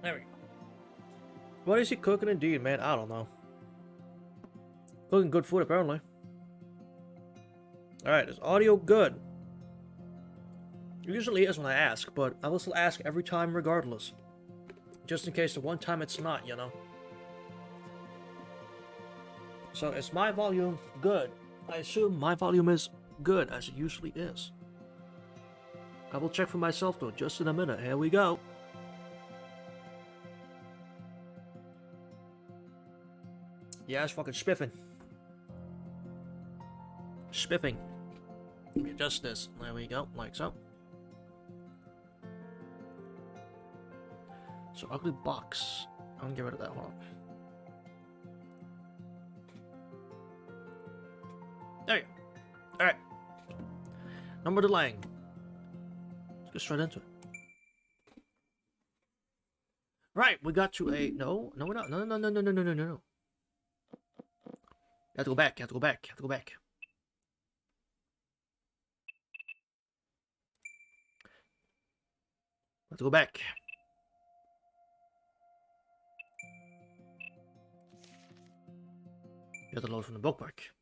There we go. What is he cooking indeed, man? I don't know. Cooking good food, apparently. Alright, is audio good? It usually is when I ask, but I will still ask every time regardless. Just in case the one time it's not, you know? So, is my volume good? I assume my volume is good, as it usually is. I will check for myself though, just in a minute. Here we go. Yeah, it's fucking spiffing. Spiffing. Just this. There we go, like so. So, ugly box. I'm gonna get rid of that one. There you go. Alright. Number delaying. Let's go straight into it. Right, we got to a... No, we're not. No. You have to go back, you have to go back, you have to go back. Let's go back. You have to load from the bookmark.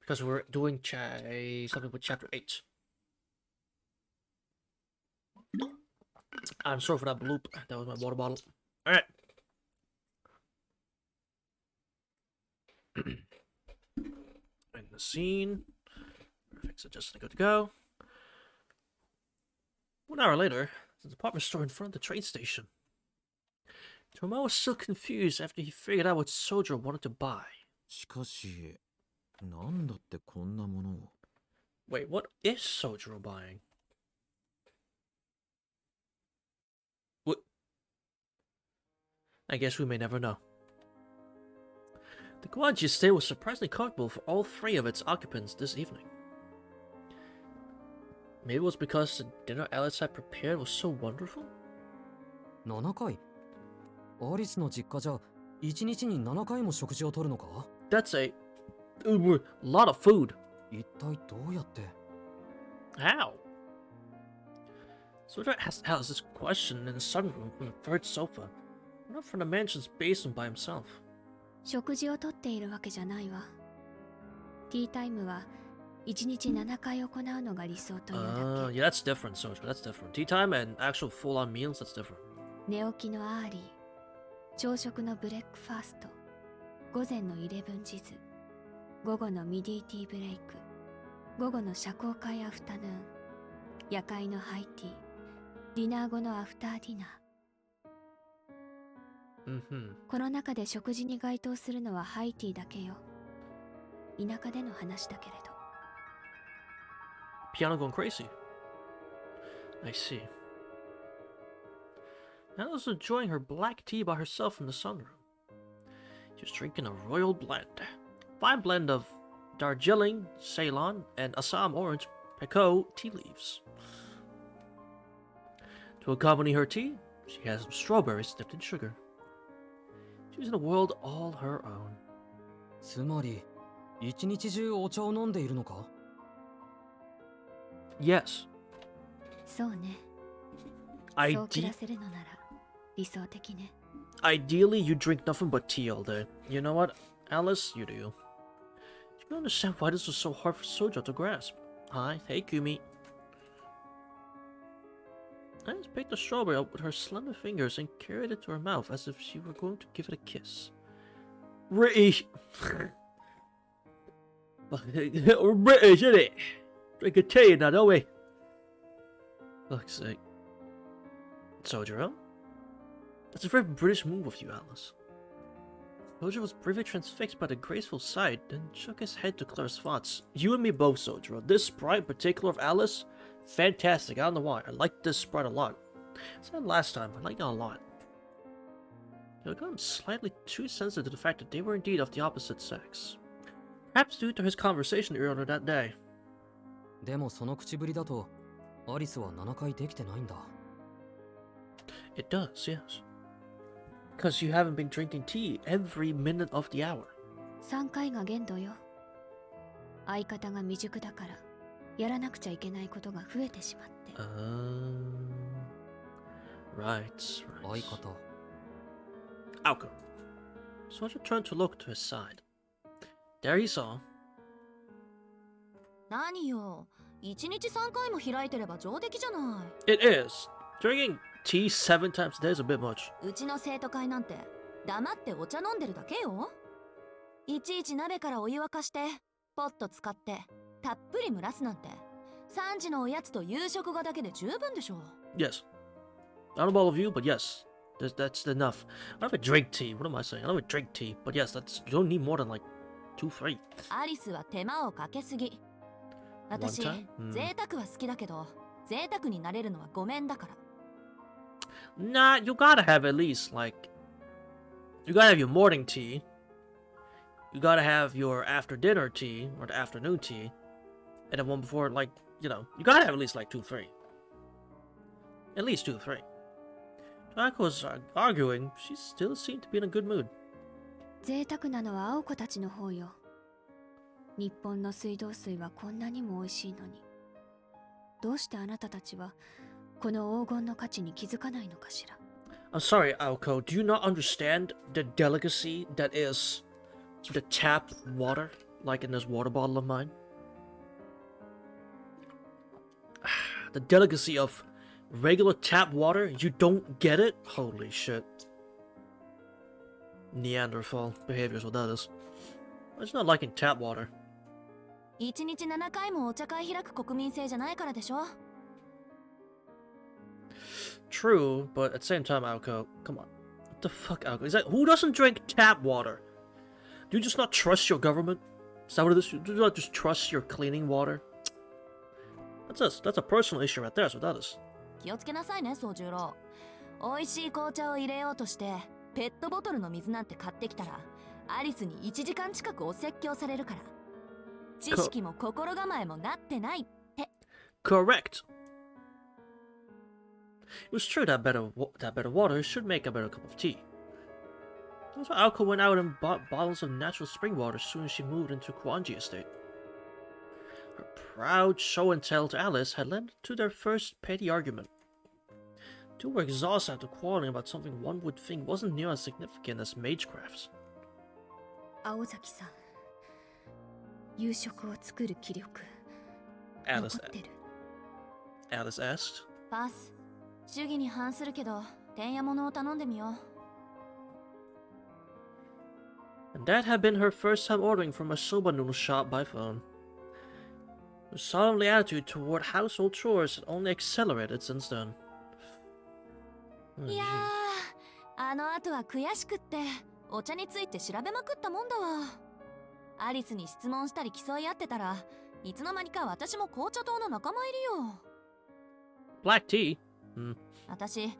Because we're doing something with chapter 8. I'm sorry for that bloop. That was my water bottle. Alright. In the scene. Perfect, so just good to go. 1 hour later, the department store in front of the train station. Tomo was still confused after he figured out what Sojiro wanted to buy. しかし、なんだってこんなものを。Wait, what is Sojiro buying? What? I guess we may never know. The Kawaji estate was surprisingly comfortable for all 3 of its occupants this evening. Maybe it was because the dinner Alice had prepared was so wonderful? 7回アリスの実家じゃ1日に7回も食事をとるのか That's a lot of food. 一体どうやって How? Sojiro asked Alice this question in the sunroom from the 3rd sofa, not from the mansion's basement by himself. 食事をとっているわけじゃないわ。ティータイムは1日7回行うのが理想というだけ。Yeah, that's different, Sojiro. That's different. Tea time and actual full-on meals, that's different. 寝起きのアーリー、朝食のブレックファースト、午前の11時ズ、午後のミディティーブレイク、午後の社交会アフタヌーン、夜会のハイティー、ディナー後のアフターディナー。この中で食事に該当するのはハイティーだけよ。田舎での話だけれど。Piano going crazy. I see. Anna was enjoying her black tea by herself in the sunroom. She was drinking a royal blend. Fine blend of Darjeeling, Ceylon, and Assam orange Pekoe tea leaves. To accompany her tea, she has some strawberries dipped in sugar. She was in a world all her own. つまり、一日中お茶を飲んでいるのか Yes. そうね。そう暮らせるのなら理想的ね。Ideally, you drink nothing but tea all day. You know what, Alice? You do. You can understand why this was so hard for Sojiro to grasp. Hi, hey Kumi. Alice picked the strawberry up with her slender fingers and carried it to her mouth as if she were going to give it a kiss. British! We're British, isn't it? Drink a tea now, don't we? Fuck's sake. Sojiro? That's a very British move of you, Alice. Sojiro was briefly transfixed by the graceful sight, then shook his head to clear his thoughts. You and me both, Sojiro. This sprite in particular of Alice, fantastic. I don't know why. I like this sprite a lot. I said last time, I like it a lot. He became slightly too sensitive to the fact that they were indeed of the opposite sex. Perhaps due to his conversation earlier that day. でもその口ぶりだと、アリスは7回できてないんだ。It does, yes. Because you haven't been drinking tea every minute of the hour. 3回が限度よ。相方が未熟だから、やらなくちゃいけないことが増えてしまって。Right, right. 相方。Aoko. Soldier turned to look to his side. There he saw. 何よ、1日3回も開いてれば上出来じゃない。It is. Drinking tea 7 times a day is a bit much. うちの生徒会なんて黙ってお茶飲んでるだけよ。いちいち鍋からお湯沸かしてポット使ってたっぷり蒸らすなんて3時のおやつと夕食がだけで十分でしょ。 Yes. I don't know all of you, but yes. That's enough. I don't even drink tea. What am I saying? I don't even drink tea. But yes, that's you don't need more than like 2, 3. アリスは手間をかけすぎ。私、One time? 贅沢は好きだけど贅沢になれるのはごめんだから。 Nah, you gotta have at least like you gotta have your morning tea. You gotta have your after dinner tea or the afternoon tea, and then one before, like, you know, you gotta have at least like 2, 3. At least 2, 3. Aiko was arguing. She still seemed to be in a good mood. 贅沢なのは青子たちの方よ。日本の水道水はこんなにも美味しいのに、どうしてあなたたちはこの黄金の価値に気づかないのかしら。 I'm sorry, Aoko. Do you not understand the delicacy that is the tap water, like in this water bottle of mine? The delicacy of regular tap water? You don't get it? Holy shit. Neanderthal behavior is what that is. It's not liking tap water. 1日7回もお茶会開く国民性じゃないからでしょ。 True, but at the same time, Aoko, come on. What the fuck, Aoko? Is that who doesn't drink tap water? Do you just not trust your government? Is that what it is? Do you not just trust your cleaning water? That's a personal issue right there, that's what that is. 気をつけなさいね、宗十郎。美味しい紅茶を入れようとしてペットボトルの水なんて買ってきたらアリスに1時間近くお説教されるから。知識も心構えもなってないって。 Correct. It was true that better water should make a better cup of tea. Also, Aoko went out and bought bottles of natural spring water as soon as she moved into Kwanji Estate. Her proud show and tell to Alice had led to their first petty argument. Two were exhausted after quarreling about something one would think wasn't near as significant as magecrafts. 青崎さん、夕食を作る気力 Alice, 残ってる。 Alice asked. パス。主義に反するけど、てんやものを頼んでみよう。 And that had been her first time ordering from a soba noodle shop by phone. Her solemn attitude toward household chores had only accelerated since then. Oh, いや gee. ー、あの後は悔しくってお茶について調べまくったもんだわ。アリスに質問したり競い合ってたらいつの間にか私も紅茶党の仲間入りよ。 Black tea? 私、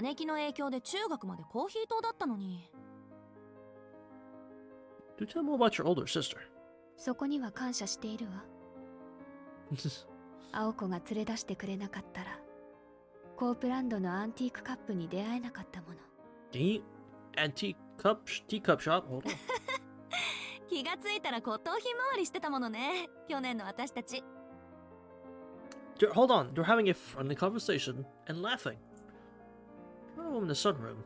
姉貴の影響で中学までコーヒー党だったのに。 Do tell me more about your older sister. そこには感謝しているわ。青子が連れ出してくれなかったらコープランドのアンティークカップに出会えなかったもの。 The antique teacup shop? Hold on. 気がついたら骨董品回りしてたものね、去年の私たち。 Hold on, they're having a friendly conversation and laughing. One of them in the sunroom.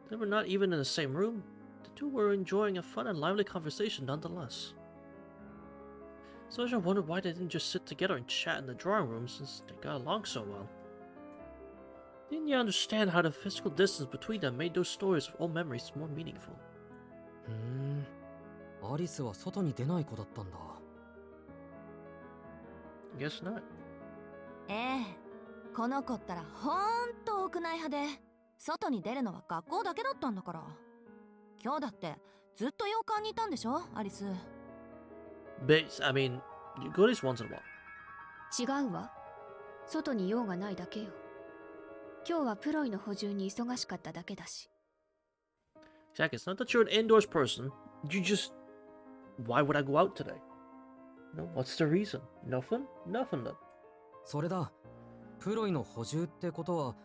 They were not even in the same room. The two were enjoying a fun and lively conversation nonetheless. Soja wondered why they didn't just sit together and chat in the drawing room since they got along so well. Didn't you understand how the physical distance between them made those stories of old memories more meaningful? アリスは外に出ない子だったんだ。 Guess not. ええ、この子ったらほんと屋内派で外に出るのは学校だけだったんだから。今日だってずっと洋館にいたんでしょ、アリス。 But, I mean, you go at least once in a while. 違うわ。外に用がないだけよ。今日はプロイの補充に忙しかっただけだし。 Exactly, it's not that you're an indoors person. You just... Why would I go out today? No, what's the reason? Nothing? Nothing then. それだ。プロイの補充ってことは、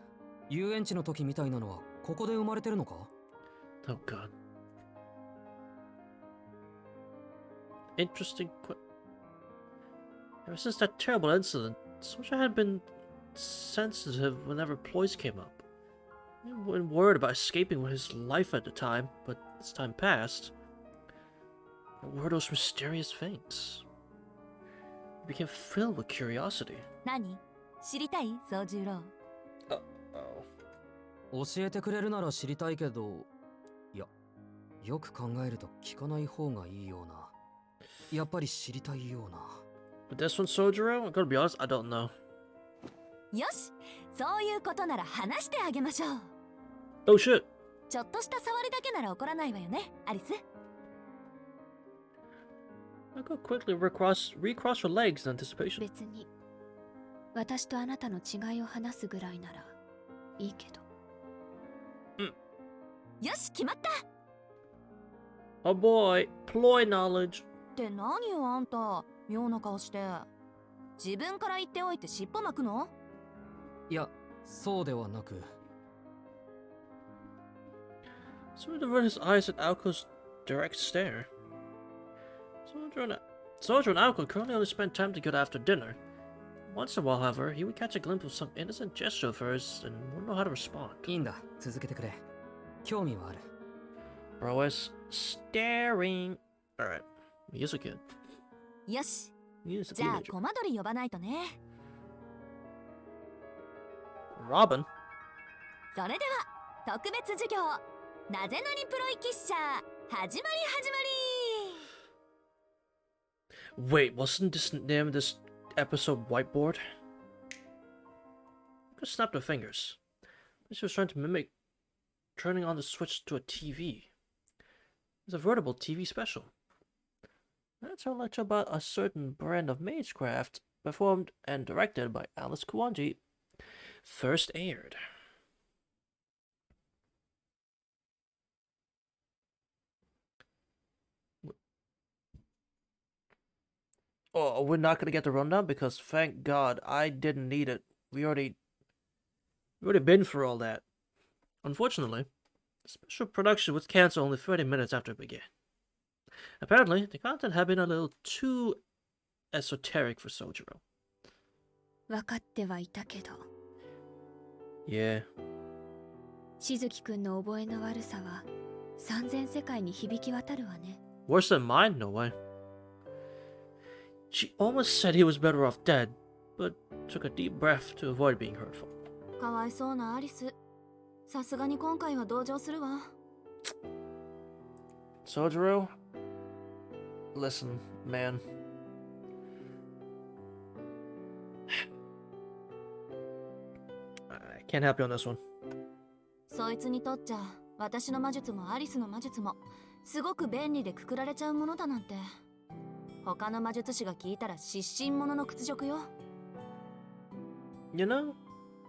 遊園地の時みたいなのはここで生まれてるのか？ Oh god. Interesting Ever since that terrible incident, Soja had been sensitive whenever ploys came up. He wasn't worried about escaping with his life at the time, but as time passed, what were those mysterious things? He became filled with curiosity. 何知りたい宗十郎。 Oh. 教えてくれるなら知りたいけど、いや、よく考えると聞かない方がいいような。やっぱり知りたいような。But this one, Sojiro? I'm gonna be honest, I don't know. よし、そういうことなら話してあげましょう。 Oh shit! ちょっとした触りだけなら怒らないわよね、アリス。 I could quickly recross your legs in anticipation. 別に私とあなたの違いを話すぐらいならいいけど。よし、決まった。 Oh boy, ploy knowledge. って何よあんた、妙な顔して。自分から言っておいて尻尾巻くの？いや、そうではなく。So he diverted his eyes at Alco's direct stare. Sojiro and Alco currently only spend time together after dinner. Once in a while, however, he would catch a glimpse of some innocent gesture of hers and wouldn't know how to respond. いいんだ、続けてくれ。興味はある。Bro is staring. Alright, he is a kid. よし、 He is a じゃあ teenager. コマ撮り呼ばないとね。 Robin? それでは特別授業なぜなにプロイキッシャー始まり。 Wait, wasn't this name of this episode Whiteboard? I could snap their fingers. She was trying to mimic turning on the switch to a TV. It's a veritable TV special. That's a lecture about a certain brand of magecraft, performed and directed by Alice Kuwanji, first aired. Oh, we're not gonna get the rundown because thank God I didn't need it. We already been through all that. Unfortunately, the special production was cancelled only 30 minutes after it began. Apparently, the content had been a little too esoteric for Sojiro. 分かってはいたけど、 Yeah. しずきくんの覚えの悪さは三千世界に響き渡るわね。 Worse than mine, no way. She almost said he was better off dead, but took a deep breath to avoid being hurtful. かわいそうなアリス。さすがに今回は同情するわ。 Sojiro, listen, man. I can't help you on this one. そいつにとっちゃ私の魔術もアリスの魔術もすごく便利でくくられちゃうものだなんて。他の魔術師が聞いたら失神者の屈辱よ。 You know,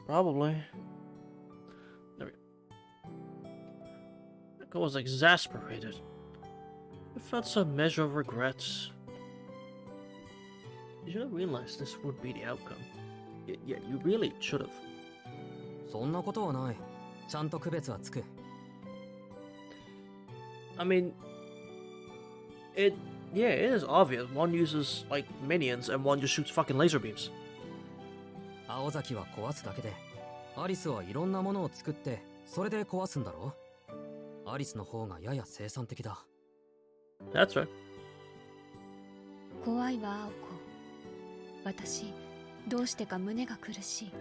probably. There we go. I was exasperated. I felt some measure of regret. You should have realized this would be the outcome. Yeah, you really should have. そんなことはない。ちゃんと区別はつく。I mean, it is obvious. One uses like minions and one just shoots fucking laser beams. 青崎は壊すだけで、アリスはいろんなものを作って、それで壊すんだろ。アリスの方がやや生産的だ。That's right. 怖いわ、青子。私、どうしてか胸が苦しい。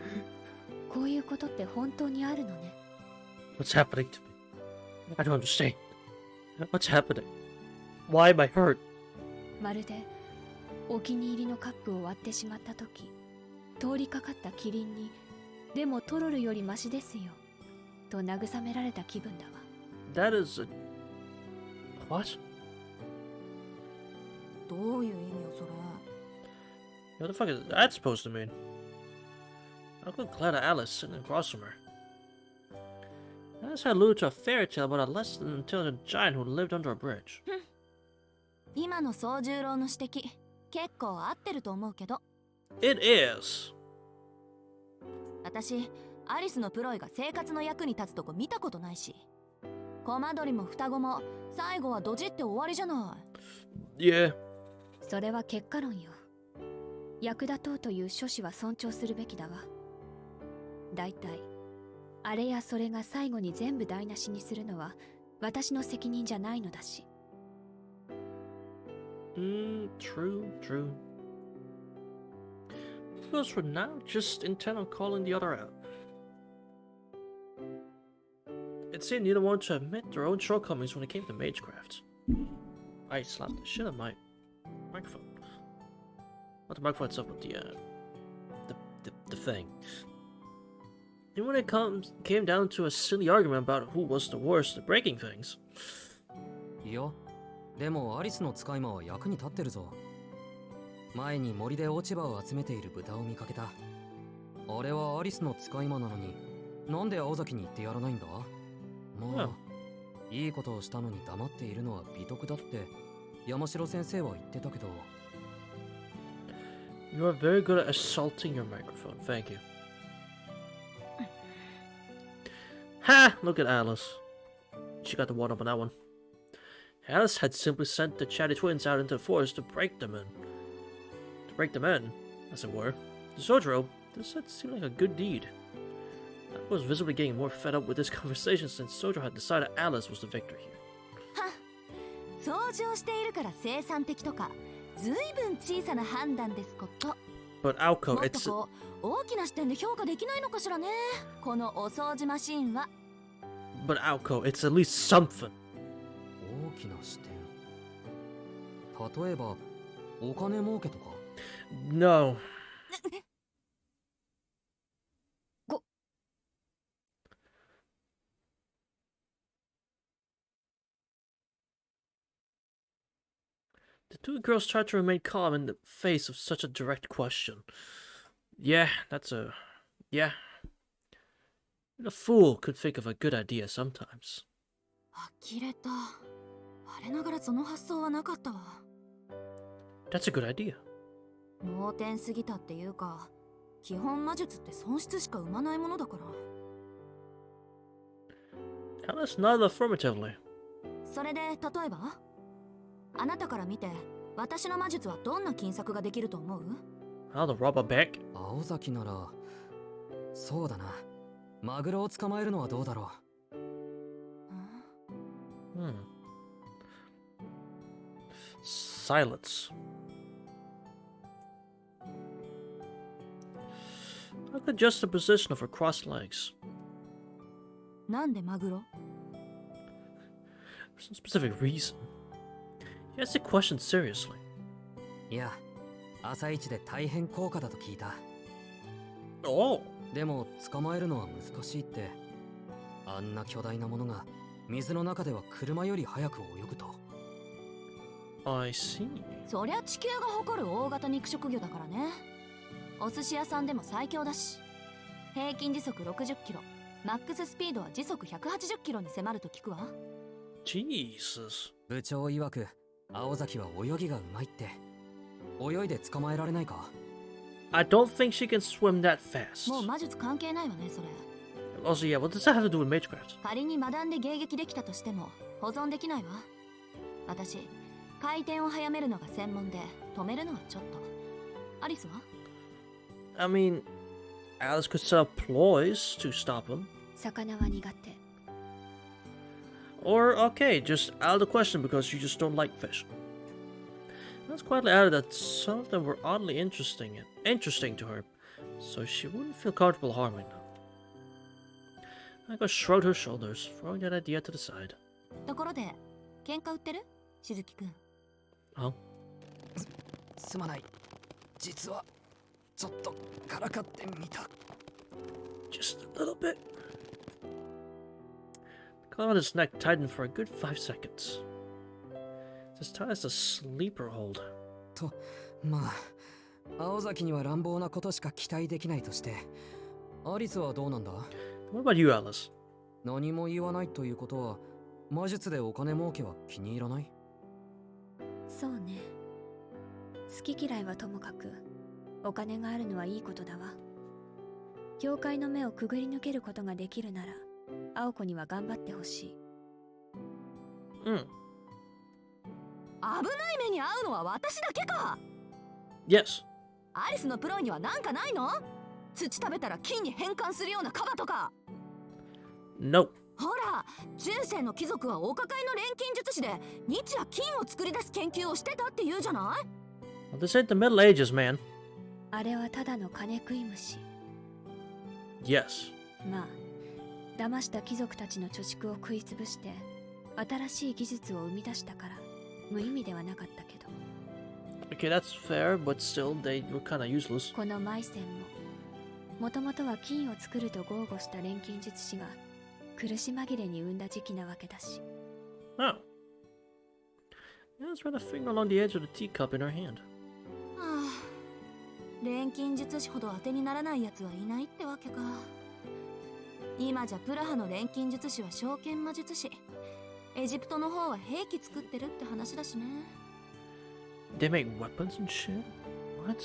こういうことって本当にあるのね。What's happening to me? I don't understand. What's happening? Why am I hurt? まるでお気に入りのカップを割ってしまった時、通りかかったキリンに「でもトロルよりマシですよ」と慰められた気分だわ。 That is a... What? どういう意味よそれ。 What the fuck is that supposed to mean? I looked glad at Alice sitting across from her. Alice had alluded to a fairy tale about a less than intelligent giant who lived under a bridge. 今の宗十郎の指摘結構合ってると思うけど。 It is. 私アリスのプロイが生活の役に立つとこ見たことないし、コマ撮りも双子も最後はドジって終わりじゃない。 Yeah. それは結果論よ。役立とうという諸子は尊重するべきだわ。だいたいあれやそれが最後に全部台無しにするのは私の責任じゃないのだし。True, true. Because for now, just intend on calling the other out. It seemed neither wanted to admit their own shortcomings when it came to magecraft. I slapped the shit out of my microphone. Not the microphone itself, but the thing. And when it came down to a silly argument about who was the worst at breaking things. いや、でもアリスの使い魔は役に立ってるぞ。前に森で落ち葉を集めている豚を見かけた。あれはアリスの使い魔なのに、なんで青崎に言ってやらないんだ？まあ、いいことをしたのに黙っているのは美徳だって山城先生は言ってたけど。You are very good at assaulting your microphone. Thank you. Ha! Look at Alice. She got the one up on that one. Alice had simply sent the chatty twins out into the forest to break them in. To break them in, as it were. To Sojiro, this had seemed like a good deed. I was visibly getting more fed up with this conversation since Sojiro had decided Alice was the victor here. 掃除をしているから生産的とか、ずいぶん小さな判断ですこと。But Aoko, もっと it's... こう大きな視点で評価できないのかしらね。このお掃除マシンは。But Aoko, it's at least something. 大きな視点。例えば、お金儲けとか。No. The two girls tried to remain calm in the face of such a direct question. Yeah, that's a... Yeah. A fool could think of a good idea sometimes. 呆れた。我ながらその発想はなかったわ。That's a good idea. 盲点すぎたっていうか、基本魔術って損失しか生まないものだから。Alice nodded affirmatively. それで例えばあなたから見て私の魔術はどんな金策ができると思う？ How to rob a bank? 青崎なら、そうだな。マグロを捕まえるのはどうだろう。Silence. I could adjust the position of her crossed legs. なんでマグロ？ For some specific reason. He asked the question seriously. いや、朝一で大変高価だと聞いた。Oh! でも捕まえるのは難しいって。あんな巨大なものが水の中では車より速く泳ぐと。I see. そりゃ地球が誇る大型肉食魚だからね。お寿司屋さんでも最強だし。平均時速60キロ、マックススピードは時速180キロに迫ると聞くわ。Jesus. 部長曰く、青崎は泳ぎがうまいって。泳いで捕まえられないか？ I don't think she can swim that fast. もう魔術関係ないわね、それ。Also, yeah, what does that have to do with magecraft? 仮に学んで迎撃できたとしても保存できないわ。私、回転を早めるのが専門で止めるのはちょっと。アリスは？ I mean, Alice could set up ploys to stop him. 魚は苦手。 Or, okay, just out of the question because you just don't like fish. Alice quietly added that some of them were oddly interesting to her, so she wouldn't feel comfortable harming them. Aiko shrugged her shoulders, throwing that idea to the side. ところで、喧嘩売ってる？しずきくん。Huh? すまない。実はちょっとからかってみた。Just a little bit. The collar on his neck tightened for a good 5 seconds. It's as tight as a sleeper hold. と、まあ、青崎には乱暴なことしか期待できないとして、アリスはどうなんだ？ What about you, Alice? 何も言わないということは、魔術でお金儲けは気に入らない？そうね。好き嫌いはともかく、お金があるのはいいことだわ。教会の目をくぐり抜けることができるなら、青子には頑張ってほしい。危ない目に遭うのは私だけか。 Yes. アリスのプロにはなんかないの？土食べたら金に変換するようなカバとか。Nope. ほら、中世の貴族はお抱えの錬金術師で日夜金を作り出す研究をしてたって言うじゃない？ Well, this ain't the Middle Ages, man. あれはただの金食い虫。 Yes. まあ騙した貴族たちの貯蓄を食いつぶして新しい技術を生み出したから無意味ではなかったけど、 Okay, that's fair, but still, they were kind of useless. このマイセンももともとは金を作ると豪語した錬金術師が苦し紛れに生んだ時期なわけだし。 Oh. Let's run a finger along the edge of the teacup in her hand. はあ、錬金術師ほど当てにならないやつはいないってわけか。今じゃプラハの錬金術師は証券魔術師、エジプトの方は兵器作ってるって話だしね。They make weapons and shit? What?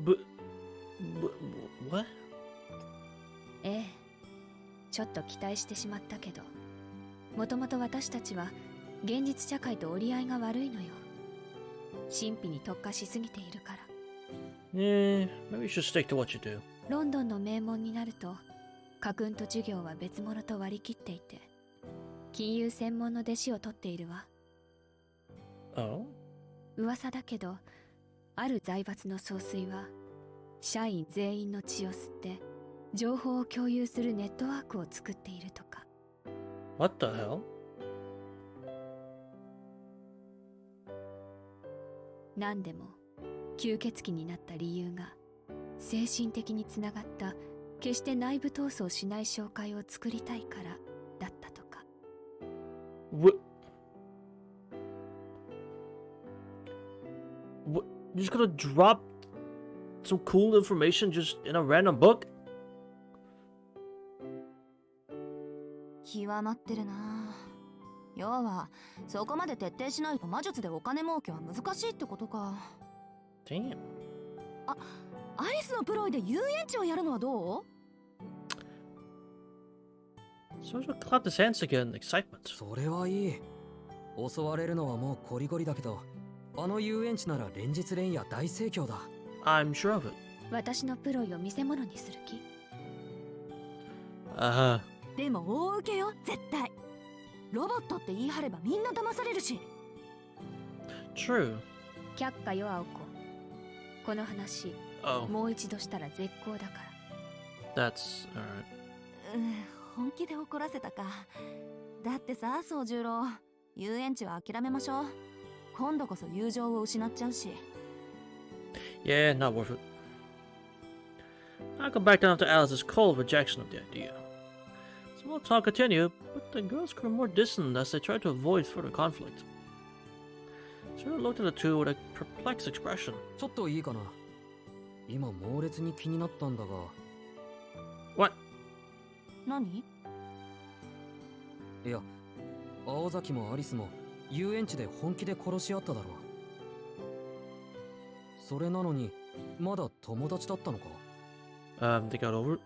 But what? ええ、ちょっと期待してしまったけど、もともと私たちは現実社会と折り合いが悪いのよ。神秘に特化しすぎているから。Yeah, maybe you should stick to what you do. ロンドンの名門になると家訓と授業は別物と割り切っていて、金融専門の弟子を取っているわ。 Oh? 噂だけど、ある財閥の総帥は社員全員の血を吸って情報を共有するネットワークを作っているとか。 What the hell? 何でも吸血鬼になった理由が精神的につながった決して内部闘争しない紹介を作りたいからだったとか。 What? What? You're just gonna drop some cool information just in a random book? 極まってるな。要はそこまで徹底しないと魔術でお金儲けは難しいってことか。 Damn. アリスのプロイで遊園地をやるのはどう？ Sergio clapped his hands together in excitement. それはいい。襲われるのはもうコリゴリだけど、あの遊園地なら連日連夜大盛況だ。I'm sure of it. 私のプロイを見せ物にする気？ でも大受けよ、絶対。ロボットって言い張ればみんな騙されるし。 True. 却下よ青子。この話 Oh, もう一度したら絶好だから。 that's alright. 本気で怒らせたか。だってさ、宗十郎、遊園地は諦めましょう。今度こそ友情を失っちゃうし。 Yeah, not worth it. I'll go back down to Alice's cold rejection of the idea. Small talk continued, but the girls grew more distant as they tried to avoid further conflict. Sarah looked at the two with a perplexed expression. ちょっといいかな。今猛烈に気になったんだが。What? 何？いや、青崎もアリスも遊園地で本気で殺し合っただろう。それなのにまだ友達だったのか？ They got over it.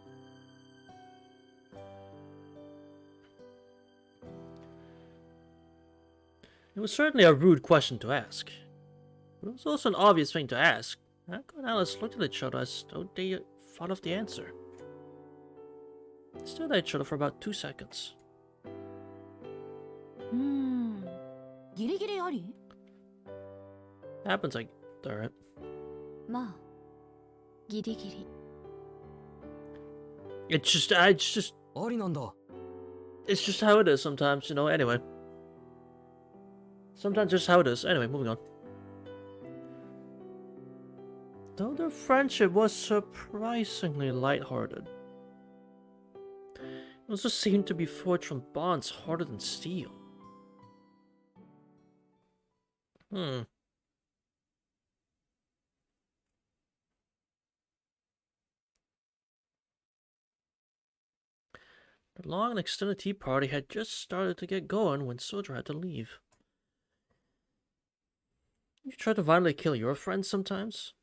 It was certainly a rude question to ask, but it was also an obvious thing to ask. Uncle and Alice looked at each other as though they thought of the answer. They stared at each other for about 2 seconds. ギリギリあり？ Happens like that, right? まあギリギリ。 It's just, ありなんだ。 it's just how it is sometimes, you know. Anyway, sometimes just how it is. Anyway, moving on. Though their friendship was surprisingly lighthearted, it also seemed to be forged from bonds harder than steel. The long and extended tea party had just started to get going when Soldier had to leave. You try to violently kill your friends sometimes?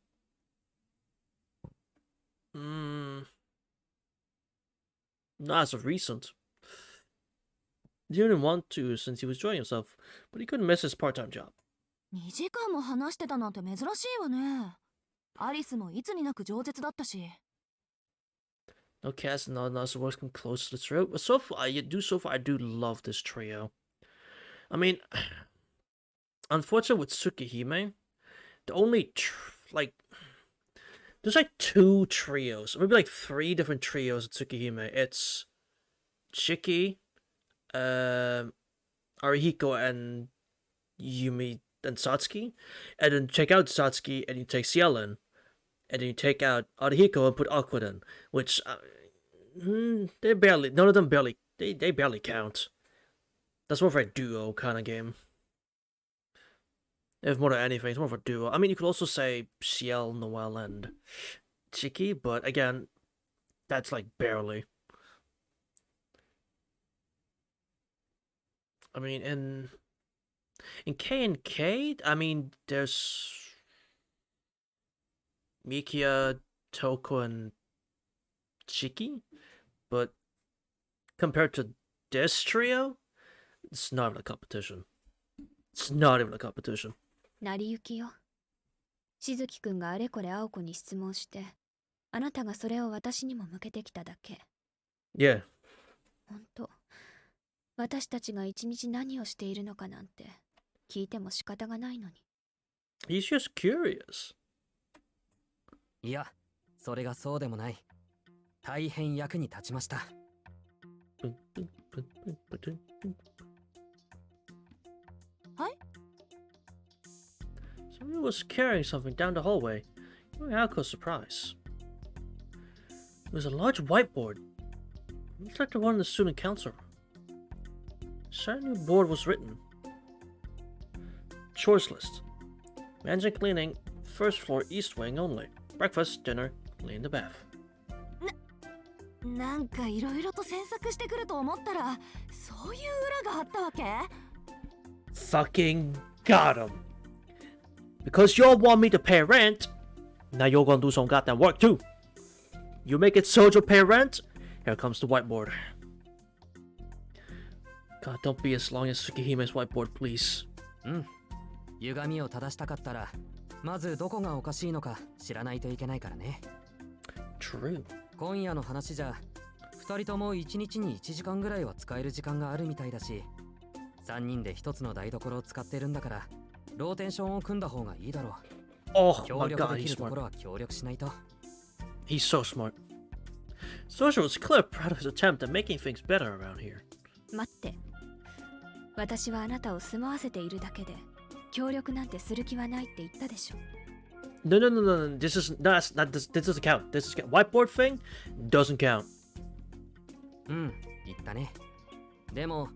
Not as of recent. He didn't want to since he was enjoying himself, but he couldn't miss his part-time job. 2時間も話してたなんて珍しいわね。アリスもいつになく饒舌だったし。No cast, no other words come close to the trio. But so far, I do love this trio. I mean, unfortunately with Tsukihime, the only like there's like 2 trios, maybe like 3 different trios in Tsukihime. It's Shiki, Arihiko, and Yumi and Satsuki, and then take out Satsuki and you take Ciel in, and then you take out Arihiko and put Aqua in, which they barely, none of them barely, they barely count. That's more of a duo kind of game. If more than anything, it's more of a duo. I mean, you could also say Ciel, Noel, and Chiki, but again, that's like barely. I mean, in K and K, I mean, there's Mikia, Toko, and Chiki, but compared to this trio, it's not even a competition. It's not even a competition. 成り行きよ。しずきくんがあれこれ青子に質問して、あなたがそれを私にも向けてきただけ。Yeah. ほんと、私たちが一日何をしているのかなんて聞いても仕方がないのに。He's just curious. いや、それがそうでもない。大変役に立ちました。はい？ Somebody was carrying something down the hallway. Ako's surprise. It was a large whiteboard. It looked like the one in the student council room. Inside the new board was written. Chores list. Managing cleaning, first floor east wing only. Breakfast, dinner, clean the bath. なんかいろいろと詮索してくると思ったら、そういう裏があったわけ？ Fucking got him. Because y'all want me to pay rent, now you're gonna do some goddamn work too. You make it Sojo pay rent, here comes the whiteboard. God, don't be as long as Tsukihime's whiteboard, please. 歪みを正したかったら、まずどこがおかしいのか知らないといけないからね。True. 今夜の話じゃ、2人とも1日に1時間ぐらいは使える時間があるみたいだし、3人で1つの台所を使ってるんだから、ローテンションを組んだ方がいいだろう。Oh 協 my 力 god, でき he's るとこ smart. ろは協力しないと。He's so smart. Sojo was clearly proud of his attempt at making things better around here. 待って。私はあなたを住まわせているだけで、協力なんてする気はないって言ったでしょ。No, no, no, no, no. This is not this doesn't count. This whiteboard thing doesn't count. 言ったね。でも、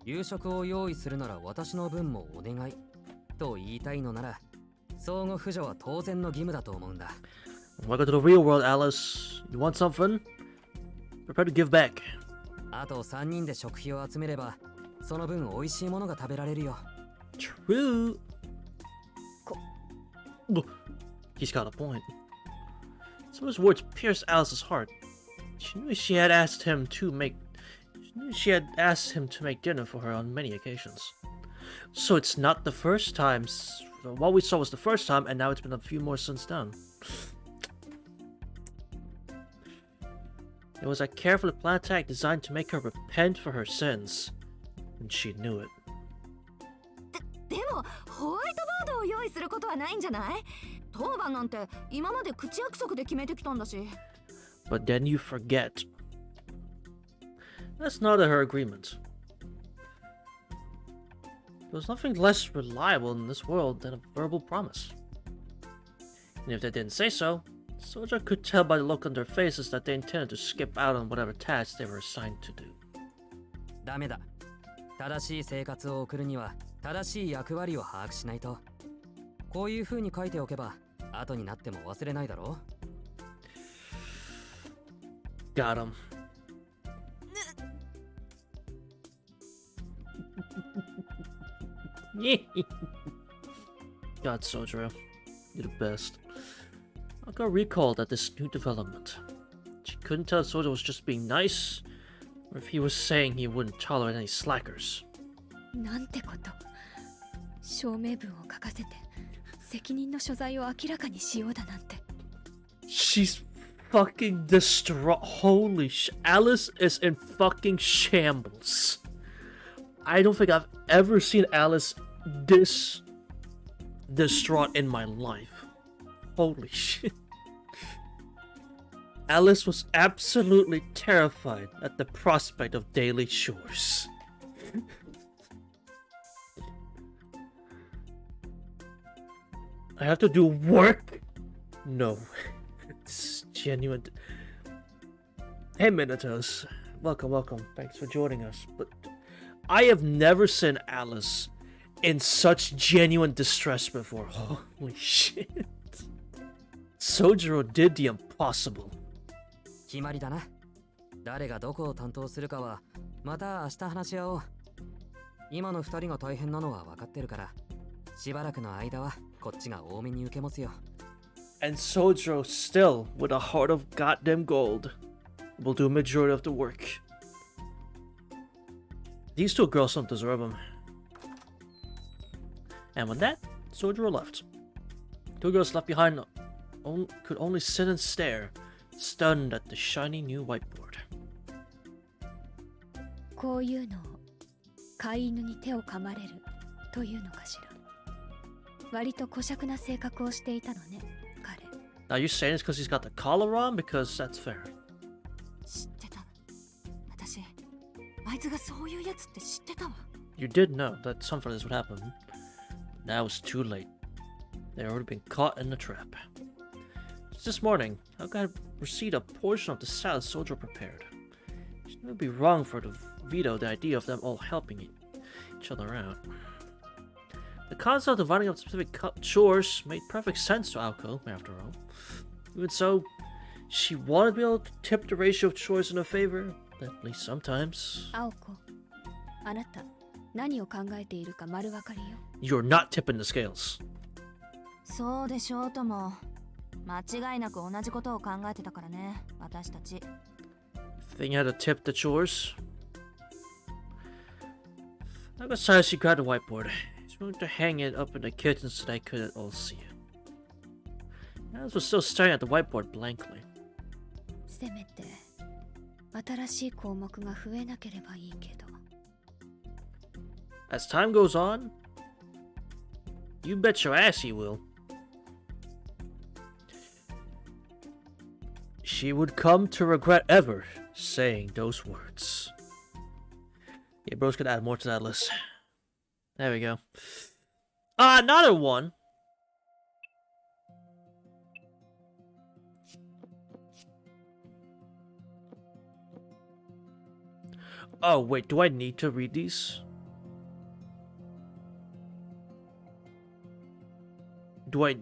夕食を用意するなら私の分もお願いと言いたいのなら、相互扶助は当然の義務だと思うんだ。Welcome to the real world, Alice. You want something? Prepare to give back. あと3人で食費を集めれば、その分美味しいものが食べられるよ。True. He's got a point. Some of his words pierced Alice's heart. She knew she had asked him to make dinner for her on many occasions. So it's not the first time. What we saw was the first time, and now it's been a few more since then. It was a carefully planned attack designed to make her repent for her sins, and she knew it. でもホワイトボードを用意することはないんじゃない？当番なんて今まで口約束で決めてきたんだし。But then you forget. That's not her agreement. There was nothing less reliable in this world than a verbal promise. And if they didn't say so, Soja could tell by the look on their faces that they intended to skip out on whatever tasks they were assigned to do. ダメだ。正しい生活を送るには正しい役割を把握しないと。こういう風に書いておけば後になっても忘れないだろう。 Got him. God, Sojiro, you're the best. Akko recalled at this new development. She couldn't tell if Sojiro was just being nice, or if he was saying he wouldn't tolerate any slackers. なんてこと。証明文を書かせて、責任の所在を明らかにしようだなんて。She's fucking distraught. Holy sh! Alice is in fucking shambles. I don't think I've ever seen Alice this distraught in my life. Holy shit. Alice was absolutely terrified at the prospect of daily chores. I have to do work? No. It's genuine. Hey Minotaurs. Welcome. Thanks for joining us. But I have never seen Alice in such genuine distress before. Holy shit. Sojiro did the impossible. 決まりだな。誰がどこを担当するかはまた明日話し合おう。今の二人が大変なのは分かってるから、しばらくの間はこっちが多めに受け持つよ。And Sojiro, still with a heart of goddamn gold, will do a majority of the work. These two girls don't deserve him. And with that, Sojiro left. Two girls left behind could only sit and stare, stunned at the shiny new whiteboard. こういうのを飼い犬に手を噛まれるというのかしら。割と小酌な性格をしていたのね、彼。Now you're saying it's because he's got the collar on? Because that's fair. 知ってた。私、あいつがそういうやつって知ってたわ。You did know that something like this would happen. Now it's too late. They had already been caught in the trap. Just this morning, Hawkeye had received a portion of the salad Sojiro prepared. It would be wrong for her to veto the idea of them all helping each other out. The concept of dividing up specific chores made perfect sense to Aoko, after all. Even so, she wanted to be able to tip the ratio of chores in her favor, at least sometimes. 青子、あなた、何を考えているか丸分かりよ。You're not tipping the scales. そうでしょうとも。間違いなく同じことを考えてたからね、私たち。Think you had to tip the chores? I decided she grabbed the whiteboard. She's going to hang it up in the kitchen so they couldn't all see it. Alice was still staring at the whiteboard blankly. せめて新しい項目が増えなければいいけど。As time goes on, you bet your ass he will. She would come to regret ever saying those words. Yeah, bro's gonna add more to that list. There we go. Another one. Oh, wait, do I need to read these? Do I...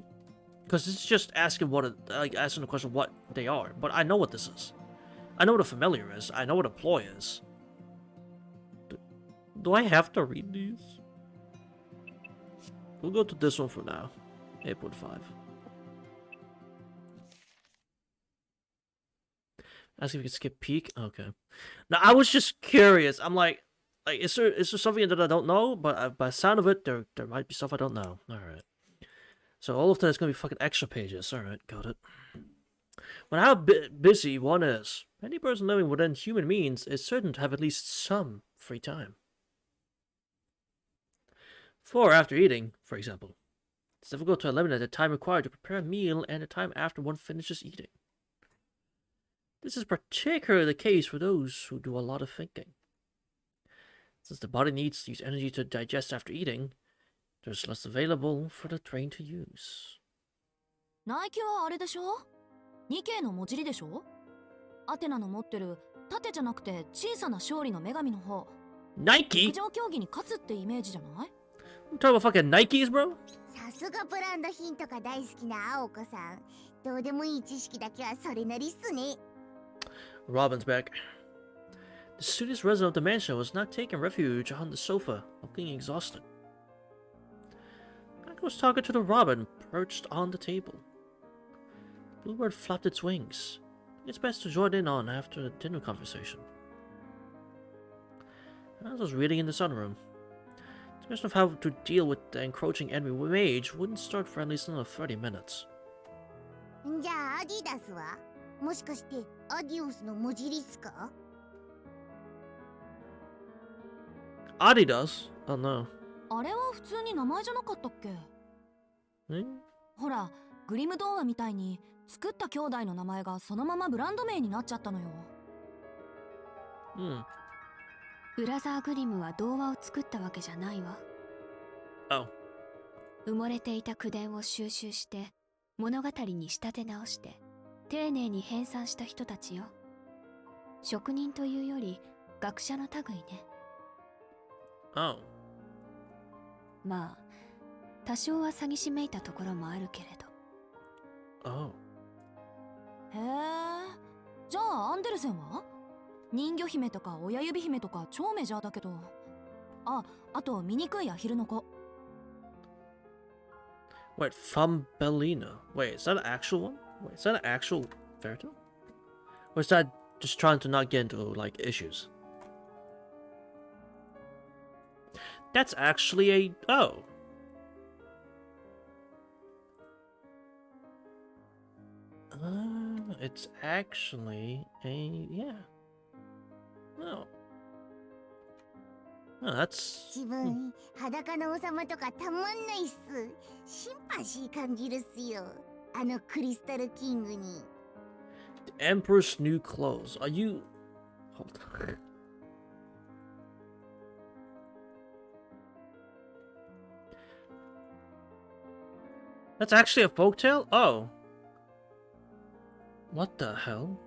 Because it's just asking asking the question what they are. But I know what this is. I know what a familiar is. I know what a ploy is. Do I have to read these? We'll go to this one for now. 8.5. Ask if we can skip peek. Okay. Now I was just curious. I'm like is there something that I don't know? But by the sound of it, there might be stuff I don't know. All right. So all of that is gonna be fucking extra pages. All right, got it. When how busy one is, any person living within human means is certain to have at least some free time. For after eating, for example, it's difficult to eliminate the time required to prepare a meal and the time after one finishes eating. This is particularly the case for those who do a lot of thinking. Since the body needs to use energy to digest after eating, there's less available for the brain to use. ナイキはあれでしょ ?2K の文字りでしょアテナの持ってる縦じゃなくて小さな勝利の女神の方。Nike? 陸上競技に勝つってイメージじゃない I'm talking about fucking Nikes, bro? さすがブランド品とか大好きな青子さん。どうでもいい知識だけはそれなりっすね。Robin's back. The studious resident of the mansion was not taking refuge on the sofa, looking exhausted. I was talking to the robin perched on the table. The bluebird flapped its wings. It's best to join in on after the dinner conversation. I was reading in the sunroom. The question of how to deal with the encroaching enemy mage wouldn't start for at least another 30 minutes. じゃあアディダスはもしかしてアディオスの文字列か？ Adidas? Oh no. あれは普通に名前じゃなかったっけ？ Eh? ほら、グリム童話みたいに作った兄弟の名前がそのままブランド名になっちゃったのよ。Hmm. ブラザーグリムは童話を作ったわけじゃないわ。 Oh. 埋もれていた口伝を収集して物語に仕立て直して丁寧に編纂した人たちよ。職人というより学者の類ね。Oh. まあ多少は詐欺しめいたところもあるけれど。 Oh. へえ。じゃあアンデルセンは？人魚姫とか親指姫とか超メジャーだけど。あと醜いアヒルの子。 Wait, Thumbelina. Wait, is that an actual one? Wait, is that an actual fairy tale? Or is that just trying to not get into, like, issues? That's actually a... Oh. It's actually a... Yeah. No. Oh, that's... 自分、裸の王様とかたまんないっす。シンパシー感じるっすよ。あのクリスタルキングに。The Emperor's new clothes. Are you... Hold on. That's actually a folktale? Oh. What the hell?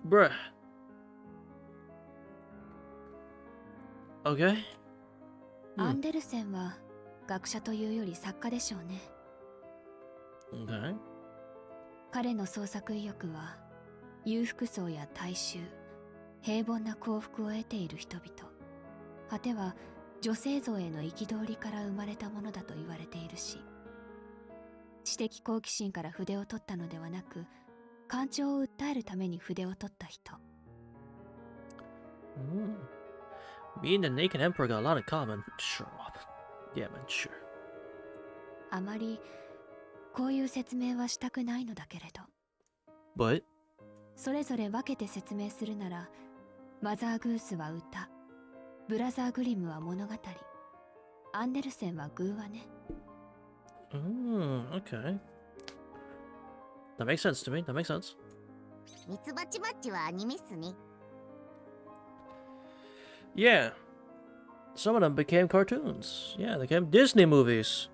Bruh. Okay. アンデルセンは学者というより作家でしょうね。 Okay. 彼の創作意欲は裕福層や大衆、平凡な幸福を得ている人々、果ては女性像への憤りから生まれたものだと言われているし、知的好奇心から筆を取ったのではなく、感情を訴えるために筆を取った人。 Me and the Naked Emperor got a lot in common. Sure, Rob. Yeah, man, sure. あまりこういう説明はしたくないのだけれど、 But それぞれ分けて説明するなら、マザーグースは歌、ブラザーグリムは物語、アンデルセンは偶話ね。 okay. That makes sense to me. That makes sense. ミツバチバッチはアニメっすね。Yeah. Some of them became cartoons. Yeah, they became Disney movies.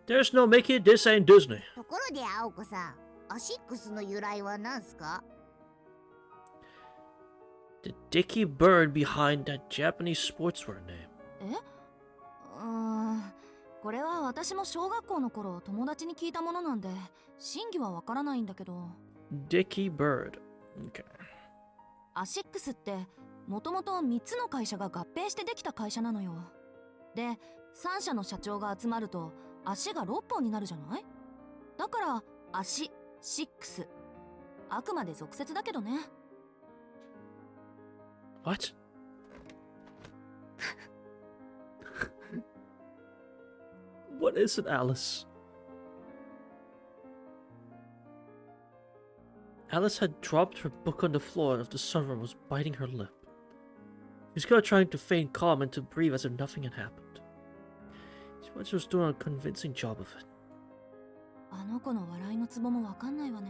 There's no Mickey, this ain't Disney. ところで青子さん、アシックスの由来は何すか？ The dicky bird behind that Japanese sportswear name. これは私も小学校の頃友達に聞いたものなんで真偽はわからないんだけど。 Dicky bird. Okay. アシックスってもともと3つの会社が合併してできた会社なのよ。で、3社の社長が集まると足が6本になるじゃない？だから足シックス。あくまで俗説だけどね。 What? What is it, Alice? Alice had dropped her book on the floor and the sunroom was biting her lip. She was kind of trying to feign calm and to breathe as if nothing had happened. She thought she was doing a convincing job of it. あの子の笑いのツボもわかんないわね。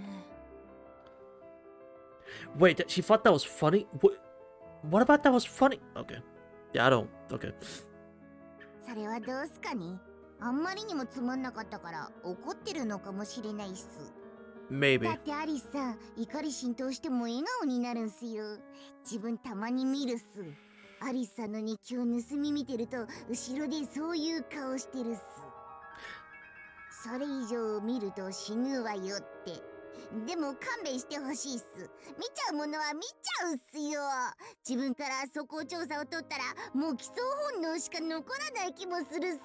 Wait, she thought that was funny? What about that was funny? Okay. Yeah, I don't. Okay. それはどうすかね？あんまりにもつまんなかったから怒ってるのかもしれないっす。Maybe. だってアリスさん、怒り浸透しても笑顔になるんすよ。自分たまに見るっす。アリスさんの日記を盗み見てると後ろでそういう顔してるっす。それ以上見ると死ぬわよって。でも勘弁してほしいっす。見ちゃうものは見ちゃうっすよ。自分から素行調査を取ったらもう基礎本能しか残らない気もするっす。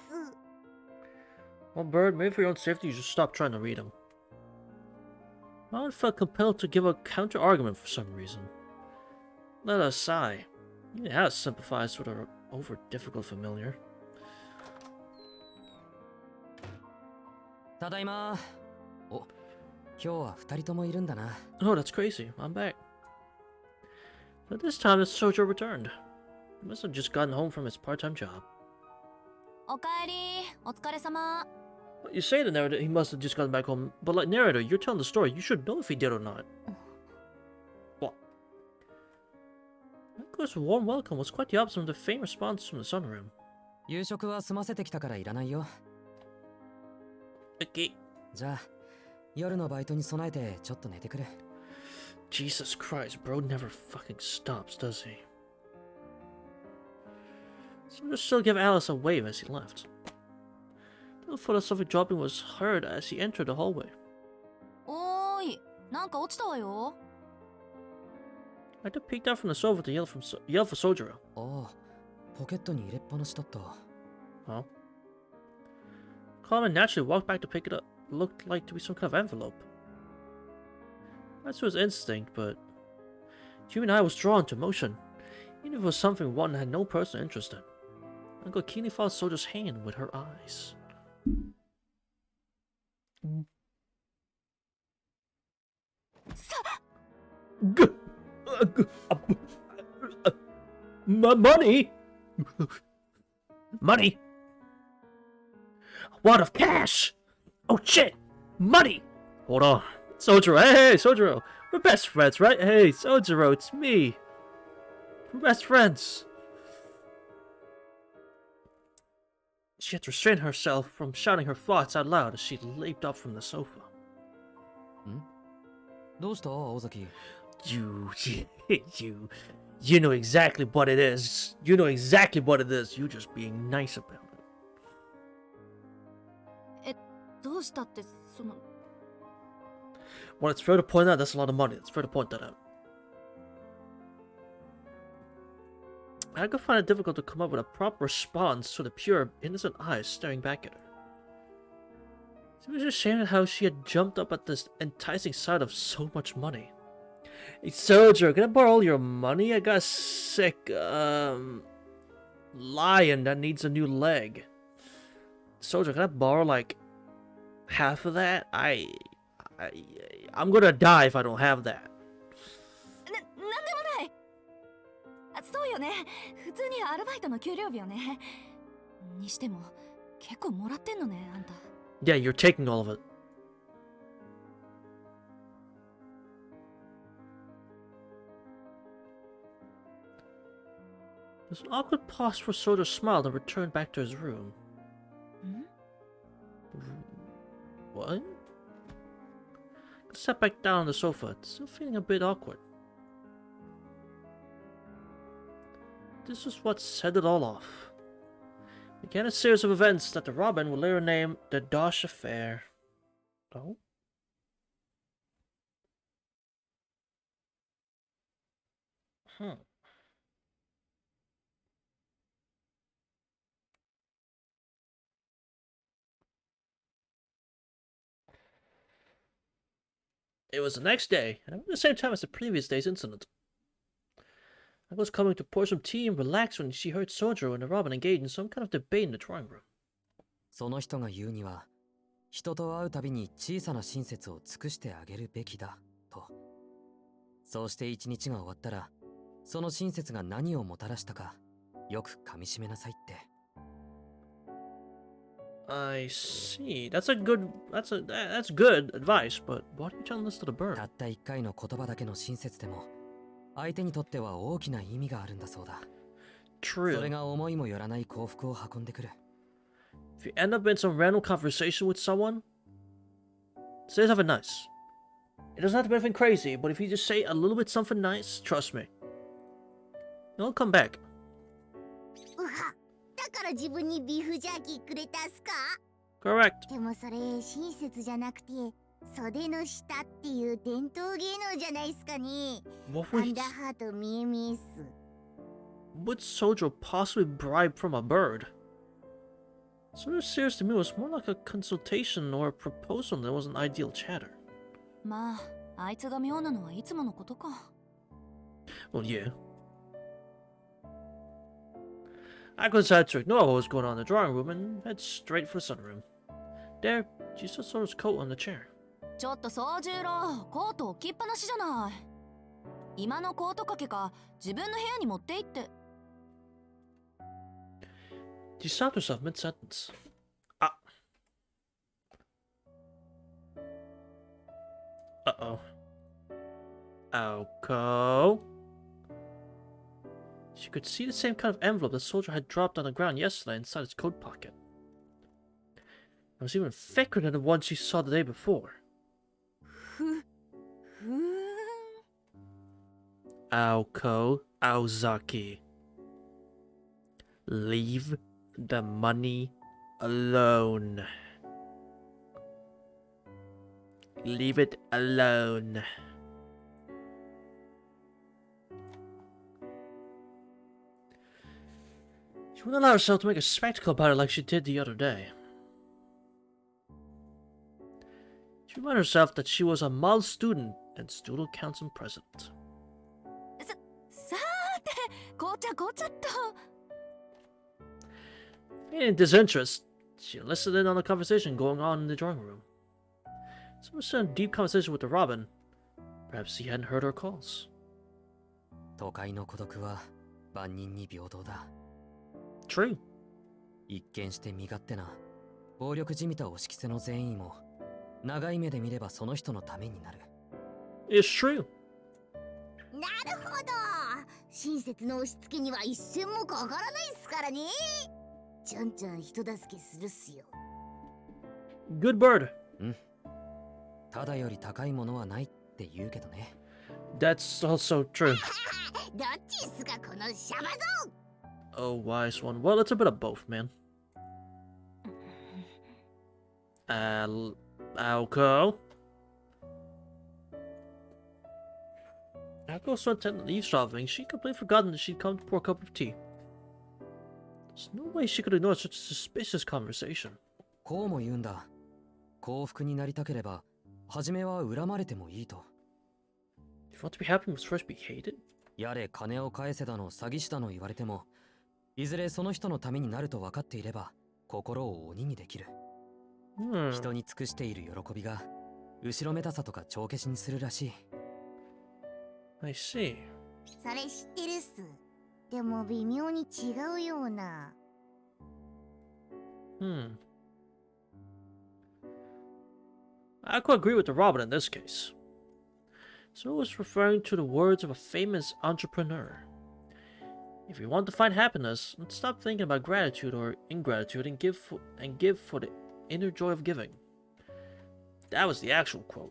Well, Bird, maybe for your own safety, you should stop trying to read them. I felt compelled to give a counter-argument for some reason. Let us sigh. You have sympathized with our over-difficult familiar. ただいま。お、今日は二人ともいるんだな。Oh, that's crazy. I'm back. But this time, the soldier returned. He must have just gotten home from his part-time job. おかえり、お疲れ様。 You say the narrator he must have just gotten back home, but like narrator, you're telling the story. You should know if he did or not. What? Michael's warm welcome was quite the opposite from the faint response from the sunroom. 夕食は済ませてきたからいらないよ。Okay. じゃあ、夜のバイトに備えてちょっと寝てくれ。Jesus Christ, bro never fucking stops, does he? Soldier still gave Alice a wave as he left. The foot of something dropping was heard as he entered the hallway. おーい、なんか落ちたわよ。 I had to peek down from the sofa to yell for Soldier. ああ、ポケットに入れっぱなしだった。Huh? Coleman naturally walked back to pick it up. It looked like to be some kind of envelope. That's his instinct, but human eye was drawn to motion, even if it was something one had no personal interest in. Uncle keenly followed Soldier's hand with her eyes. Money? Money? A wad of cash! Oh shit! Money! Hold on. Soldier, hey, Soldier, we're best friends, right? Hey, Soldier, it's me. We're best friends. She had to restrain herself from shouting her thoughts out loud as she leaped up from the sofa. どうした青崎。You know exactly what it is. You know exactly what it is. You just being nice about it. どうしたって、その。 Well, it's fair to point out that's a lot of money. It's fair to point that out. I could find it difficult to come up with a proper response to the pure, innocent eyes staring back at her. She was ashamed of how she had jumped up at this enticing sight of so much money. Hey, Soldier, can I borrow all your money? I got a sick, lion that needs a new leg. Soldier, can I borrow, like, half of that? I'm gonna die if I don't have that. なんでもない。あ、そうよね。普通にアルバイトの給料日よね。にしても、結構もらってんのね、あんた。Yeah, you're taking all of it. There's an awkward pause for Soldier smiled and returned back to his room. What? I sat back down on the sofa, still feeling a bit awkward. This was what set it all off. Began a series of events that the Robin would later name the Dosh Affair. Oh? It was the next day, and at the same time as the previous day's incident. I was coming to pour some tea and relax when she heard Soldier and the Robin engaged in some kind of debate in the drawing room. その人が言うには、人と会うたびに小さな親切を尽くしてあげるべきだと。そうして一日が終わったら、その親切が何をもたらしたか、よく噛み締めなさいって。I see. That's good advice, but why are you telling this to the bird? たった一回の言葉だけの親切でも、相手にとっては大きな意味があるんだそうだ。True. それが思いもよらない幸福を運んでくる。If you end up in some random conversation with someone, say something nice. It doesn't have to be anything crazy, but if you just say a little bit something nice, trust me, it'll come back. うは、だから自分にビーフジャーキーくれたっすか？ Correct. でもそれ親切じゃなくて袖の下っていう伝統芸能じゃないっすかね。 What ア would, ンダーハート見え見えっす。 would Soldier possibly bribe from a bird? Sort of serious to me was more like a consultation or a proposal than it was an ideal chatter. まあ、あいつが妙なのはいつものことか。 Well, yeah. I decided to ignore what was going on in the drawing room and head straight for the sunroom. There, she still saw his coat on the chair. ちょっと宗十郎、コート置きっぱなしじゃない。今のコート掛けか自分の部屋に持って行って。 She stopped herself mid-sentence. Ah. Uh-oh. Alco. She could see the same kind of envelope the soldier had dropped on the ground yesterday inside his coat pocket. It was even thicker than the one she saw the day before. Alco Aozaki. Leave the money alone. Leave it alone. She wouldn't allow herself to make a spectacle about it like she did the other day. She reminded herself that she was a model student and student council president. さーて、紅茶と。 Feeling disinterest, she listened in on the conversation going on in the drawing room. Someone was in a deep conversation with the Robin. Perhaps he hadn't heard her calls. 都会の孤独は万人に平等だ。 True. 一見して身勝手な暴力じみたお色せの善意も長い目で見ればその人のためになる。 It's true. なるほど。親切の押し付けには一銭もかからないっすからね。ちゃんちゃん人助けするっすよ。Good bird. ただより高いものはないって言うけどね。 That's also true. どっちっすかこのシャバゾン。 Oh, wise one. Well, it's a bit of both, man. Alco. Alco was so intent on eavesdropping, she'd completely forgotten that she'd come to pour a cup of tea. There's no way she could ignore such a suspicious conversation. こうも言うんだ。幸福になりたければ、初めは恨まれてもいいと。If you want to be happy, you must first be hated? やれ金を返せだの詐欺師だの言われても、いずれその人のためになると分かっていれば、心を鬼にできる。人に尽くしている喜びが、後ろめたさとか帳消しにするらしい。I see. それ知ってるっす。でも微妙に違うような。I could agree with the Robin in this case. So it was referring to the words of a famous entrepreneur. If you want to find happiness, let's stop thinking about gratitude or ingratitude and give for the inner joy of giving. That was the actual quote.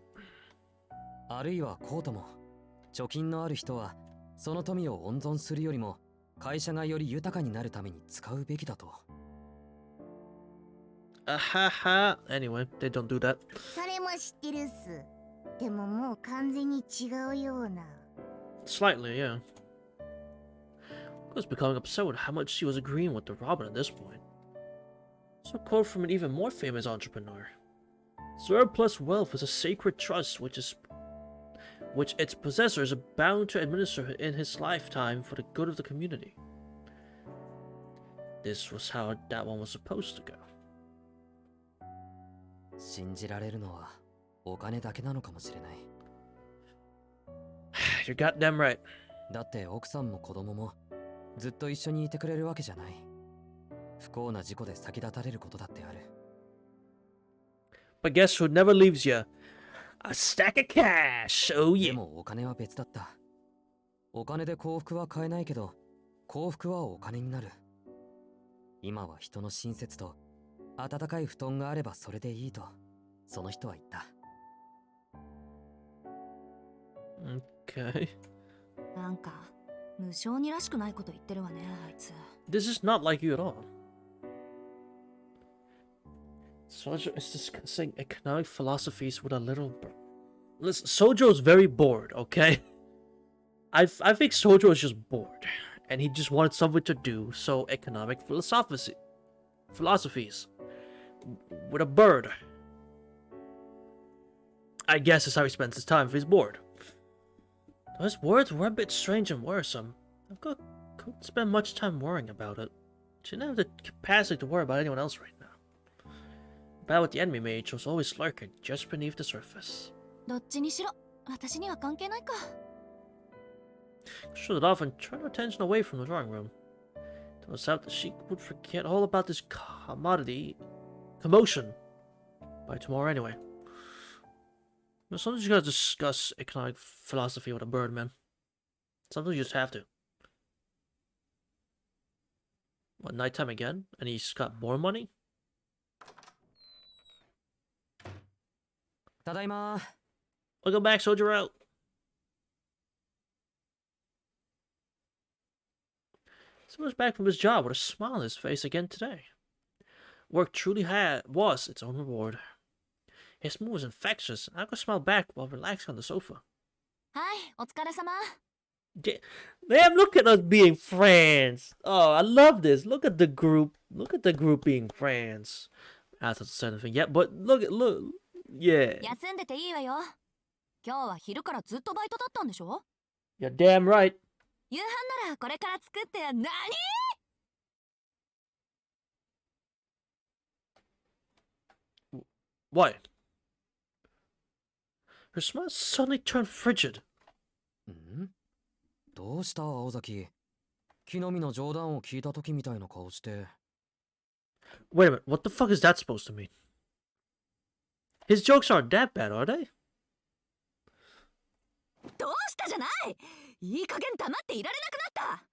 あるいはこうとも、貯金のある人はその富を温存するよりも会社がより豊かになるために使うべきだと。Anyway, they don't do that. それも知ってるっす。でももう完全に違うような。Slightly, yeah. I was becoming upset with how much she was agreeing with the Robin at this point. So a quote from an even more famous entrepreneur. Surplus wealth is a sacred trust which its possessors are bound to administer in his lifetime for the good of the community. This was how that one was supposed to go. 信じられるのはお金だけなのかもしれない。You're goddamn right. だって奥さんも子供もずっと一緒にいてくれるわけじゃない。不幸な事故で先立たれることだってある。But guess who never leaves you? A stack of cash! Oh で yeah. もお金は別だった。お金で幸福は買えないけど、幸福はお金になる。今は人の親切と温かい布団があればそれでいいと、その人は言った。Okay. なんか無性にらしくないこと言ってるわね、あいつ。 This is not like you at all. Sojo is discussing economic philosophies with a little Listen, Sojo is very bored, okay? I think Sojo is just bored. And he just wanted something to do, so economic philosophies. With a bird. I guess that's how he spends his time if he's bored. Those words were a bit strange and worrisome. I couldn't spend much time worrying about it. She didn't have the capacity to worry about anyone else right now. battle with the enemy mage was always lurking just beneath the surface. どっちにしろ私には関係ないか。 Shut it off and turn her attention away from the drawing room. It was out that she would forget all about this commotion by tomorrow anyway. Sometimes you gotta discuss economic philosophy with a bird, man. Sometimes you just have to. What, nighttime again? And he's got more money? ただいま。 Welcome back, soldier out. Someone's back from his job with a smile on his face again today. Work truly was its own reward. His mood was infectious, and I could smile back while relaxing on the sofa. はいお疲れ様。 Damn, look at us being friends. Oh, I love this. Look at the group. Look at the group being friends. I haven't said anything yet, but look. Yeah. 休んでていいわよ。今日は昼からずっとバイトだったんでしょ？ You're damn right. 夕飯ならこれから作って何？ What? Her smile suddenly turned frigid. ん？どうした青崎？木の実の冗談を聞いた時みたいな顔して。 Wait a minute, what the fuck is that supposed to mean? His jokes aren't that bad, are they? どうしたじゃない。いい加減黙っていられなくなった。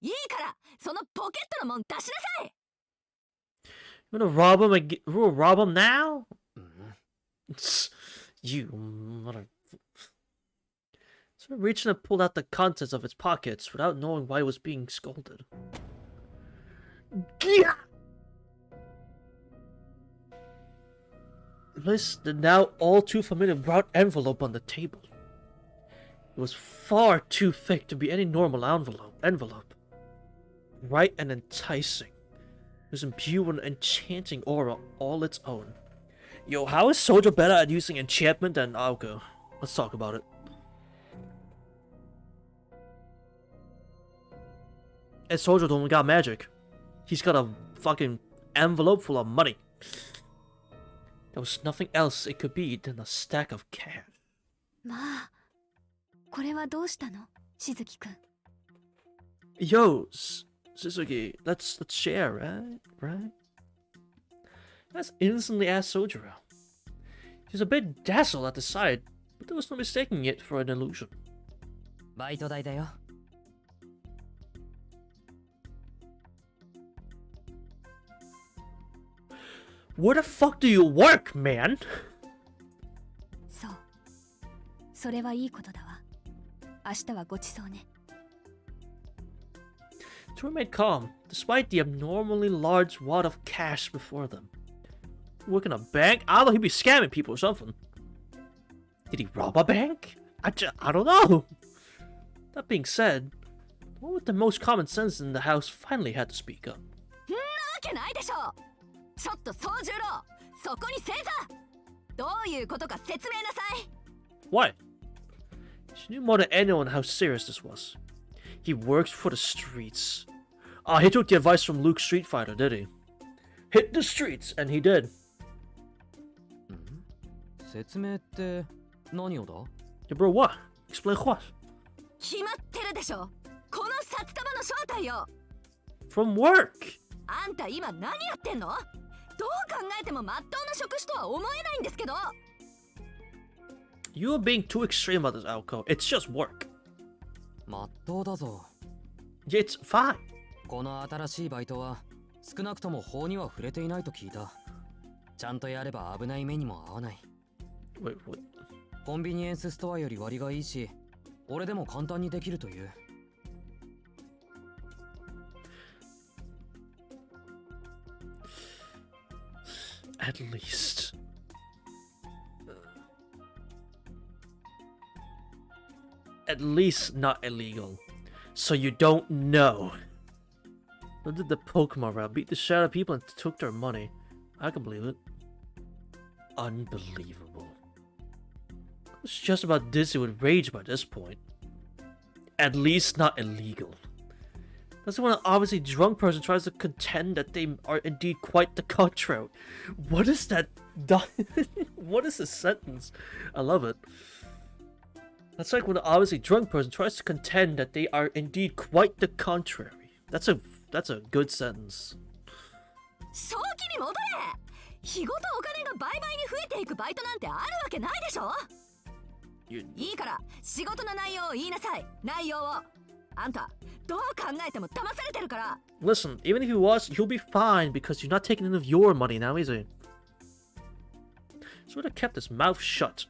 いいからそのポケットのもん出しなさい。 You wanna rob him again? Rob him now? ん？ You mother. So reached and pulled out the contents of its pockets without knowing why he was being scolded. Gah! Placed the now all too familiar brown envelope on the table. It was far too thick to be any normal envelope. Bright and enticing. It was imbued with an enchanting aura all its own. Yo, how is Soldier better at using enchantment than Aoko? Let's talk about it. And Soldier only got magic. He's got a fucking envelope full of money. There was nothing else it could be than a stack of cash. まあ、これはどうしたの、しずきくん。 Yo, Suzuki, let's share, right? Let's instantly ask Sojiro. He was a bit dazzled at the sight, but there was no mistaking it for an illusion. バイト代だよ。 Where the fuck do you work, man? そう。それはいいことだわ。明日はごちそうね。 To remain calm, despite the abnormally large wad of cash before them. Work in a bank? I thought he'd be scamming people or something. Did he rob a bank? I don't know. That being said, the one with the most common sense in the house finally had to speak up. んなわけないでしょ。ちょっと宗十郎、そこに正座。どういうことか説明なさい。 What? She knew more than anyone how serious this was. He worked for the streets. He took the advice from Luke Street Fighter, did he? Hit the streets, and he did. ん？説明って何をだ？ Yeah, bro, what? Explain what? 決まってるでしょ。この札束の正体よ。 From work. あんた今何やってんの？どう考えてもまっとうな職種とは思えないんですけど。 You are being too extreme about this, Alco. It's just work. まっとうだぞ。 It's fine. この新しいバイトは少なくとも法には触れていないと聞いた。ちゃんとやれば危ない目にも合わない。 Wait. コンビニエンスストアより割がいいし、俺でも簡単にできるという。 At least. At least not illegal. So you don't know. They did the Pokemon route, beat the shit out of people and took their money. I can believe it. Unbelievable. I was just about dizzy with rage by this point. At least not illegal. That's when an obviously drunk person tries to contend that they are indeed quite the contrary. What is that? What is this sentence? I love it. That's like when an obviously drunk person tries to contend that they are indeed quite the contrary. That's a good sentence. 正気に戻れ。日ごとお金が倍々に増えていくバイトなんてあるわけないでしょ。いいから仕事の内容を言いなさい。内容を。あんたどう考えても騙されてるから。Listen, even if he was, he'll be fine because you're not taking any of your money now, is he? Sort of kept his mouth shut.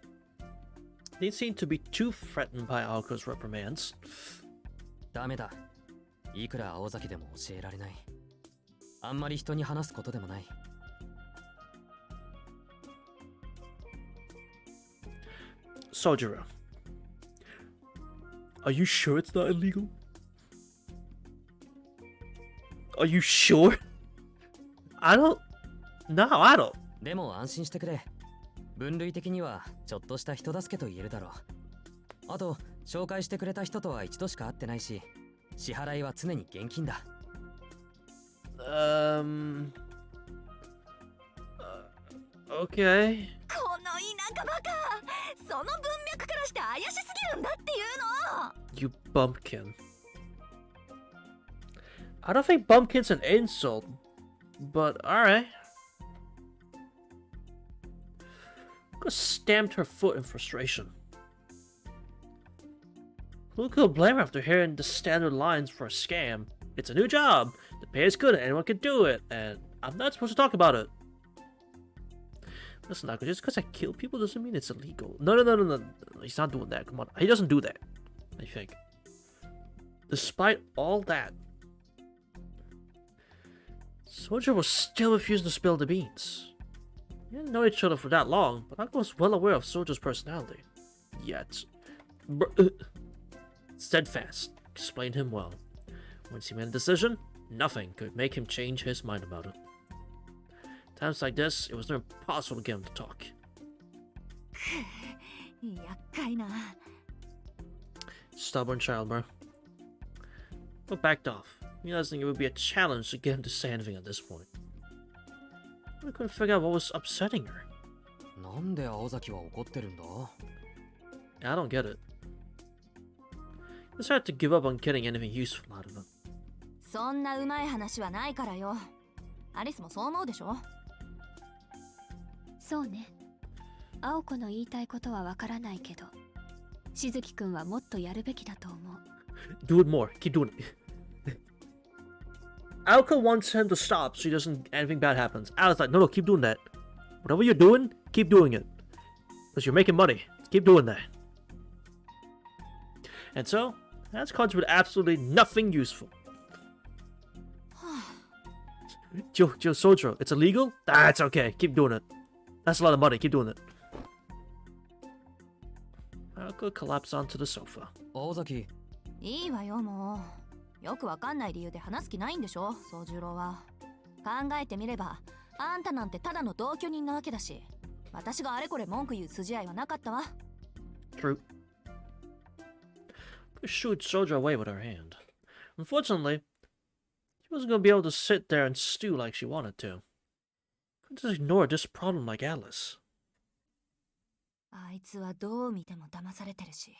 They seemed to be too threatened by Aoko's reprimands. ダメだ。いくら青崎でも教えられない。あんまり人に話すことでもない。Sojiro, are you sure it's not illegal? Are you sure? I don't. No, I don't. でも安心してくれ。分類的にはちょっとした人助けと言えるだろう。あと紹介してくれた人とは一度しか会ってないし、支払いは常に現金だ。Okay. この田舎バカ。その文脈からして怪しすぎるんだっていうの。 You bumpkin. I don't think bumpkin's an insult, but alright. Stamped her foot in frustration. Who could blame her after hearing the standard lines for a scam? It's a new job, the pay is good, anyone can do it, and I'm not supposed to talk about it. Listen, Nako, just because I kill people doesn't mean it's illegal. No. He's not doing that. Come on. He doesn't do that, I think. Despite all that, Soldier was still refusing to spill the beans. They didn't know each other for that long, but Nako was well aware of Soldier's personality. Yet, steadfast, explained him well. Once he made a decision, nothing could make him change his mind about it. Times like this, it was never possible to get him to talk. 厄介な。 Stubborn child, bro. But backed off, realizing it would be a challenge to get him to say anything at this point. I couldn't figure out what was upsetting her. なんで青崎は怒ってるんだ？ I don't get it. He decided to give up on getting anything useful out of him. そんなうまい話はないからよ。アリスもそう思うでしょ。そうね。青子の言いたいことはわからないけど、しずきくんはもっとやるべきだと思う。Do it more. Keep doing it. Aoka wants him to stop so he doesn't anything bad happens. Ali's like, no, keep doing that. Whatever you're doing, keep doing it. Because you're making money. Keep doing that. And so, that's contributed absolutely nothing useful. Joe Sojiro, it's illegal? That's okay. Keep doing it. That's a lot of money. Keep doing it. Aoka collapsed onto the sofa. 青崎、いいわよもう。よくわかんない理由で話す気ないんでしょ、宗十郎は。考えてみれば、あんたなんてただの同居人なわけだし、私があれこれ文句言う筋合いはなかったわ。True. Shooed Sojiro away with her hand. Unfortunately, she wasn't going to be able to sit there and stew like she wanted to. Couldn't just ignore this problem like Alice. あいつはどう見ても騙されてるし、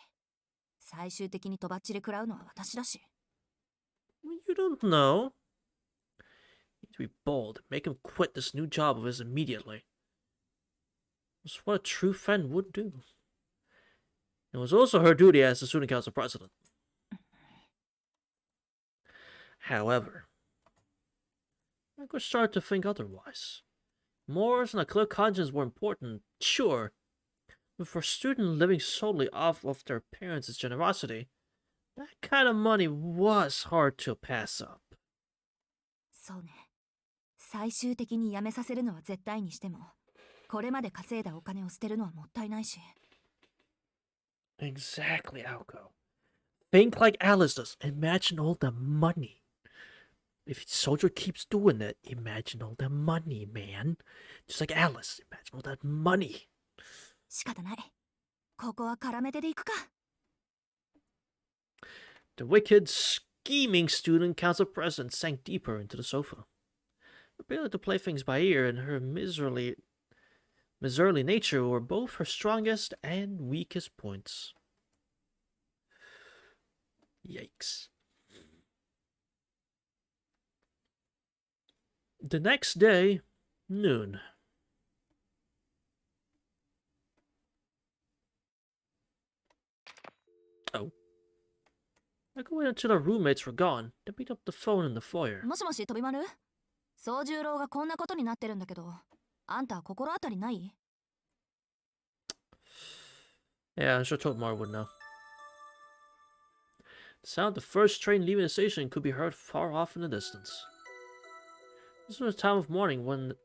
最終的にとばっちり食らうのは私だし。You don't know. You need to be bold. Make him quit this new job of his immediately. That's what a true friend would do. It was also her duty as the student council president. However, I could start to think otherwise. Morals and a clear conscience were important, sure, but for a student living solely off of their parents' generosity, that kind of money was hard to pass up. そうね。最終的に辞めさせるのは絶対にしても、これまで稼いだお金を捨てるのはもったいないし。Exactly, Aoko. Think like Alice does. Imagine all the money. If Soldier keeps doing it, imagine all the money, man. Just like Alice, imagine all that money. 仕方ない。ここは絡め手でいくか。The wicked scheming student council president sank deeper into the sofa. Her ability to play things by ear and her miserly nature were both her strongest and weakest points. Yikes. The next day, noon. Oh. I go in until our roommates were gone. They picked up the phone in the foyer. もしもし飛び丸宗十郎がこんなことになってるんだけど、あんた心当たりない？ Yeah, I'm sure Totmar would know. The sound of the first train leaving the station could be heard far off in the distance. This was the time of morning when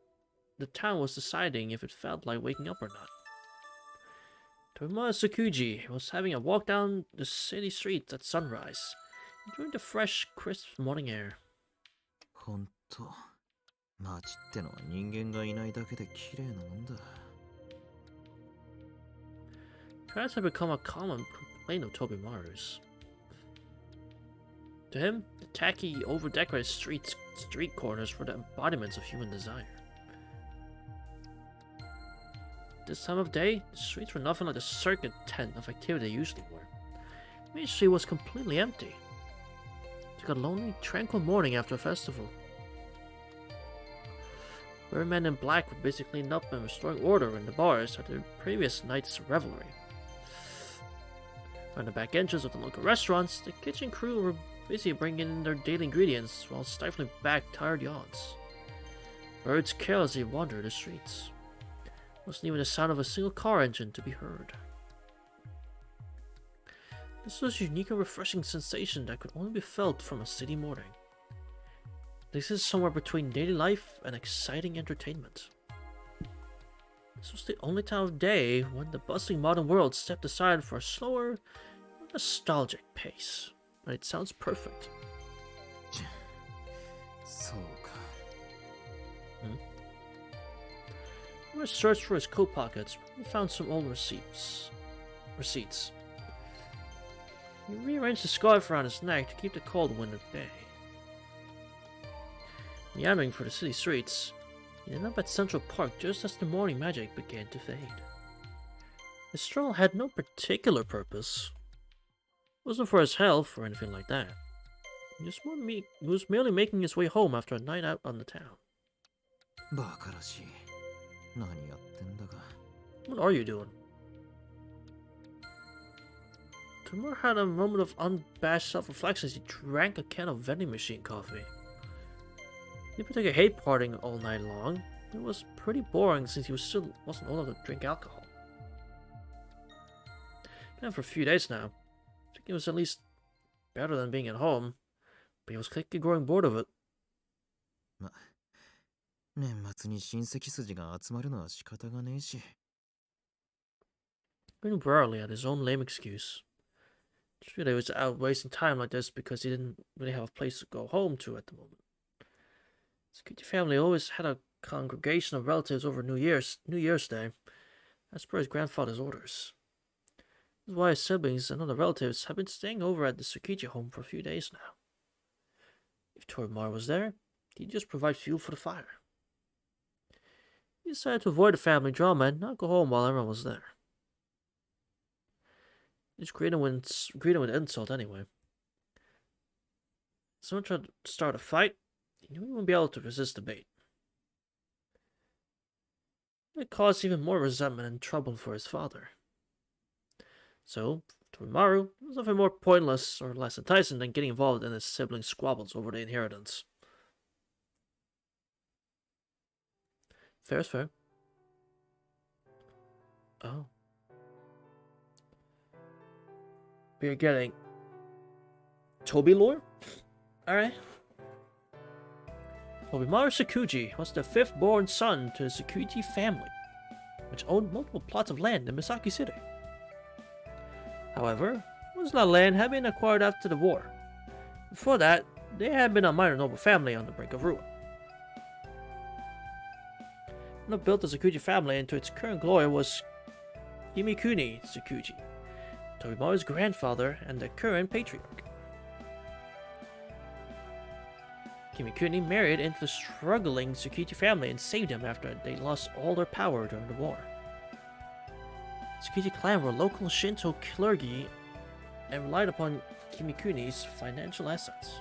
the town was deciding if it felt like waking up or not. Tomoya Tsukuji was having a walk down the city streets at sunrise, enjoying the fresh, crisp morning air. ほんと、街ってのは人間がいないだけで綺麗なもんだ。Crowds had become a common complaint of Tobimaru's. To him, the tacky, over-decorated street corners were the embodiments of human desire. This time of day, the streets were nothing like the circuit tent of activity they usually were. Main Street was completely empty. It took a lonely, tranquil morning after a festival. Where men in black were busy cleaning up and restoring order in the bars after the previous night's revelry. On the back entrance of the local restaurants, the kitchen crew were busy bringing in their daily ingredients while stifling back tired yawns. Birds carelessly wandered the streets. There wasn't even the sound of a single car engine to be heard. This was a unique and refreshing sensation that could only be felt from a city morning. This is somewhere between daily life and exciting entertainment. This was the only time of day when the bustling modern world stepped aside for a slower, nostalgic pace. And it sounds perfect. そうか。He searched for his coat pockets and found some old receipts. He rearranged the scarf around his neck to keep the cold wind at bay. Meandering for the city streets, he ended up at Central Park just as the morning magic began to fade. His stroll had no particular purpose. It wasn't for his health or anything like that. He was merely making his way home after a night out on the town. バカらしい。何やってんだか。What are you doing? Tamur had a moment of unabashed self-reflection as he drank a can of vending machine coffee. He didn't particularly hate partying all night long. It was pretty boring since he wasn't old enough to drink alcohol. And for a few days now, I think it was at least better than being at home, but he was quickly growing bored of it. 年末に親戚筋が集まるのは仕方がねえし。Grinning wearily at his own lame excuse. It's really was out wasting time like this because he didn't really have a place to go home to at the moment. His Kitty family always had a congregation of relatives over New Year's Day, as per his grandfather's orders. This is why his siblings and other relatives have been staying over at the Tsukichi home for a few days now. If Torimar was there, he'd just provide fuel for the fire. He decided to avoid the family drama and not go home while everyone was there. He just greeted him with insult anyway. If someone tried to start a fight, he knew he wouldn't be able to resist the bait. It caused even more resentment and trouble for his father. So, Torimaru was nothing more pointless or less enticing than getting involved in his siblings' squabbles over the inheritance. Fair is fair. Oh. We are getting Toby lore? Alright. Tobimaru Sakuji was the fifth-born son to the Sakuji family, which owned multiple plots of land in Misaki City. However, most of that land had been acquired after the war. Before that, they had been a minor noble family on the brink of ruin. What built the Sakuji family into its current glory was Himikuni Sakuji, Tobimaru's grandfather and the current patriarch. Kimikuni married into the struggling Tsukichi family and saved them after they lost all their power during the war. Tsukichi clan were local Shinto clergy and relied upon Kimikuni's financial assets.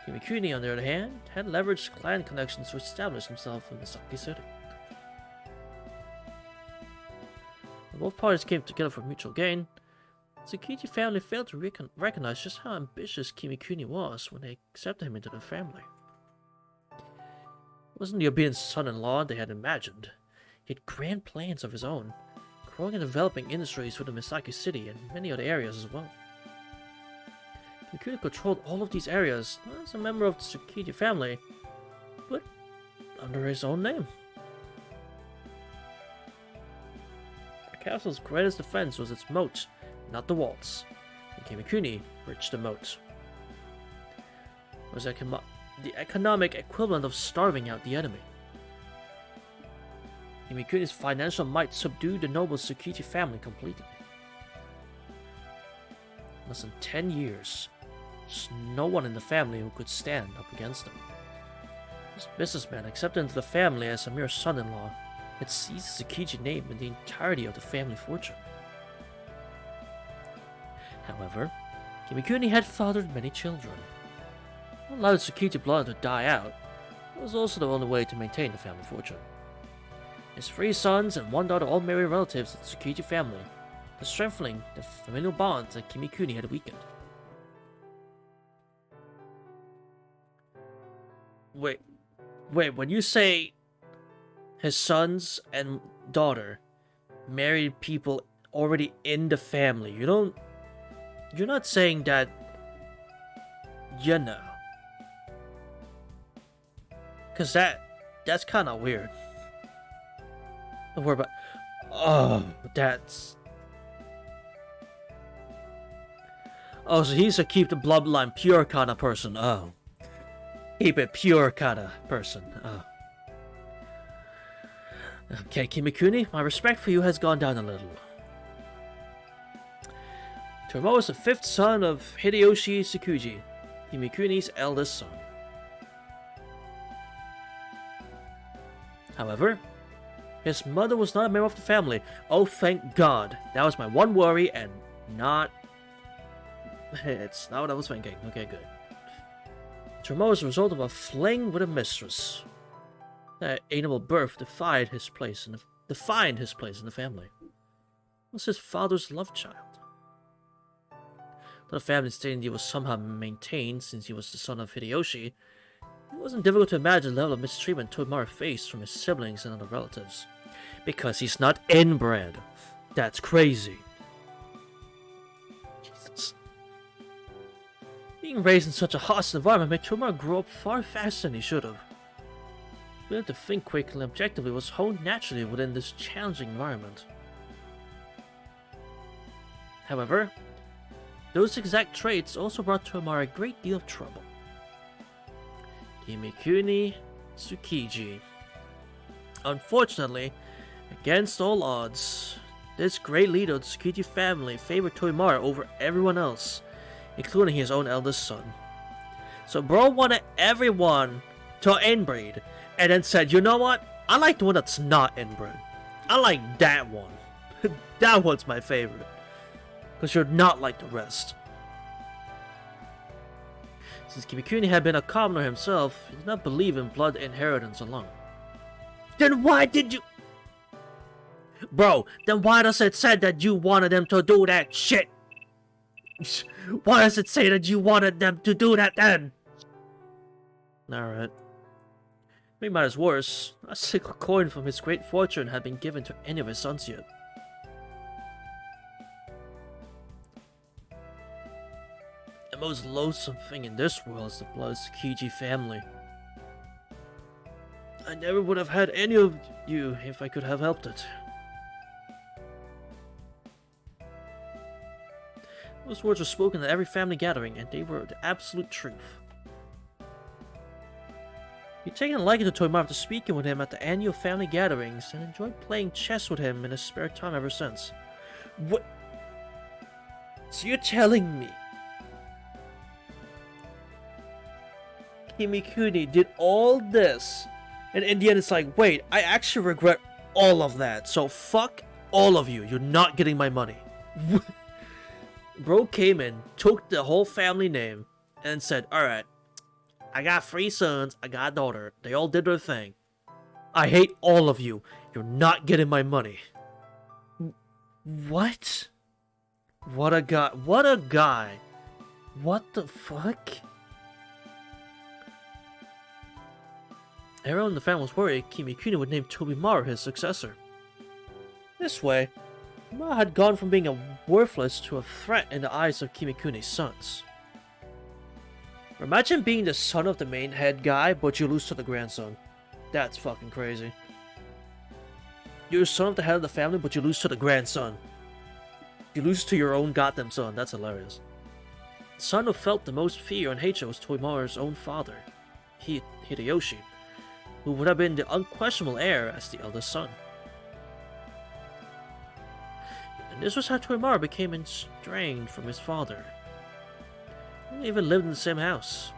Kimikuni, on the other hand, had leveraged clan connections to establish himself in Misaki City. When both parties came together for mutual gain, the Tsukichi family failed to recognize just how ambitious Kimikuni was when they accepted him into their family. He wasn't the obedient son-in-law they had imagined. He had grand plans of his own, growing and developing industries within Misaki City and many other areas as well. Kimikuni controlled all of these areas, not as a member of the Tsukichi family, but under his own name. The castle's greatest defense was its moat, not the walls, and Kimikuni breached the moat. It was the economic equivalent of starving out the enemy. Kimikuni's financial might subdued the noble Tsukichi family completely. In less than 10 years, there's no one in the family who could stand up against him. This businessman accepted into the family as a mere son-in-law had seized the Tsukichi name and the entirety of the family fortune. However, Kimikuni had fathered many children. Not allowed the Tsukichi blood to die out, it was also the only way to maintain the family fortune. His 3 sons and 1 daughter all married relatives of the Tsukichi family, thus strengthening the familial bonds that Kimikuni had weakened. Wait, when you say his sons and daughter married people already in the family, you're not saying that, you know. Cause that's kind of weird. Don't worry about. Oh, that's. Oh, so he's a keep the bloodline pure kind of person. Oh. Keep it pure kind of person. Oh. Okay, Kimikuni, my respect for you has gone down a little. Tomoe is the 5th son of Hideyoshi Tsukuji, Kimikuni's eldest son. However, his mother was not a member of the family. Oh, thank God. That was my one worry and not... It's not what I was thinking. Okay, good. Tomoe is the result of a fling with a mistress. That amiable birth defined his place in the family. It was his father's love child. Though the family's dignity was somehow maintained since he was the son of Hideyoshi, it wasn't difficult to imagine the level of mistreatment Tomoe faced from his siblings and other relatives. Because he's not inbred. That's crazy. Jesus. Being raised in such a hostile environment made Tomoe grow up far faster than he should have. The ability to think quickly and objectively was honed naturally within this challenging environment. However, those exact traits also brought Tomoe a great deal of trouble. Kimikuni Tsukiji. Unfortunately, against all odds, this great leader of the Tsukichi family favored Tomoe over everyone else, including his own eldest son. So bro wanted everyone to inbreed, and then said, you know what? I like the one that's not inbred. I like that one. That one's my favorite. Because you're not like the rest. Since Kimikuni had been a commoner himself, he did not believe in blood inheritance alone. Then why did you... Bro, then why does it say that you wanted them to do that shit? Why does it say that you wanted them to do that then? Alright. Make matters worse, a single coin from his great fortune had been given to any of his sons yet. The most loathsome thing in this world is the blood of the Tsukiji family. I never would have had any of you if I could have helped it. Those words were spoken at every family gathering, and they were the absolute truth. He'd taken a liking to Tomoe after speaking with him at the annual family gatherings, and enjoyed playing chess with him in his spare time ever since. What? So you're telling me Kimikuni did all this, and in the end it's like, wait, I actually regret all of that, so fuck all of you. You're not getting my money. Bro came in, took the whole family name, and said, alright, I got 3 sons, I got a daughter, they all did their thing. I hate all of you. You're not getting my money. What? What a guy. What a guy. What the fuck? Everyone in the family was worried Kimikuni would name Tobimaru his successor. This way, Tobimaru had gone from being a worthless to a threat in the eyes of Kimikuni's sons. Imagine being the son of the main head guy, but you lose to the grandson. That's fucking crazy. You're the son of the head of the family, but you lose to the grandson. You lose to your own goddamn son. That's hilarious. The son who felt the most fear and hatred was Tobimaru's own father, Hideyoshi, who would have been the unquestionable heir as the eldest son. And this was how Tobimaru became estranged from his father. They even lived in the same house.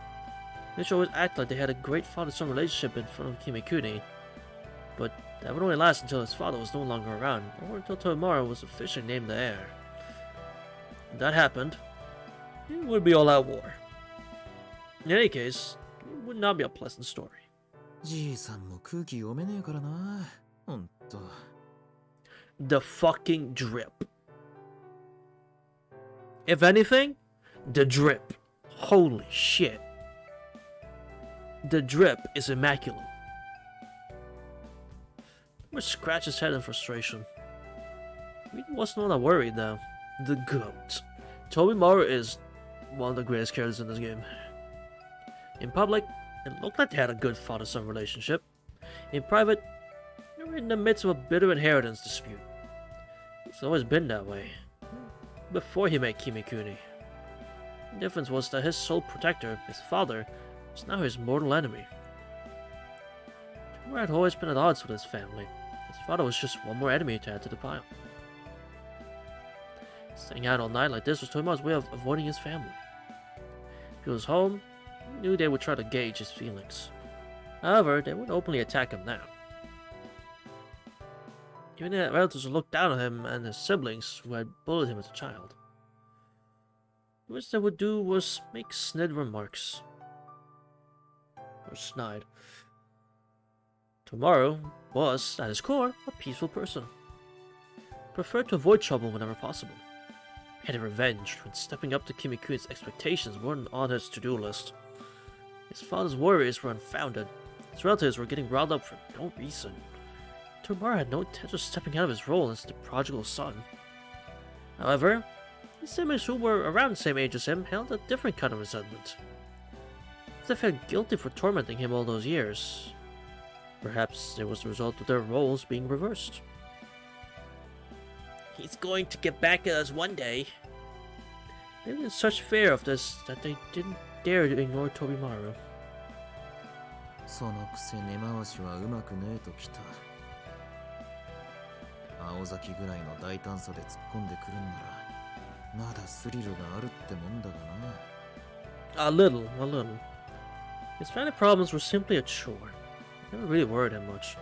They should always act like they had a great father-son relationship in front of Kimikuni, but that would only last until his father was no longer around, or until Tobimaru was officially named the heir. When that happened, it would be all-out war. In any case, it would not be a pleasant story. じいさんも空気読めねえからな。ほんと。The fucking drip. If anything, the drip. Holy shit. The drip is immaculate. He scratched his head in frustration. He wasn't all that worried though. The GOAT. Tobimaru is one of the greatest characters in this game. In public, it looked like they had a good father-son relationship. In private, they were in the midst of a bitter inheritance dispute. It's always been that way. Before he met Kimikuni. The difference was that his sole protector, his father, was now his mortal enemy. Tobimaru had always been at odds with his family. His father was just one more enemy to add to the pile. Staying out all night like this was Tobimaru's way of avoiding his family. If he was home, he knew they would try to gauge his feelings. However, they wouldn't openly attack him now. Even the relatives would look down on him and his siblings who had bullied him as a child. The worst they would do was make snide remarks. Or snide. Tobimaru was, at his core, a peaceful person. Preferred to avoid trouble whenever possible. Getting revenge when stepping up to Kimikuni's expectations weren't on his to-do list. His father's worries were unfounded. His relatives were getting riled up for no reason. Tobimaru had no intention of stepping out of his role as the prodigal son. However, his siblings who were around the same age as him held a different kind of resentment. They felt guilty for tormenting him all those years. Perhaps it was the result of their roles being reversed. He's going to get back at us one day. They were in such fear of this that they didn't dare to ignore Tobimaru. そのくせ根回しはうまくねえときた。青崎ぐらいの大胆さで突っ込んでくるんなら、まだスリルがあるってもんだがな。A little. His family problems were simply a chore. They never really worried him much.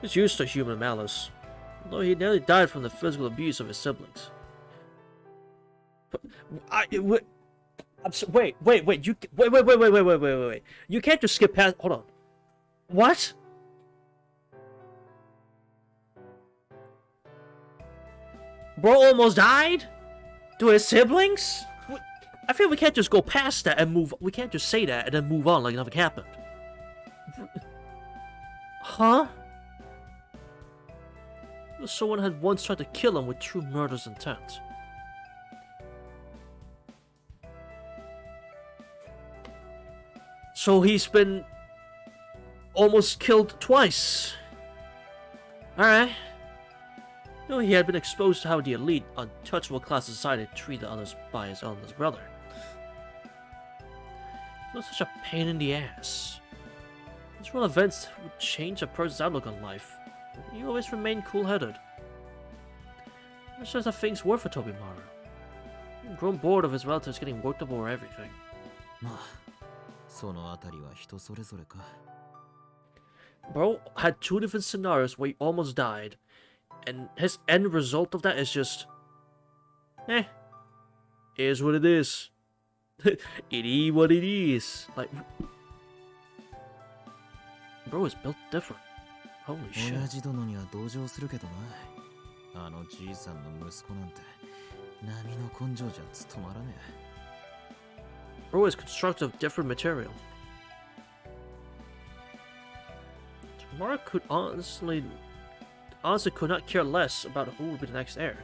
He was used to human malice, although he nearly died from the physical abuse of his siblings. But wait. Wait. You can't just skip past. Hold on. What? Bro almost died? To his siblings? I feel we can't just go past that and move. We can't just say that and then move on like nothing happened. Huh? Someone had once tried to kill him with true murder's intent. So he's been almost killed twice. Alright. No, he had been exposed to how the elite, untouchable class of society treated others by his eldest brother. It was such a pain in the ass. These real events would change a person's outlook on life. He always remained cool-headed. That's just how things were for Tobimaru. He had grown bored of his relatives getting worked up over everything. まあ、そのあたりは人それぞれか。 Bro had two different scenarios where he almost died, and his end result of that is just, is what it is. It is what it is. Like, bro is built different. Holy 親 shit. 父殿には同情するけどな。あのじいさんの息子なんて波の根性じゃ務まらねえ。 Bro is constructed of different material. Tamara could honestly could not care less about who would be the next heir.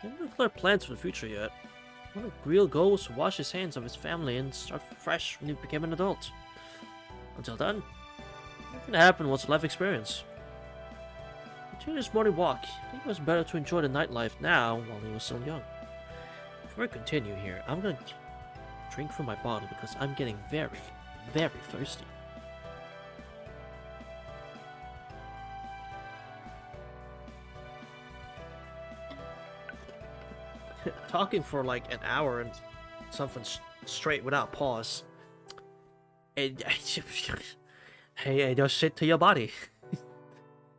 He didn't declare plans for the future yet. One of real goal was to wash his hands of his family and start fresh when he became an adult. Until then, everything that happened was a life experience. Continuing his morning walk, I think it was better to enjoy the nightlife now while he was still young. Before I continue here, I'm gonna drink from my bottle because I'm getting very, very thirsty. Talking for like an hour and something straight without pause. Hey, does shit to your body.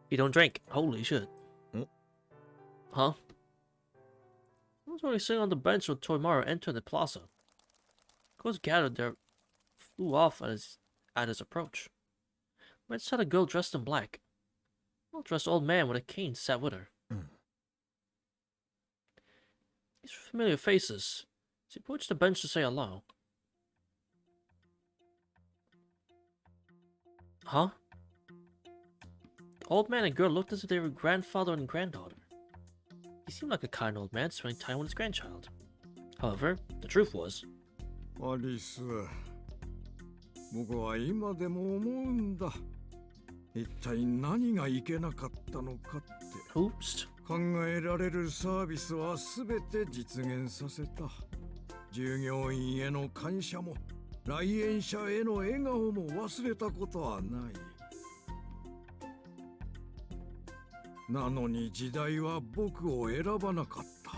You don't drink. Holy shit. Huh? I was already sitting on the bench when Toymaru entered the plaza. Girls gathered there flew off at his approach. Red saw a girl dressed in black. A well-dressed old man with a cane sat with her. These were familiar faces. She approached the bench to say hello. Huh? The old man and girl looked as if they were grandfather and granddaughter. He seemed like a kind old man spending time with his grandchild. However, the truth was... アリス、僕は今でも思うんだ。一体何がいけなかったのかって。 Oops. 考えられるサービスはすべて実現させた。従業員への感謝も来園者への笑顔も忘れたことはない。なのに時代は僕を選ばなかった。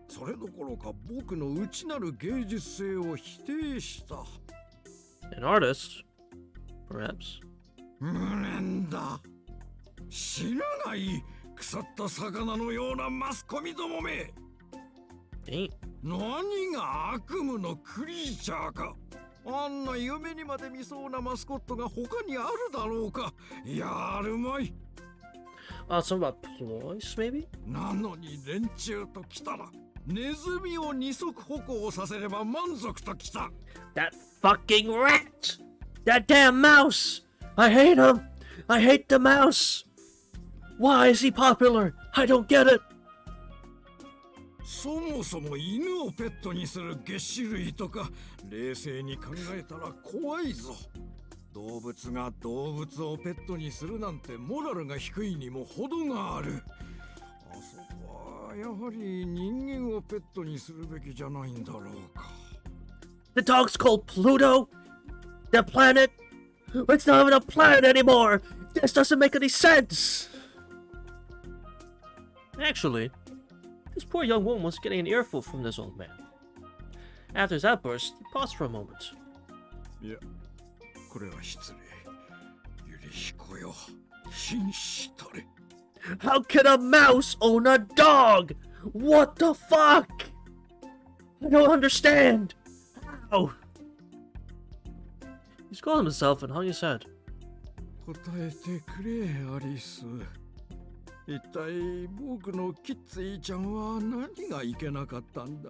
それどころか僕の内なる芸術性を否定した。An artist, perhaps. 無念だ。死ぬがいい。腐った魚のようなマスコミどもめ。Ain't. 何が悪夢のクリーチャーか。あんな夢にまで見そうなマスコットが他にあるだろうか。やるまい。Something about ploys, maybe? なのに連中と来たらネズミを二足歩行させれば満足と来た。 That fucking rat! That damn mouse! I hate him! I hate the mouse! Why is he popular? I don't get it! そもそも犬をペットにする齧歯類とか冷静に考えたら怖いぞ。動物が動物をペットにするなんてモラルが低いにも程がある。あそこはやはり人間をペットにするべきじゃないんだろうか。 The dog's called Pluto? The planet? It's not even a planet anymore! This doesn't make any sense! Actually, this poor young woman was getting an earful from this old man. After his outburst, he paused for a moment. いや、これは失礼。ゆり彦よ、紳士たれ。 How can a mouse own a dog? What the fuck? I don't understand. How? He scolded himself and hung his head. 答えてくれ、アリス。一体僕のキッツイちゃんは何がいけなかったんだ。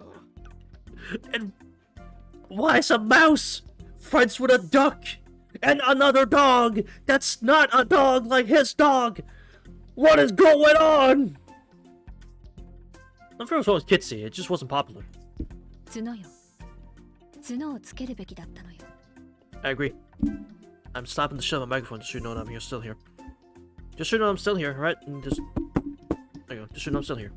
And why is a mouse friends with a duck and another dog that's not a dog like his dog? What is going on? I'm sure it was kitsy, it just wasn't popular. 角よ。角をつけるべきだったのよ。 I agree. I'm stopping the shit on my microphone just so you know that I'm here, still here. Just so you know I'm still here, right? And just... There you go, just so you know I'm still here.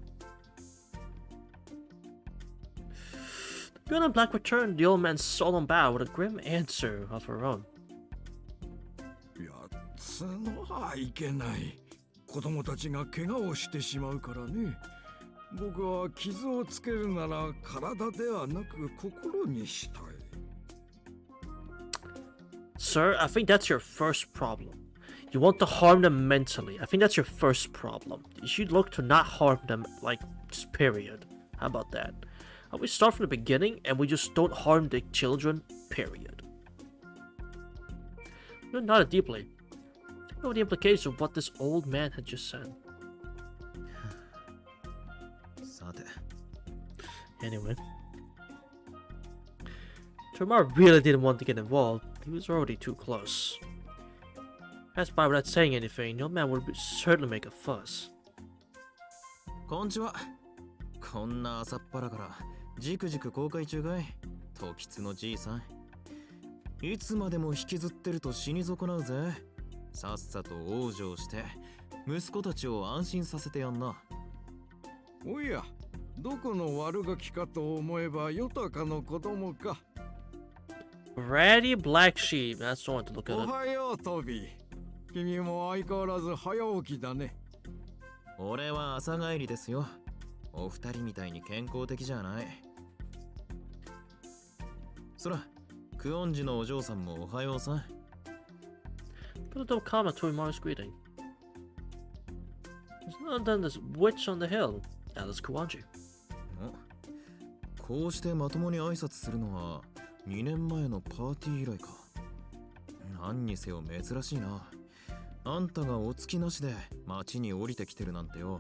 The girl in black returned the old man's solemn bow with a grim answer of her own. やつのはいけない。子供たちが怪我をしてしまうからね。僕は傷をつけるなら体ではなく心にしたい。 Sir, I think that's your first problem. You want to harm them mentally. I think that's your first problem. You should look to not harm them, like, just period. How about that? How we start from the beginning and we just don't harm the children, period. No, not deeply. You know the implications of what this old man had just said. さて Anyway. Tomar really didn't want to get involved. He was already too close. That's why without saying anything, no man would certainly make a fuss. こんちは。こんな朝っぱらからじくじく公開中かい。時津のじいさん。いつまでも引きずってると死に損なうぜ。さっさと往生して息子たちを安心させてやんな。おや、どこの悪ガキかと思えば豊かの子供か。Ratty Black Sheep. That's the one to look お at. はようトビー。君も相変わらず早起きだね。俺は朝帰りですよ。お二人みたいに健康的じゃない。そら、クオンジのお嬢さんもおはようさん。Put a double comment to Imaru's greeting. There's none than this witch on the hill, Alice Kuwanji. こうしてまともに挨拶するのは2年前のパーティー以来か。何にせよ珍しいな。あんたがお付きなしで町に降りてきてるなんてよ。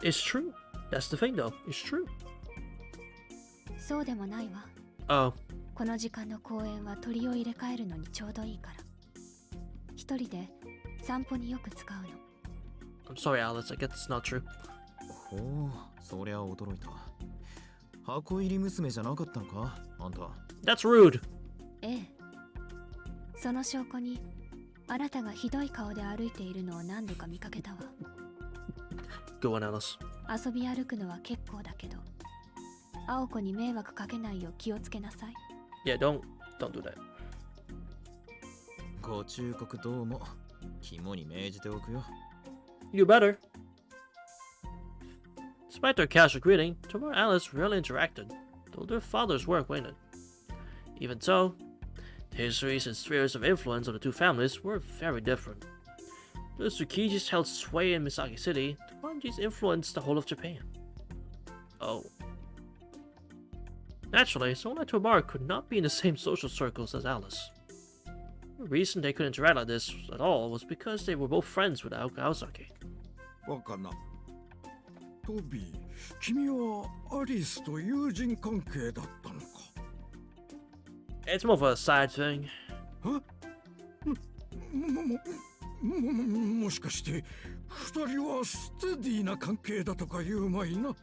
It's true. That's the thing though. It's true. そうでもないわ。 Oh, この時間の公園は鳥を入れ替えるのにちょうどいいから。一人で散歩によく使うの。 I'm sorry, Alice. I guess it's not true. ほう、そりゃ驚いた。箱入り娘じゃなかったのかあんた。That's rude. ええ。その証拠に、あなたがひどい顔で歩いているのを何度か見かけたわ。Go on, Alice. 遊び歩くのは結構だけど、青子に迷惑かけないよう気をつけなさい。Yeah, don't do that. ご忠告どうも。肝に銘じておくよ。You better. Despite their casual greeting, Tomar and Alice rarely interacted, though their fathers were acquainted. Even so, the histories and spheres of influence of the two families were very different. The Tsukijis held sway in Misaki City, the Wanjis influenced the whole of Japan. Oh. Naturally, someone like Tomar could not be in the same social circles as Alice. The reason they could interact like this at all was because they were both friends with Aozaki. バカな。トビー、君はアリスと友人関係だったのか。It's more of a side thing. もしかして二人はステディな関係だとか言うまいな。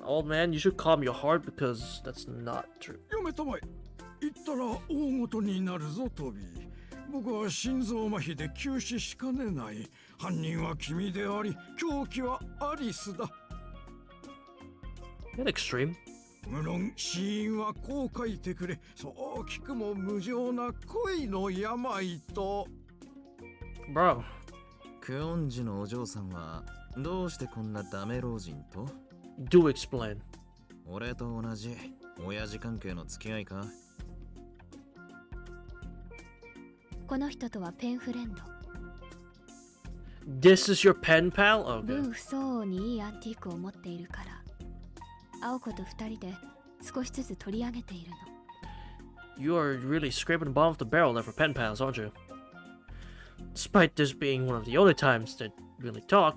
Old man, you should calm your heart because that's not true. やめたまえ。言ったら大事になるぞトビー。僕は心臓麻痺で急死しかねない。犯人は君であり、凶器はアリスだ。Bit extreme. 無論死因はこう書いてくれ。そう聞くも無情な恋の病と。Bro. クオンジのお嬢さんはどうしてこんなダメ老人と Do explain. 俺と同じ親父関係の付き合いか。この人とはペンフレンド。This is your pen pal? 分 Okay. 不相応にいいアンティークを持っているから、青子と二人で少しずつ取り上げているの。You are really scraping the bottom of the barrel there for pen pals, aren't you? Despite this being one of the only times they really talk,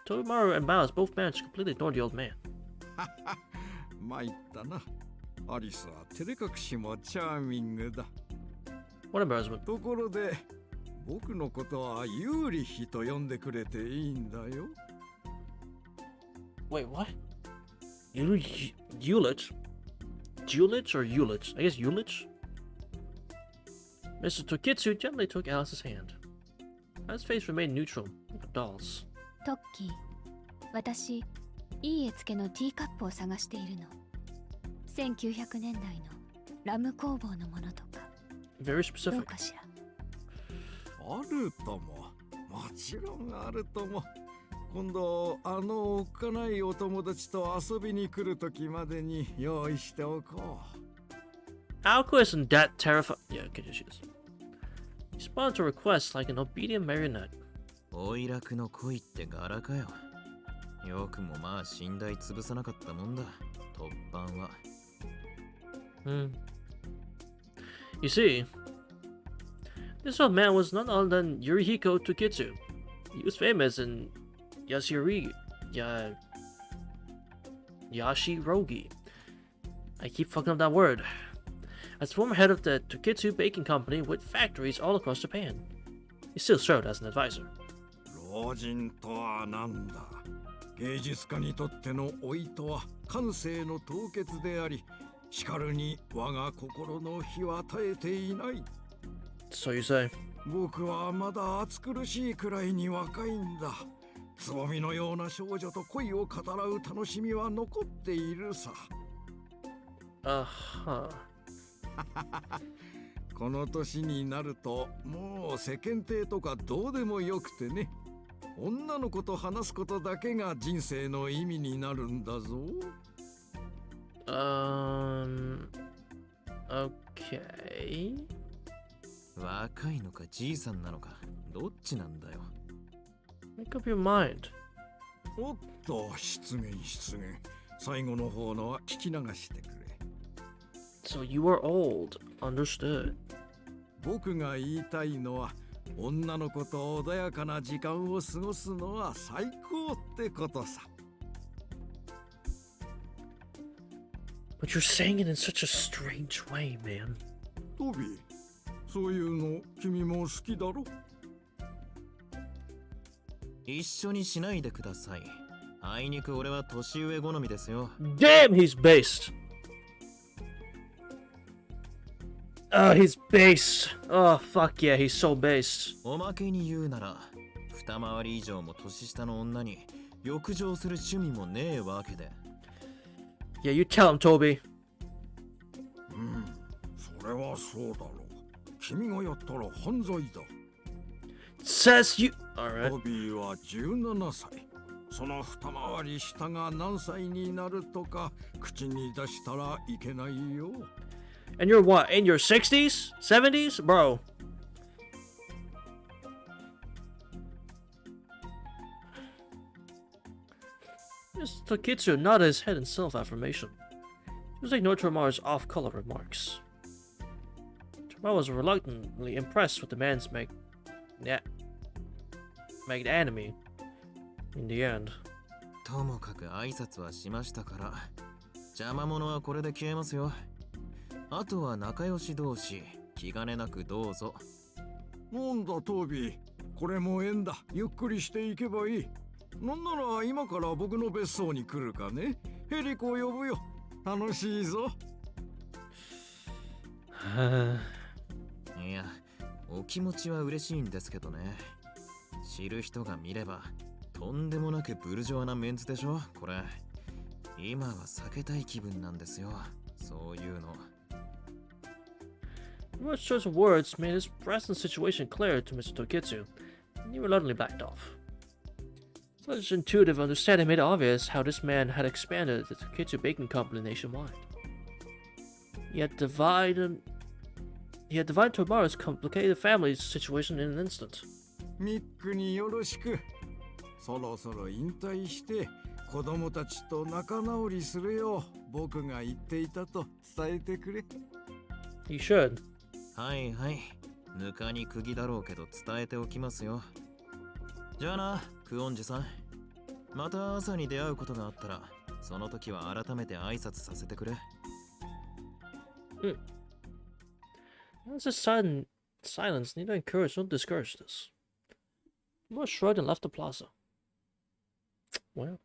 Tobimaru and Miles both managed to completely ignore the old man. 参ったな。アリスは照れ隠しもチャーミングだ。What embarrassment. ところで、僕のことはユーリヒと呼んでくれていいんだよ。Wait, what? Ulich? Julich or Ulich? I guess Ulich? Mr. Tokitsu gently took Alice's hand. Alice's face remained neutral, like a doll's. トッキー、私、いい絵付けのティーカップを探しているの。1900年代のラム工房のものとか。 Very どう specific. かしら。あるとも。もちろんあるとも。今度おっかないお友達と遊びに来る時までに用意しておこう。 Alco isn't that terrified. Yeah, okay, she is. He responded to requests like an obedient marionette. おいらくの恋って柄かよ。よくもまあ寝台潰さなかったもんだ。突版は。You see, this old man was none other than Yurihiko Tokitsu. He was famous in Yashirogi. I keep fucking up that word. As former head of the Tokitsu Baking Company with factories all across Japan. He still served as an advisor. 老人とはなんだ。芸術家にとっての老いとは感性の凍結であり、しかるに我が心の火は絶えていない。 So you say? 僕はまだ暑苦しいくらいに若いんだ。つぼみのような少女と恋を語らう楽しみは残っているさ。Uh-huh. この年になるともう世間体とかどうでもよくてね。女の子と話すことだけが人生の意味になるんだぞ。Okay. 若いのかじいさんなのかどっちなんだよ。 Make up your mind. おっと、失言。最後の方のは聞き流してくれ。 So you are old. Understood. 僕が言いたいのは、女の子と穏やかな時間を過ごすのは最高ってことさ。 But you're saying it in such a strange way, man. トビー、そういうの君も好きだろ？一緒にしないでください。あいにく俺は年上好みですよ。 Damn, he's based. Oh, he's based. Oh, fuck yeah, he's so based. おまけに言うなら、二回り以上も年下の女に欲情する趣味もねえわけで。Yeah, you tell him, Toby. それはそうだろう。君がやったら犯罪だ。 Says you. Alright. トビーは17歳。その二回り下が何歳になるとか口に出したらいけないよ。 And you're what? In your 60s? 70s? Bro. This Tokitsu nodded his head in self-affirmation. He was ignoring Tomaru's off-color remarks. Tomaru was reluctantly impressed with the man's magnanimity in the end. ともかく挨拶はしましたから、邪魔者はこれで消えますよ。あとは仲良し同士、気兼ねなくどうぞ。なんだトビー、これも縁だ。ゆっくりしていけばいい。なんなら今から僕の別荘に来るかね。ヘリコを呼ぶよ。楽しいぞ。いや、お気持ちは嬉しいんですけどね。知る人が見れば、とんでもなくブルジョアなメンツでしょ、これ。今は避けたい気分なんですよ、そういうの。Tomaru's choice of words made his present situation clear to Mr. Tokitsu, and he reluctantly backed off. Such intuitive understanding made it obvious how this man had expanded the Tokitsu Baking Company nationwide. He had divided Tomaru's complicated family situation in an instant. ミックによろしく。そろそろ引退して子供たちと仲直りするよう僕が言っていたと伝えてくれ。 He should. はいはい。ぬかに釘だろうけど伝えておきますよ。じゃあな、クオンジさん。また朝に出会うことがあったら、その時は改めて挨拶させてくれ。As a sudden silence, neither encouraged nor discouraged this. Tomaru shrugged and left the plaza. Well.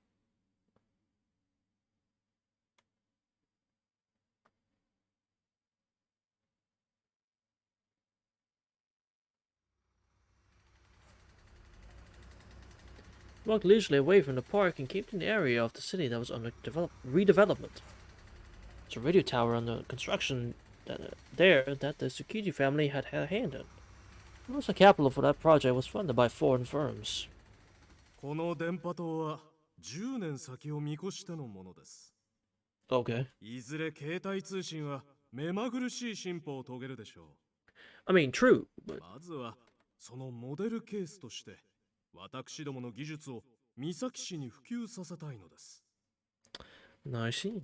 He walked leisurely away from the park and came to an area of the city that was under redevelopment. There's a radio tower under construction that the Tsukiji family had a hand in. Most of the capital for that project was funded by foreign firms. この電波塔は10年先を見越してのものです。 Okay. いずれ携帯通信は目まぐるしい進歩を遂げるでしょ I mean, true, う。 but まずはそのモデルケースとして私どもの技術を三崎市に普及させたいのです。 I see.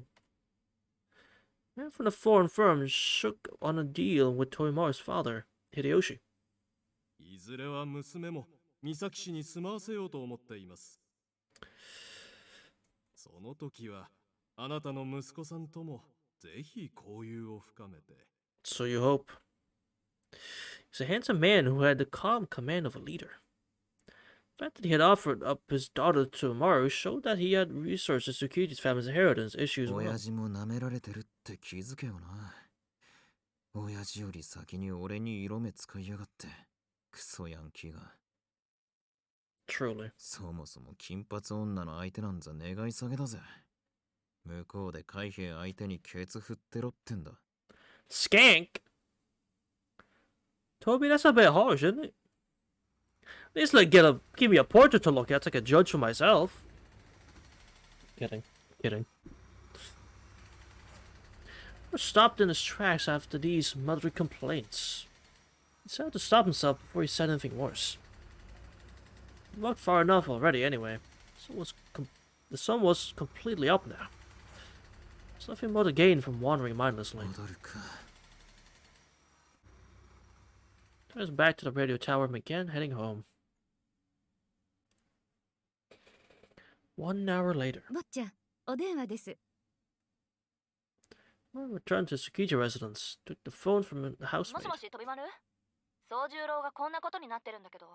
Man from the foreign firm shook on a deal with Toymaru's father, Hideyoshi. いずれは娘も三崎市に住まわせようと思っています。その時はあなたの息子さんともぜひ交友を深めて。 So you hope. He's a handsome man who had the calm command of a leader. The fact that he had offered up his daughter to Amaru showed that he had resources to keep his family's inheritance issues well. 親父も舐められてるって気づけよな。親父より先に俺に色目使いやがって。クソヤンキーが。Truly. そもそも金髪女の相手なんざ願い下げだぜ。向こうで海兵相手にケツ振ってろってんだ。Skank? Toby, that's a bit harsh, isn't it? At least like give me a portrait to look at so I can judge for myself. Kidding. He stopped in his tracks after these motherly complaints. He decided to stop himself before he said anything worse. He walked far enough already anyway. The sun was completely up now. There's nothing more to gain from wandering mindlessly. 戻るか。 Turns back to the radio tower and began heading home. 1 hour later, 坊ちゃん、お電話です。 I returned to Tsukiji residence, took the phone from the も housemaid. しもし、飛び丸？宗十郎がこんなことになってるんだけど、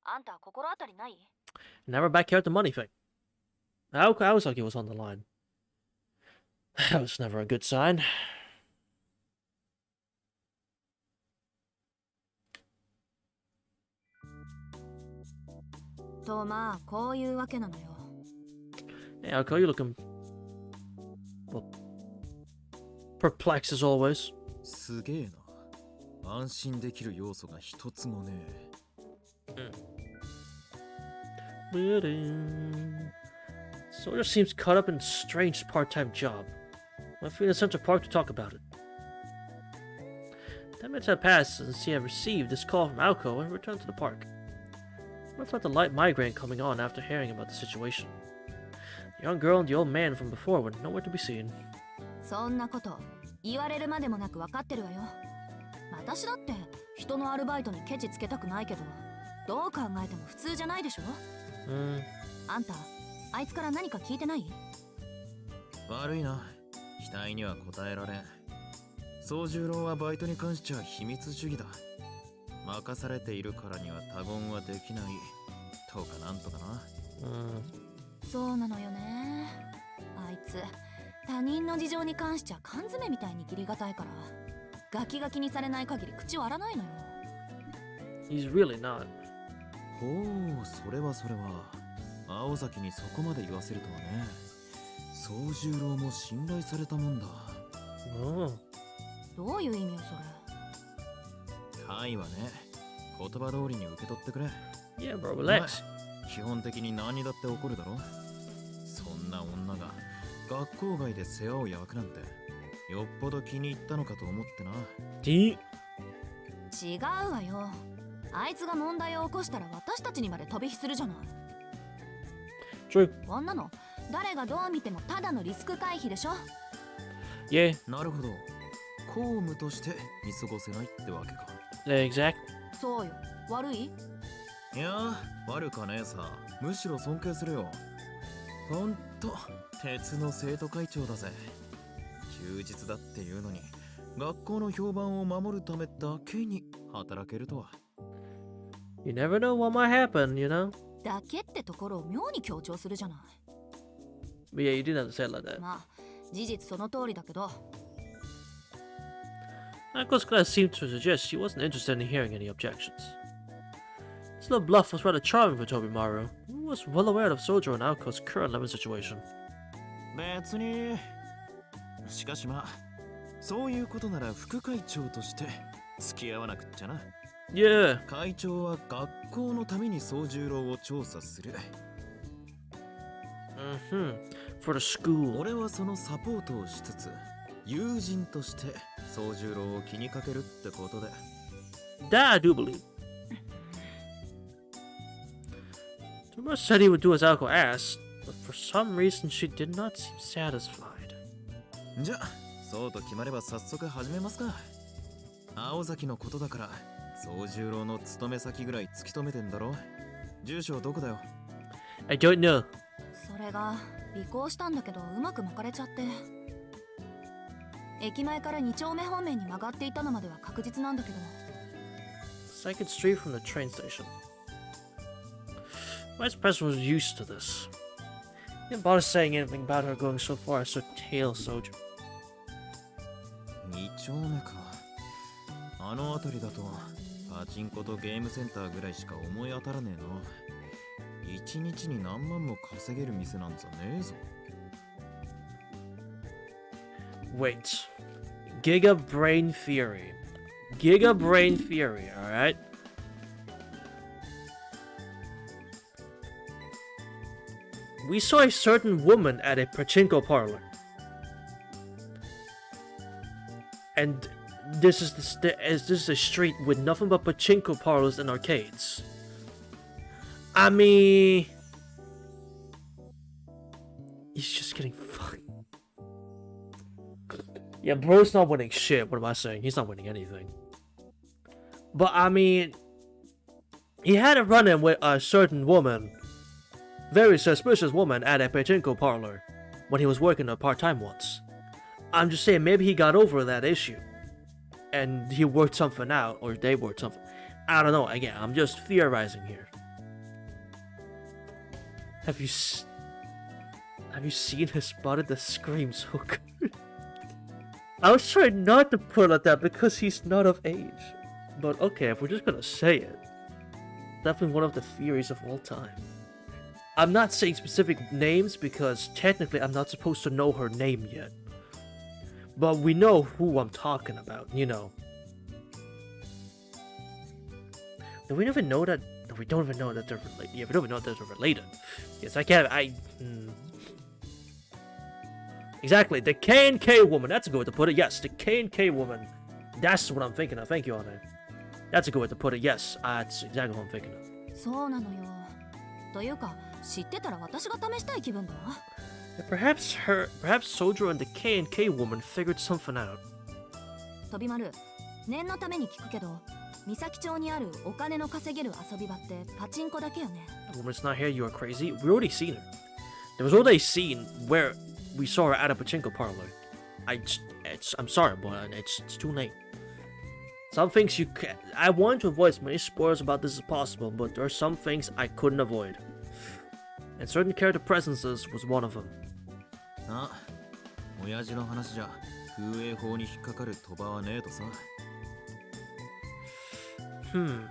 あんた心当たりない？ Never back out the money thing. Aosaki was on the line. That was never a good sign. とまあこういうわけなのよ。 Hey, Aoko, you looking well, perplexed as always. すげえな。安心できる要素が一つもねえ。Soldier seems caught up in a strange part-time job. Went through the Central Park to talk about it. 10 minutes had passed since he had received this call from Aoko and returned to the park. I felt a light migraine coming on after hearing about the situation. The young girl and the old man from before were nowhere to be seen. そんなこと言われるまでもなく分かってるわよ。私だって人のアルバイトにケチつけたくないけど、どう考えても普通じゃないでしょ。あんた、あいつから何か聞いてない？悪いな。期待には応えられん。宗十郎はバイトに関しては秘密主義だ。任されているからには他言はできない。とかなんとかな。そうなのよね。あいつ、他人の事情に関しちゃ缶詰みたいに切りがたいから、ガキガキにされない限り口割らないのよ。He's really not. ほう、それは。青崎にそこまで言わせるとはね。宗十郎も信頼されたもんだ。どういう意味よそれ。はいはね、言葉通りに受け取ってくれ。Yeah, bro, relax. 基本的に何だって起こるだろ。そんな女が学校外で世話を焼くなんてよっぽど気に入ったのかと思ってな。違うわよ。あいつが問題を起こしたら私たちにまで飛び火するじゃない。True. こんなの誰がどう見てもただのリスク回避でしょ。Yeah. なるほど。公務として見過ごせないってわけか。Exactly. そうよ。悪い？いや悪かねえさ。むしろ尊敬するよ。ほんと鉄の生徒会長だぜ。充実だっていうのに学校の評判を守るためだけに働けるとは。You never know what might happen, you know? だけってところを妙に強調するじゃない。But yeah, you didn't have to say it like that. まあ事実その通りだけど。Ako's class seemed to suggest she wasn't interested in hearing any objections. This little bluff was rather charming for Tobimaru, who was well aware of Sojo and Ako's current living situation. 別に。しかしまあ、そういうことなら副会長として付き合わなくっちゃな。Yeah. 会長は学校のために宗十郎を調査する。For the school. 俺はそのサポートをしつつ友人として宗十郎を気にかけるってことで。 That I do believe. Tumor said he would do as Alco asked, but for some reason she did not seem satisfied. じゃあそうと決まれば早速始めますか。青崎のことだから宗十郎の勤め先ぐらい突き止めてんだろ。住所どこだよ。 I don't know. それが尾行したんだけどうまく巻かれちゃって。駅前から2丁目方面に曲がっていたのまでは確実なんだけど。 Second street from the train station. Vice President was used to this. He didn't bother saying anything about her going so far as to tail Soldier. 2丁目か。あの辺りだとパチンコとゲームセンターぐらいしか思い当たらねえな。1日に何万も稼げる店なんざねえぞ。 Wait. Giga Brain Theory. Giga Brain Theory, alright? We saw a certain woman at a pachinko parlor. And this is a street with nothing but pachinko parlors and arcades. I mean, he's just getting fucked. Yeah, bro's not winning shit. What am I saying? He's not winning anything. But I mean, he had a run-in with a certain woman, very suspicious woman, at a pachinko parlor when he was working a part-time once. I'm just saying, maybe he got over that issue, and he worked something out, or they worked something. I don't know. Again, I'm just theorizing here. Have you seen his spotted the scream so good? I was trying not to put it like that because he's not of age. But okay, if we're just gonna say it, definitely one of the theories of all time. I'm not saying specific names because technically I'm not supposed to know her name yet. But we know who I'm talking about, you know. Do we even know that? No, we don't even know that they're related. Yeah, we don't even know that they're related. Yes, I can't. Exactly, the K&K woman. That's a good way to put it. Yes, the K&K woman. That's what I'm thinking of. Thank you, Anna. That's a good way to put it. Yes, that's exactly what I'm thinking of. そうなのよ。というか、知ってたら私が試したい気分だわ。Perhaps Soldier and the K&K woman figured something out. 飛び丸、念のために聞くけど、三崎町にあるお金の稼げる遊び場ってパチンコだけよね。The woman's not here. You are crazy. We already seen her. There was already a scene where we saw her at a pachinko parlor. I'm sorry, but it's too late. Some things you can. I want to avoid as many spoilers about this as possible, but there are some things I couldn't avoid. And certain character presences was one of them. あ、親父の話じゃ風営法に引っかかる賭場はねえとさ。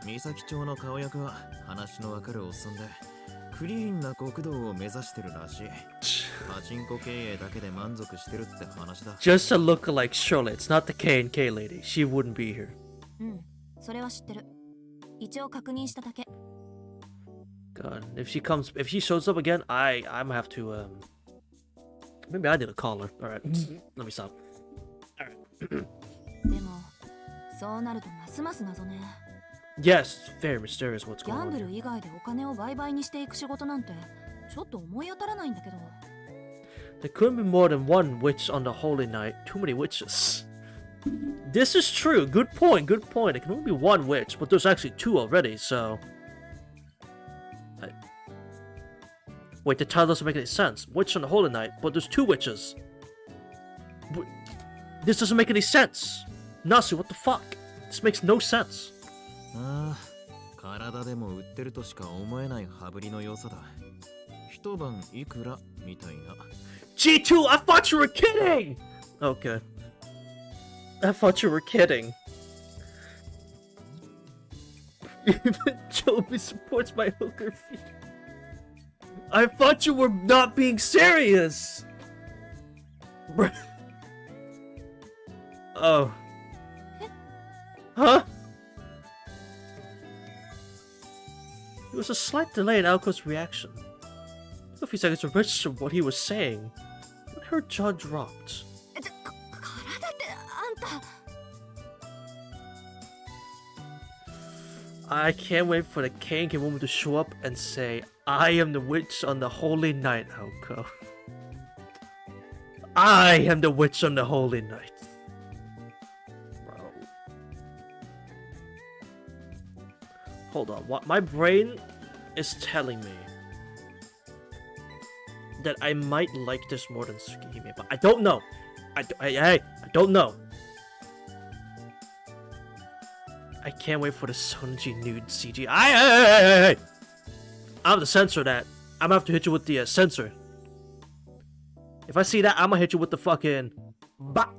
三崎町の顔役は話のわかるおっさんで、クリーンな極道を目指してるらしい。パチンコ経営だけで満足してるって話だ。Just a lookalike Shirley. It's not the K&K lady. She wouldn't be here. それは知ってる。一応確認しただけ。God, if she shows up again, I'm gonna have to maybe I need to call her. All right, let me stop. All right. でも、そうなるとますます謎ね。Yes, it's very mysterious what's ギ going ャン on ブル here. 以外でお金を売買にしていく仕事なんてちょっと思い当たらないんだけど。 There couldn't be more than one witch on the holy night. Too many witches. This is true. Good point. Good point. It can only be one witch, but there's actually two already. So, wait, the title doesn't make any sense. Witch on the holy night, but there's two witches. This doesn't make any sense. Nasu, what the fuck? This makes no sense. ああ、体でも売ってるとしか思えない羽振りの良さだ。一晩いくらみたいな。G2, I thought you were kidding! Okay. I thought you were kidding. Even Joby supports my hooker feet. I thought you were not being serious! Bruh. Oh. Huh? There was a slight delay in Alco's reaction. Who the few seconds to register what he was saying. Her jaw dropped. 体ってあんた I can't wait for the king and woman to show up and say, I am the witch on the holy night, Aoko. I am the witch on the holy night. Bro. Hold on, what? My brain is telling me that I might like this more than Tsukihime, but I don't know. I don't know. I can't wait for the Sonji nude CG. I have to censor that. I'm gonna have to hit you with the censor. If I see that, I'm gonna hit you with the fucking bah.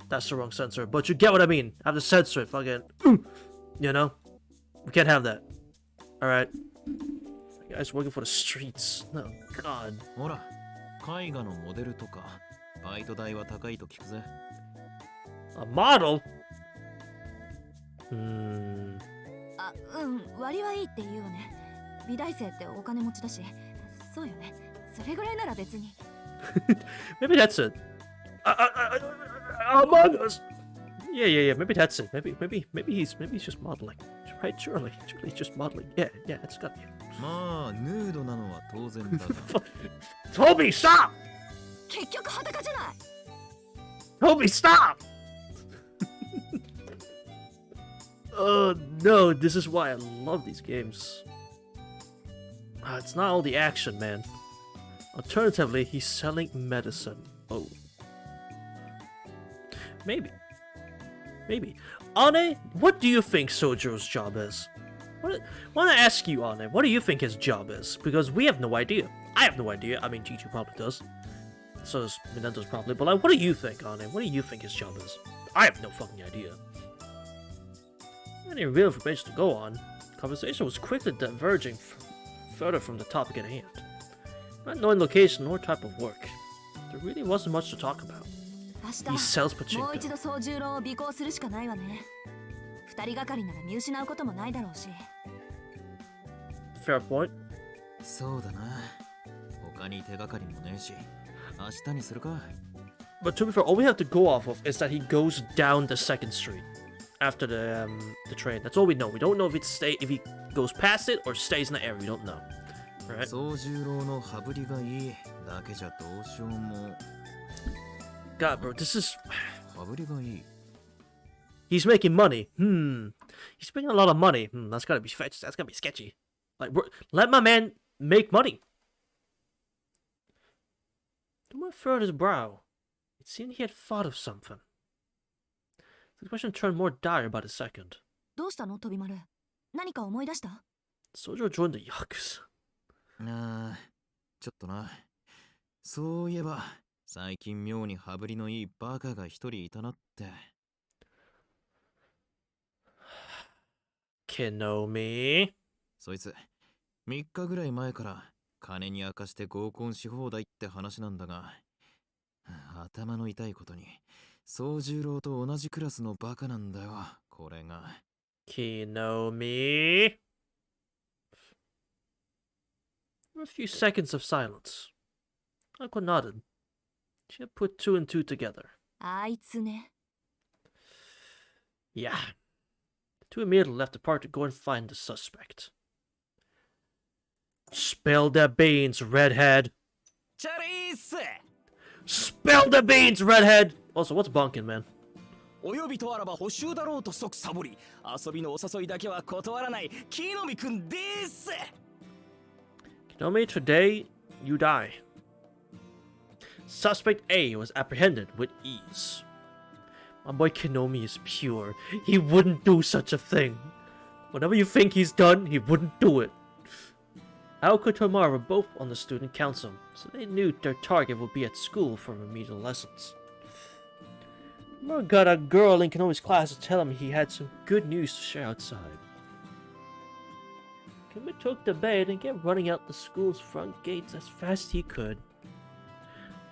That's the wrong censor, but you get what I mean. I have to censor it, fucking. You know, we can't have that. All right, you guys working for the streets. Oh God. ほら、絵画のモデルとかバイト代は高いと聞くぜ。 A model? あ、割はいいって言うよね。美大生ってお金持ちだし。そうよね。それぐらいなら別に。Maybe that's it. Among Us. Yeah. Maybe that's it. Maybe he's just modeling. Right? Surely he's just modeling. Yeah. That's gotta be it. まあ、ヌードなのは当然だが。Toby, stop! 結局裸じゃない。Toby, stop! Oh no, this is why I love these games. It's not all the action, man. Alternatively, he's selling medicine. Oh. Maybe. Ane, what do you think Sojo's job is? Want to ask you, Ane, what do you think his job is? Because we have no idea. I have no idea. I mean, G2 probably does. So does Minento's probably. But like, what do you think, Ane? What do you think his job is? I have no fucking idea. Any real information to go on, conversation was quickly diverging further from the topic at hand. Not knowing location or type of work, there really wasn't much to talk about. He sells もう一 pachinko. 度総十郎を尾行するしかないわね。二人がかりなら見失うこともないだろうし。Fair point. そうだな。他に手がかりもねえし、明日にするか。But to be fair, all we have to go off of is that he goes down the second street after the train. That's all we know. We don't know if he goes past it or stays in the area. We don't know. Right? 総十郎の羽振りがいいだけじゃどうしようも。 God, bro, this is. 羽振りがいい。 He's making money. He's making a lot of money. That's gotta be fetched. That's gotta be sketchy. Like, let my man make money. Duma furrowed his brow. It seemed he had thought of something. The question turned more dire by the second. どうしたの、飛び丸。何か思い出した？ Sojo joined the Yakuza. ああ、ちょっとな。そういえば、最近妙に羽振りのいいバカが一人いたなって。Kenomi. そいつ、3日ぐらい前から金に明かして合コンし放題って話なんだが、頭の痛いことに、宗十郎と同じクラスのバカなんだよ、これが。Kenomi. A few seconds of silence. Ako nodded. She had put two and two together. あいつね。 Yeah. The two immediately left the park to go and find the suspect. Spill the beans, redhead. チャリース Spill the beans, redhead. Also, what's bunking, man? お呼びとあらば補修だろうと即サボり遊びのお誘いだけは断らない木の実くんです Kenomi, today you die. Suspect A was apprehended with ease. My boy Kenomi is pure. He wouldn't do such a thing. Whatever you think he's done, he wouldn't do it. Aoko and Tomara were both on the student council, so they knew their target would be at school for remedial lessons. Tomara got a girl in Kenomi's class to tell him he had some good news to share outside. Kenomi took the bait and kept running out the school's front gates as fast as he could.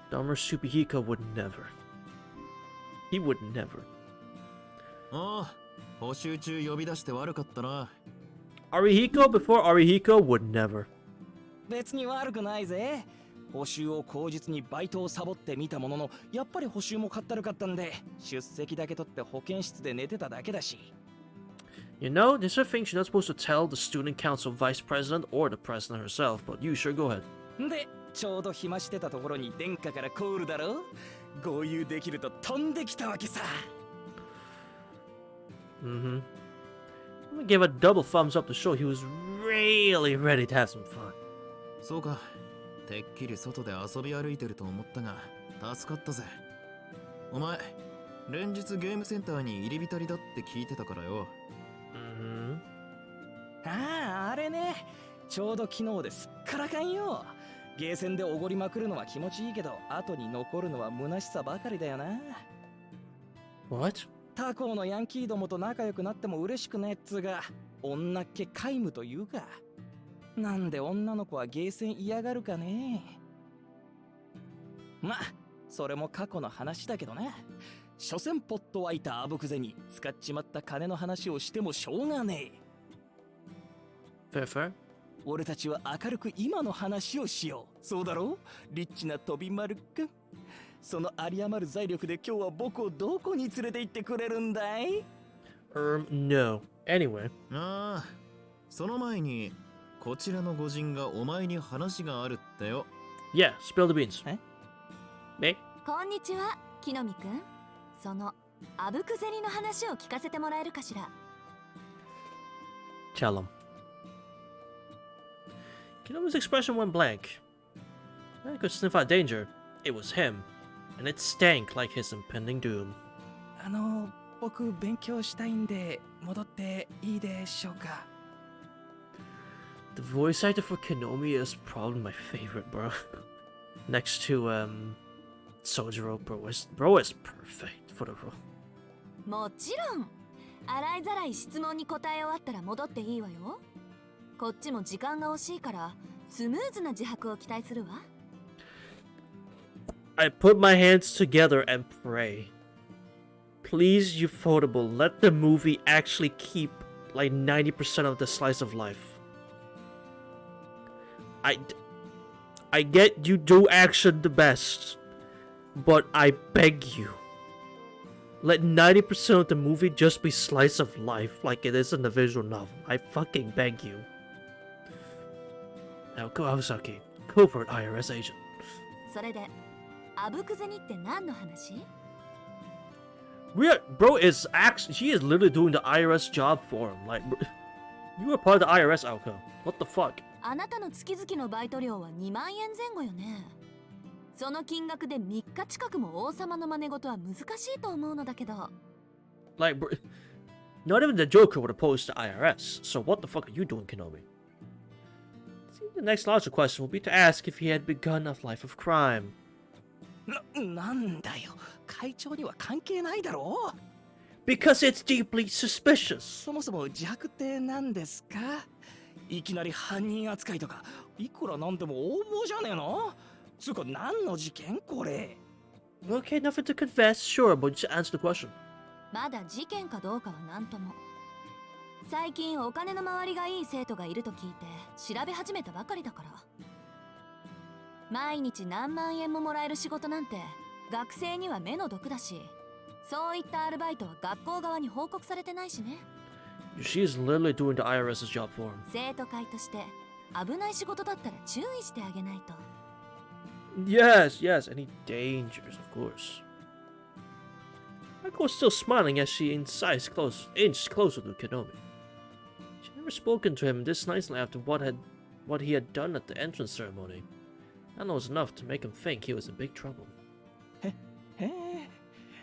Dumber Supihiko would never. He would never. ああ、補習中呼び出して悪かったな。 Arihiko before Arihiko would never. 別に悪くないぜ補習を口実にバイトをサボってみたものの、やっぱり補習もかったるかったんで、出席だけ取って保健室で寝てただけだし。You know, these are things you're not supposed to tell the student council vice president or the president herself, but you sure go ahead. で、ちょうど暇してたところに殿下からコールだろ。合流できると飛んできたわけさ。I'm gonna give a double thumbs up to show he was really ready to have some fun. そうか。てっきり外で遊び歩いてると思ったが、助かったぜ。お前、連日ゲームセンターに入り浸りだって聞いてたからよ。ああ、あれね。ちょうど昨日ですっからかんよ。ゲーセンでおごりまくるのは気持ちいいけど、後に残るのは虚しさばかりだよな。What? 他校のヤンキーどもと仲良くなっても嬉しくねえっつうが、女っ気皆無というか。なんで女の子はゲーセン嫌がるかね。ま、それも過去の話だけどな。所詮ポット湧いたあぶくぜに使っちまった金の話をしてもしょうがねえ。Fair. 俺たちは明るく今の話をしよう。そうだろう、リッチな飛び丸くん。その有り余る財力で今日は僕をどこに連れて行ってくれるんだい？ No. Anyway. ああ、その前にこちらの御人がお前に話があるってよ。Yeah, spill the beans. え？こんにちは、木の実くん。そのあぶく銭の話を聞かせてもらえるかしら。Tell him. Kinomi's expression went blank. I could sniff out danger. It was him, and it stank like his impending doom. 僕勉強したいんで戻っていいでしょうか。The voice actor for Kinomi is probably my favorite, bro. Next to Sojiro, bro is perfect for the role. もちろん。洗いざらい質問に答え終わったら戻っていいわよ。こっちも時間が惜しいからスムーズな自白を期待するわ。I put my hands together and pray. Please, Ufotable, let the movie actually keep like 90% of the slice of life. I get you do action the best, but I beg you, let 90% of the movie just be slice of life like it is in the visual novel. I fucking beg you. Now go Awasaki, covert IRS agent. それであぶく銭って何の話？ Bro is actually, she is literally doing the IRS job for him. Like, you are part of the IRS outcome. What the fuck? あなたの月々のバイト料は2万円前後よね。その金額で3日近くも王様の真似事は難しいと思うのだけど。Like, bro, not even the Joker would oppose the IRS. So what the fuck are you doing, Kenobi? See, the next logical question will be to ask if he had begun a life of crime. なんだよ、会長には関係ないだろう。Because it's deeply suspicious. そもそも自白って何ですか？いきなり犯人扱いとか、いくらなんでも横暴じゃねえの？つうか何の事件これ？ Okay, nothing to confess, sure, but just answer the question. まだ事件かどうかは何とも。最近お金の回りがいい生徒がいると聞いて調べ始めたばかりだから。毎日何万円ももらえる仕事なんて学生には目の毒だし、そういったアルバイトは学校側に報告されてないしね。She is literally doing the IRS's job for him. 生徒会として危ない仕事だったら注意してあげないと。Yes, any dangers, of course. Aiko's still smiling as she inched closer to Kenobi. She had never spoken to him this nicely after what he had done at the entrance ceremony. That was enough to make him think he was in big trouble. へえ、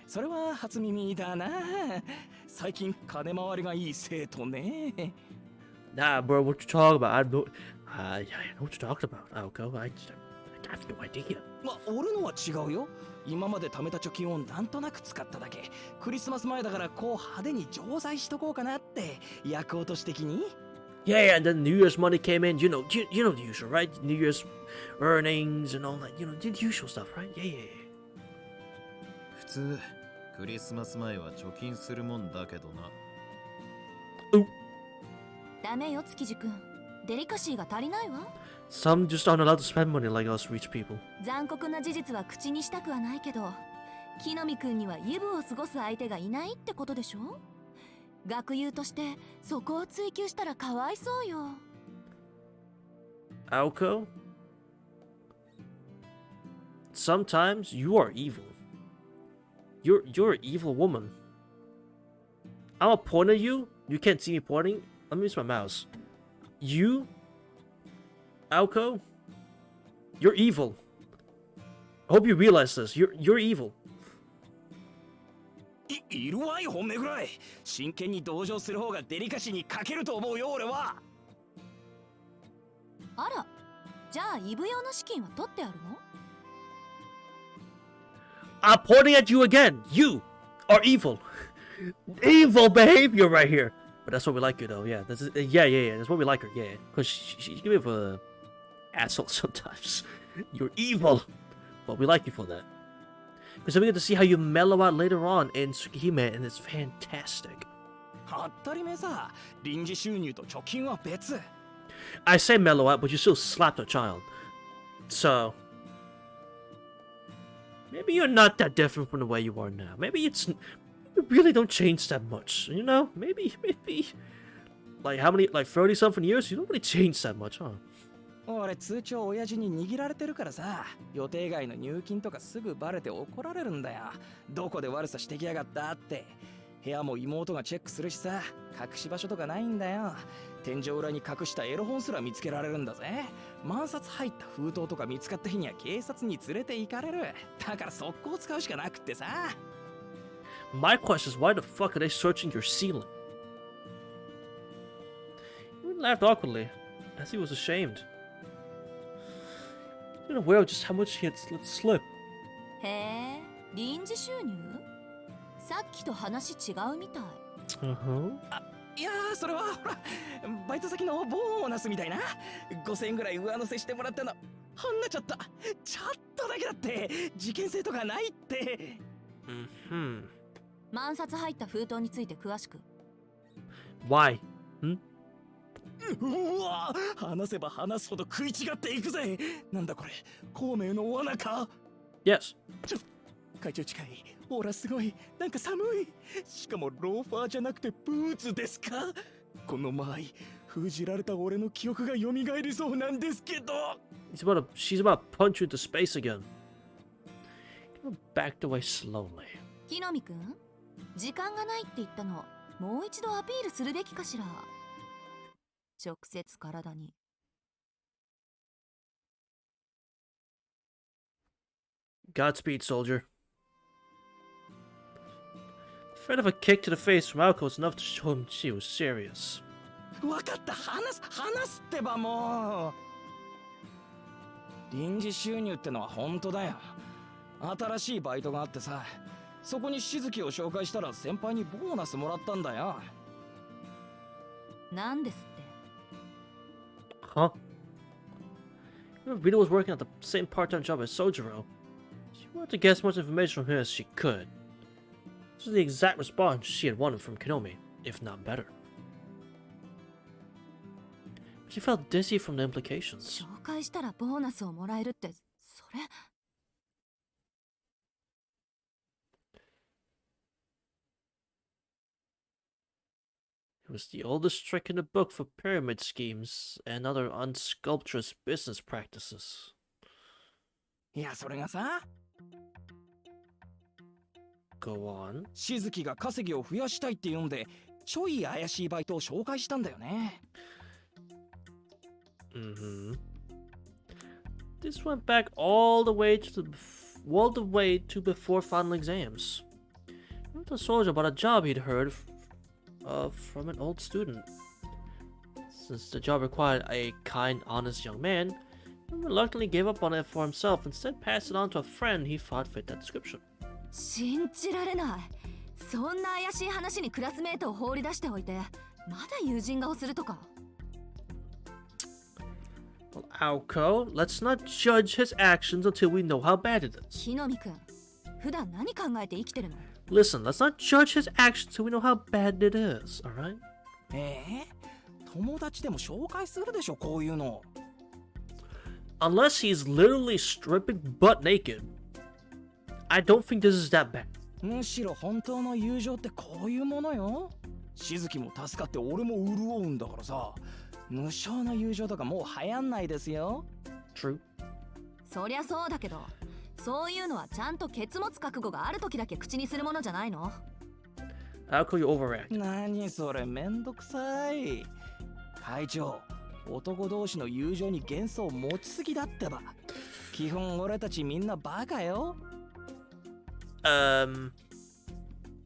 それは初耳だな。最近金回りがいい生徒ね。Nah, bro, what you talking about? I know what you're talking about. Aiko, I have no idea. 俺のは違うよ。今まで貯めた貯金をなんとなく使っただけ。クリスマス前だからこう派手に錠剤しとこうかなって。役落とし的に。Yeah, and then New Year's money came in. You know the usual, right? New Year's earnings and all that. You know, the usual stuff, right? Yeah. 普通、クリスマス前は貯金するもんだけどな。ダメよ、築地くん。デリカシーが足りないわ。Some just aren't allowed to spend money like us rich people. 残酷な事実は口にしたくはないけど、木の実くんにはイブを過ごす相手がいないってことでしょ。学友としてそこを追求したらかわいそうよ。Aoko? Sometimes you are evil. You're an evil woman. I'm gonna point at you. You can't see me pointing. Let me use my mouse. You, Aoko, you're evil. I hope you realize this. You're evil. いるわい本命ぐらい。真剣に同情する方がデリカシーに欠けると思うよ俺は。あら、じゃあイブ用の資金は取ってあるの？ I'm pointing at you again. You are evil. Evil behavior right here. But that's what we like her though. Yeah, yeah. That's what we like her. Yeah, because she's a bit of a asshole sometimes. You're evil, but we like you for that. Because we get to see how you mellow out later on in Tsukihime, and it's fantastic. 当たり前さ。臨時収入と貯金は別。I say mellow out, but you still slapped a child. So maybe you're not that different from the way you are now. Maybe you really don't change that much. You know, maybe like how many, like 30 something years, you don't really change that much, huh? 俺通帳親父に握られてるからさ、予定外の入金とかすぐバレて怒られるんだよ。どこで悪さしてきやがったって。部屋も妹がチェックするしさ、隠し場所とかないんだよ。天井裏に隠したエロ本すら見つけられるんだぜ。万札入った封筒とか見つかった日には警察に連れて行かれる。だから速攻使うしかなくってさ。My question is, why the fuck are they searching your ceiling? He laughed awkwardly, as he was ashamed. He wasn't aware of just how much he had let slip. へえ、臨時収入？さっきと話違うみたい。いやー、それはほら、バイト先のボーナスみたいな。5000円ぐらい上乗せしてもらったの。ほんのちょっと、ちょっとだけだって、事件性とかないって。万札入った封筒について詳しく。Why? うわ、話せば話すほど食い違っていくぜ。なんだこれ、孔明の罠か？ Yes. 会長近い。ほらすごい、なんか寒い。しかもローファーじゃなくてブーツですか？この前封じられた俺の記憶が蘇りそうなんですけど。She's about to punch you into space again. He backed away slowly. 木の実くん、時間がないって言ったの、もう一度アピールするべきかしら。直接体に。Godspeed, soldier. The threat of a kick to the face from Aoko was enough to show him she was serious. わかった、話すってばもう。臨時収入ってのは本当だよ。新しいバイトがあってさ、そこにしずきを紹介したら先輩にボーナスもらったんだよ。なんですって。Huh? Rita was working at the same part-time job as Sojiro. She wanted to get as much information from him as she could. This was the exact response she had wanted from Kinomi, if not better. But she felt dizzy from the implications. 紹介したらボーナスをもらえるって、それ。It was the oldest trick in the book for pyramid schemes and other unsculpturous business practices. いや、それがさ。Go on. しずきが稼ぎを増やしたいって言うんで、ちょい怪しいバイトを紹介したんだよね。This went back all the way to before final exams. The soldier about a job he'd heard from an old student. Since the job required a kind, honest young man, he reluctantly gave up on it for himself, instead passed it on to a friend he thought fit that description. 信じられない。そんな怪しい話にクラスメートを放り出しておいて、まだ友人顔するとか。Well, Aoko, let's not judge his actions until we know how bad it is. 木の実くん、普段何考えて生きてるの？ Listen, let's not judge his actions till we know how bad it is, alright? 友達でも紹介するでしょ、こういうの。unless he's literally stripping butt naked, I don't think this is that bad. むしろ本当の友情ってこういうものよ。しずきも助かって俺も潤うんだからさ。無償の友情とかもう流行んないですよ。True. そりゃそうだけど、そういうのはちゃんとケツ持つ覚悟がある時だけ口にするものじゃないの？ How could you overreact? 何それめんどくさい。会長、男同士の友情に幻想持ちすぎだってば。基本俺たちみんなバカよ。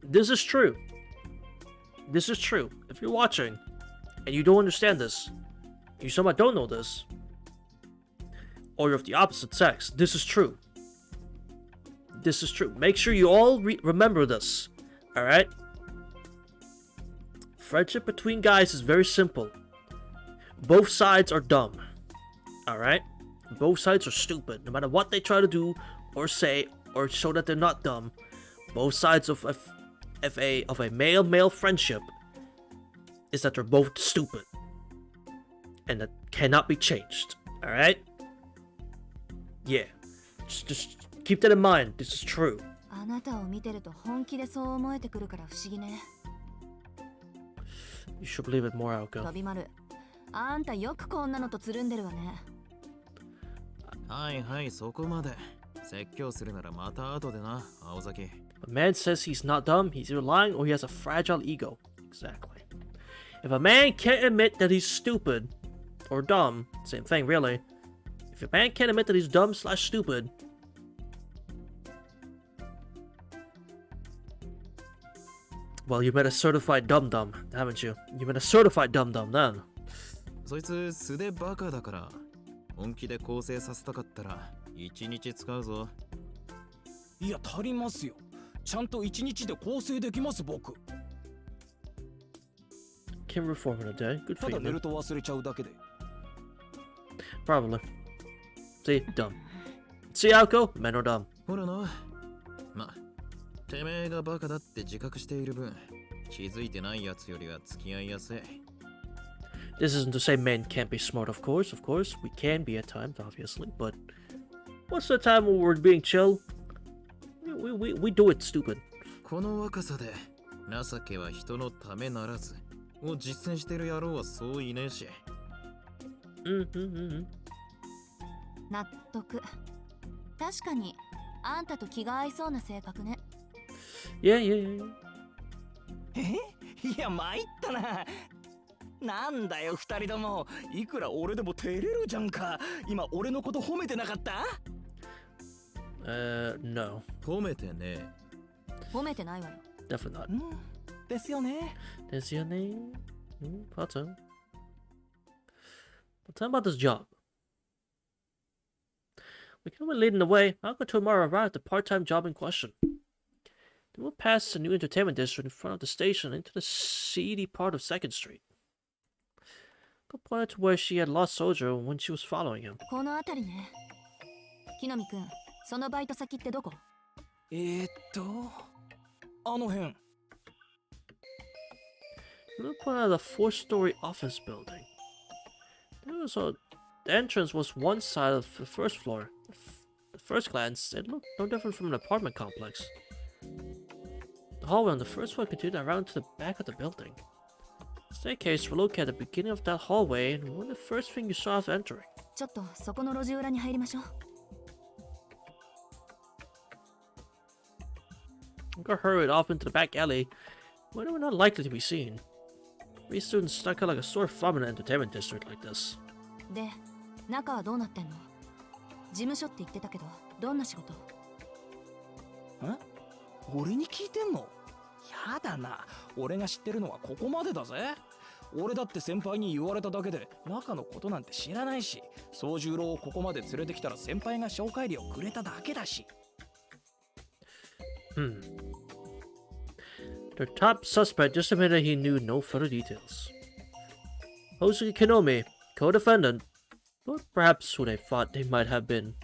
This is true. This is true. If you're watching and you don't understand this, you somehow don't know this, or you're of the opposite sex, this is true. This is true. Make sure you all remember this. Alright? Friendship between guys is very simple. Both sides are dumb. Alright? Both sides are stupid. No matter what they try to do or say or show that they're not dumb, both sides of a male-male friendship is that they're both stupid. And that cannot be changed. Alright? Yeah. Just keep that in mind. This is true. あなたを見てると本気でそう思えてくるから不思議ね。You should believe it more, Alka. 飛び丸、あんたよくこんなのとつるんでるわね。はいはい、そこまで。説教するならまた後でな、青崎。A man says he's not dumb, he's either lying or he has a fragile ego. Exactly. If a man can't admit that he's stupid or dumb, same thing really. If a man can't admit that he's dumb / stupid, well, you met a certified dum-dum, haven't you? You met a certified dum-dum then. そいつ素でバカだから、本気で構成させたかったら1日使うぞ。いや足りますよ。ちゃんと1日で構成できます僕。Can reform in a day. Good た for だ you. 寝 Man. ると忘れちゃうだけで。Probably. See, dumb. See, Alko? Men are dumb. ほらな。ま、てめえがバカだって自覚している分、気づいてないやつよりは付き合いやすい。This isn't to say men can't be smart, of course. Of course, we can be at times, obviously. But most of the time when we're being chill, we do it stupid. この若さで、情けは人のためならず、を実践してる野郎はそういねえし。納得。確かに、あんたと気が合いそうな性格ね。Yeah, yeah, yeah. いや参ったな。なんだよ二人とも。いくら俺でも照れるじゃんか。今俺のこと褒めてなかった？ No. 褒めてねえ。褒めてないわよ。Definitely not. ですよね。Is your name? Thought so. But tell me about this job. We can only lead in the way. Uncle Tomorrow arrived at the part-time job in question. They moved past the new entertainment district in front of the station into the seedy part of 2nd Street. Uncle pointed to where she had lost Soldier when she was following him. この辺りね。木の実くん、そのバイト先ってどこ？あの辺。He pointed at a 4-story office building. The entrance was one side of the first floor. At first glance, it looked no different from an apartment complex. The hallway on the first floor continued around to the back of the building. The staircase were located at the beginning of that hallway and one of the first thing you saw after entering. ちょっとそこの路地裏に入りましょう。Uncle hurried off into the back alley where they were not likely to be seen. 3 students stuck out like a sore thumb in an entertainment district like this. で、中はどうなってんの？事務所って言ってたけど、どんな仕事？俺に聞いてんの？やだな。俺が知ってるのはここまでだぜ。俺だって先輩に言われただけで中のことなんて知らないし、宗十郎をここまで連れてきたら先輩が紹介料くれただけだし。The top suspect just admitted he knew no further details. Hosuke Kinomi, co-defendant, but perhaps who they thought they might have been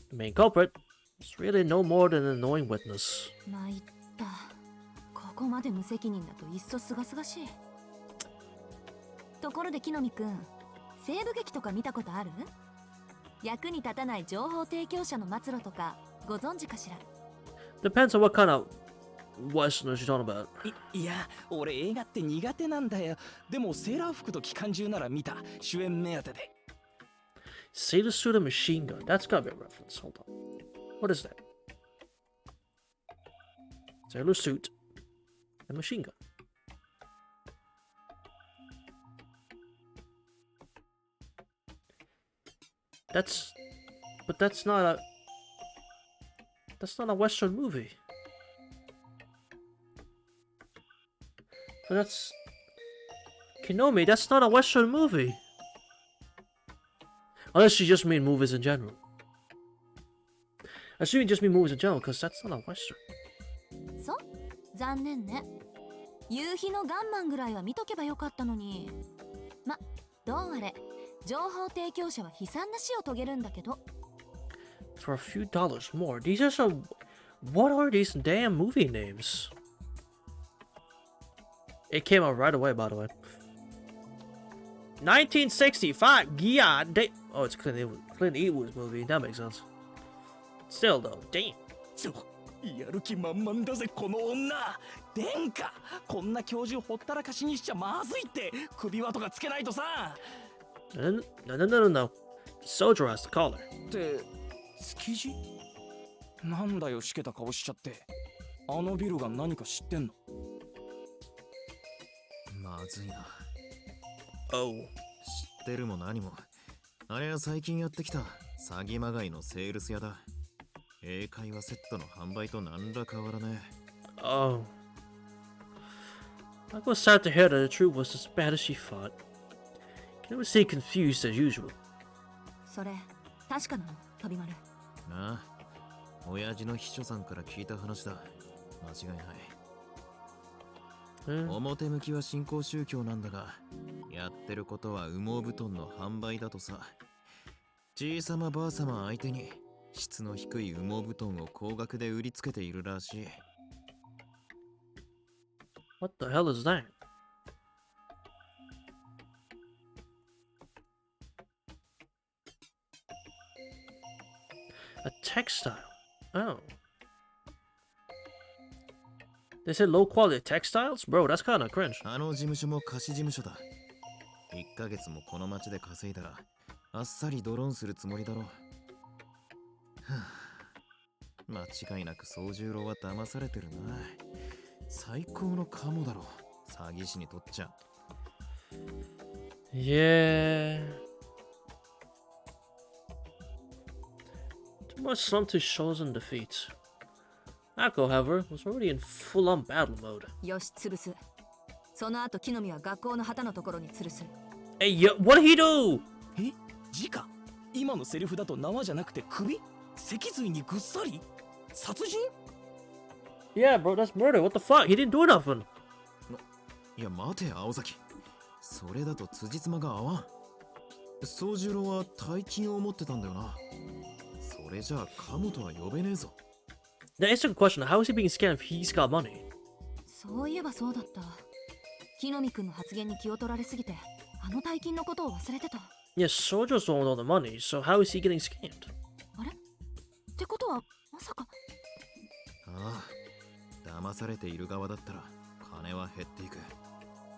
the main culprit, was really no more than an annoying witness. 参った。ここまで無責任だといっそすがすがしい。ところで木の実くん、西部劇とか見たことある？役に立たない情報提供者の末路とかご存知かしら？ Depends on what kind of Westerners you're talking about. いや、俺映画って苦手なんだよ。でもセーラー服と機関銃なら見た。主演目当てで。Sailor suit and machine gun. That's gotta be a reference. Hold on. What is that? Sailor suit and machine gun. But that's not a Western movie. But that's Kinomi, that's not a Western movie. Unless you just mean movies in general. I assume you just mean movies in general, because that's not a Western. そう、残念ね。夕日のガンマンぐらいは見とけばよかったのに。ま、どうあれ、情報提供者は悲惨な死を遂げるんだけど。For a few dollars more. These are some... What are these damn movie names? It came out right away, by the way. 1965. Yeah, oh, it's Clint Eastwood's movie. That makes sense. Still, though, damn. やる気満々だぜこの女。殿下、こんな教授ほったらかしにしちゃまずいって。首輪とかつけないとさ。No. Soldier has to call her. って築地？なんだよしけた顔しちゃって。あのビルが何か知ってんの？まずいな。Oh. 知ってるも何も。あれは最近やってきた詐欺まがいのセールス屋だ。英会話セットの販売と何ら変わらねえ。Oh. I was sad to hear that the truth was as bad as she thought. Can never stay confused as usual. それ、確かなの、飛び丸。なあ、親父の秘書さんから聞いた話だ。間違いない。表向きは新興宗教なんだが、やってることは羽毛布団の販売だとさ。じいさまばあさま相手に質の低い羽毛布団を高額で売りつけているらしい。What the hell is that? A textile. Oh. They said low quality textiles? Bro, that's kind of cringe. あの事務所も貸し事務所だ。1ヶ月もこの町で稼いだら、あっさりドローンするつもりだろう。間違いなく宗十郎は騙されてるな。最高のカモだろ、詐欺師にとっちゃ。Yeah. Too much slump to shows and defeats. Akko, however, was already in full-on battle mode. よし、潰す。その後、木の実は学校の旗のところに吊るす。Hey, yo, what did he do? え、直？今のセリフだと縄じゃなくて首？脊髄にぐっさり？殺人？ Yeah, bro, that's murder. What the fuck? He didn't do nothing. いや、待て、青崎。それだと辻褄が合わん。宗十郎は大金を持ってたんだよな。それじゃあ、カモとは呼べねえぞ。That is a good question. How is he being scammed if he's got money? そういえばそうだった。木の実くんの発言に気を取られすぎて、あの大金のことを忘れてた。Yes, Soldier's the one with all the money, so how is he getting scammed? あれ？ってことは、まさか。ああ、騙されている側だったら、金は減っていく。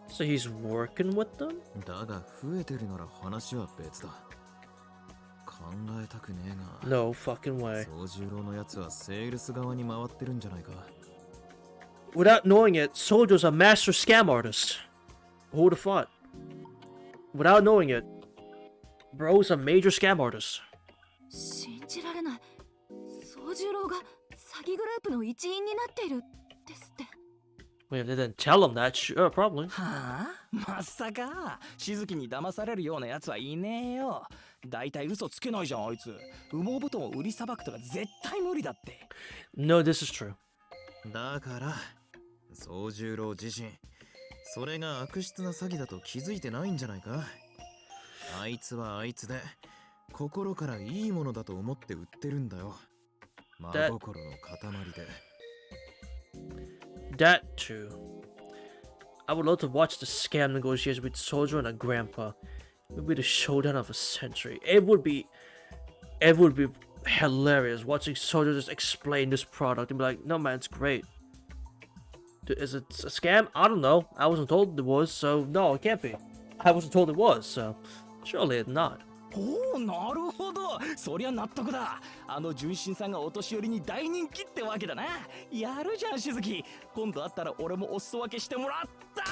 So he's working with them? だが、増えてるなら話は別だ。考えたくねえが。No fucking way. 宗十郎のやつはセールス側に回ってるんじゃないか。Without knowing it, Soldier's a master scam artist. Who would have thought? Without knowing it, bro's a major scam artist. 信じられない。宗十郎が詐欺グループの一員になっているですって。Well, if they didn't tell him that, sure, probably. はあ？まさか静木に騙されるようなやつはいねえよ。だいたい嘘つけないじゃんあいつ。羽毛布団を売りさばくとか絶対無理だって。No, this is true. だから宗十郎自身、それが悪質な詐欺だと気づいてないんじゃないか。あいつはあいつで心からいいものだと思って売ってるんだよ。真心の塊で。That too. I would love to watch the scam negotiation with Soldier and a grandpa. It would be the showdown of a century. It would be it would be hilarious watching Soldier just explain this product and be like, no man, it's great. Is it a scam? I don't know. I wasn't told it was, so no, it can't be. I wasn't told it was, so surely it's not. おお、なるほど。そりゃ納得だ。あの純真さんがお年寄りに大人気ってわけだな。やるじゃん、しずき。今度会ったら俺もお裾分けしてもらった。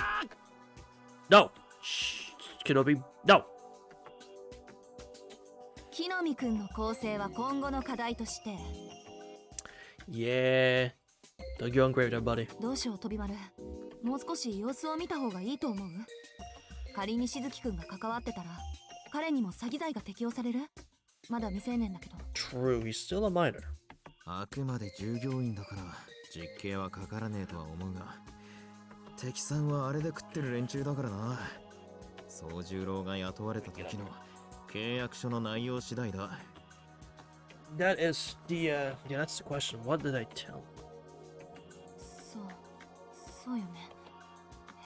No! Shh, Kenobi, no! 木の実くんの構成は今後の課題として。Yeah. Dug your own grave there, buddy. どうしよう、飛び丸。もう少し様子を見た方がいいと思う。仮にしずきくんが関わってたら、彼にも詐欺罪が適用される？まだ未成年だけど。True, he's still a minor. あくまで従業員だから実刑はかからねえとは思うが、敵さんはあれで食ってる連中だからな。宗十郎が雇われた時の契約書の内容次第だ。That is the, yeah, that's the question. What did I tell? そうよね。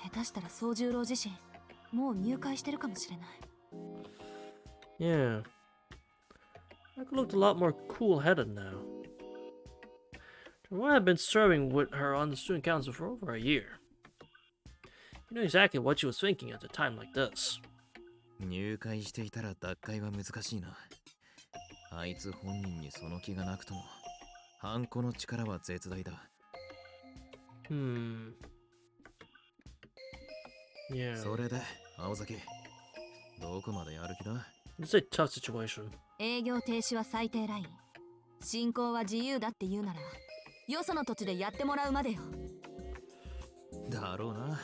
下手したら宗十郎自身、もう入会してるかもしれない。Yeah. That looked a lot more cool-headed now. Well, I've been serving with her on the student council for over a year. You know exactly what she was thinking at a time like this. 入会していたら脱会は難しいな。あいつ本人にその気がなくとも、ハンコの力は絶大だ。Yeah. それで、青崎、どこまでやる気だ？ It's a tough situation. 営業停止は最低ライン。進行は自由だって言うなら、よその土地でやってもらうまでよ。だろうな。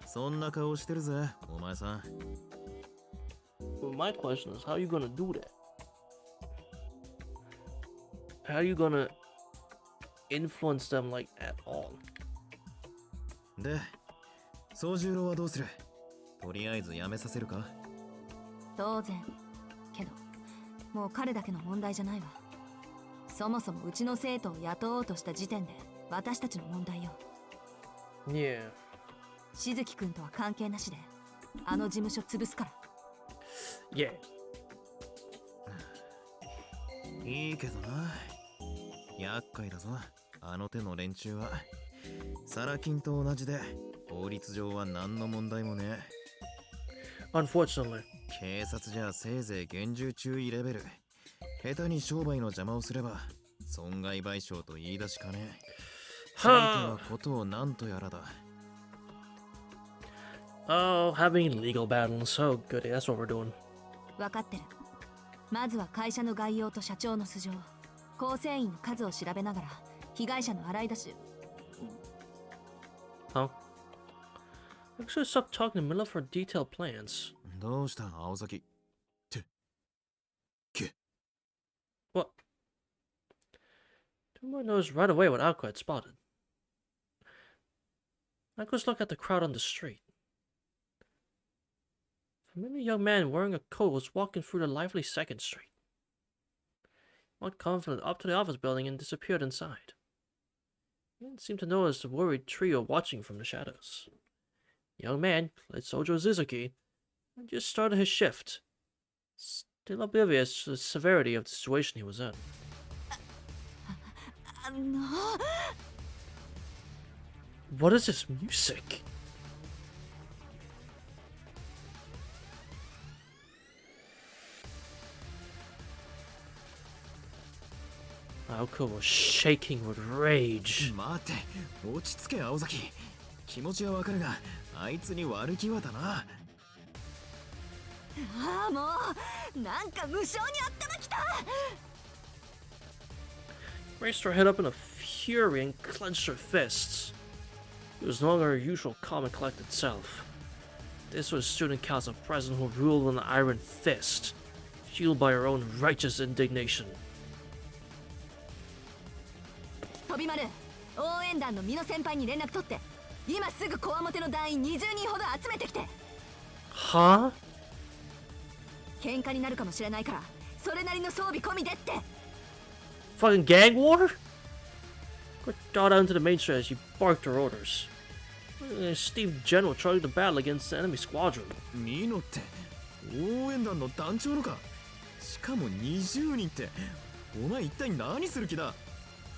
そんな顔してるぜ、お前さん。Well, my question is, how are you gonna do that? How are you gonna influence them like at all? で、宗十郎はどうする？とりあえず辞めさせるか？当然。けど、もう彼だけの問題じゃないわ。そもそもうちの生徒を雇おうとした時点で私たちの問題よ。Yeah. しずきくんとは関係なしで、あの事務所潰すから。Yeah. いいけどな。厄介だぞ、あの手の連中は。サラ金と同じで、法律上は何の問題もねえ。Unfortunately. 警察じゃせいぜい厳重注意レベル。下手に商売の邪魔をすれば損害賠償と言い出しかねえ。相手はことを何とやらだ。Oh, having legal battles, so good. That's what we're doing. 分かってる。まずは会社の概要と社長の素性、構成員の数を調べながら被害者の洗い出し。Huh? I should stop talking in the middle of our detailed plans. どうした青崎？What? Tomura noticed right away what Alco had spotted. Alco's looked at the crowd on the street. A familiar young man wearing a coat was walking through the lively 2nd Street. Walked confidently up to the office building and disappeared inside. He didn't seem to notice the worried trio watching from the shadows. The young man, like Sojo Suzuki, had just started his shift, still oblivious to the severity of the situation he was in. What is this music? Aoko was shaking with rage. 待て、落ち着け青崎。気持ちはわかるが、あいつに悪気はだな。ああ、もうなんか無性に頭きた。Raised her head up in a fury and clenched her fists. It was no longer her usual calm and collected self. This was student council president who ruled with an iron fist, fueled by her own righteous indignation. 飛び丸、応援団の美濃先輩に連絡取って、今すぐこわもての団員20人ほど集めてきて。Huh? 喧嘩になるかもしれないから、それなりの装備込みでって。Fucking gang war? Got got out into the main street as she barked her orders. Steve General charged the battle against the enemy squadron. ミノって応援団の団長のか？しかも20人って、お前一体何する気だ？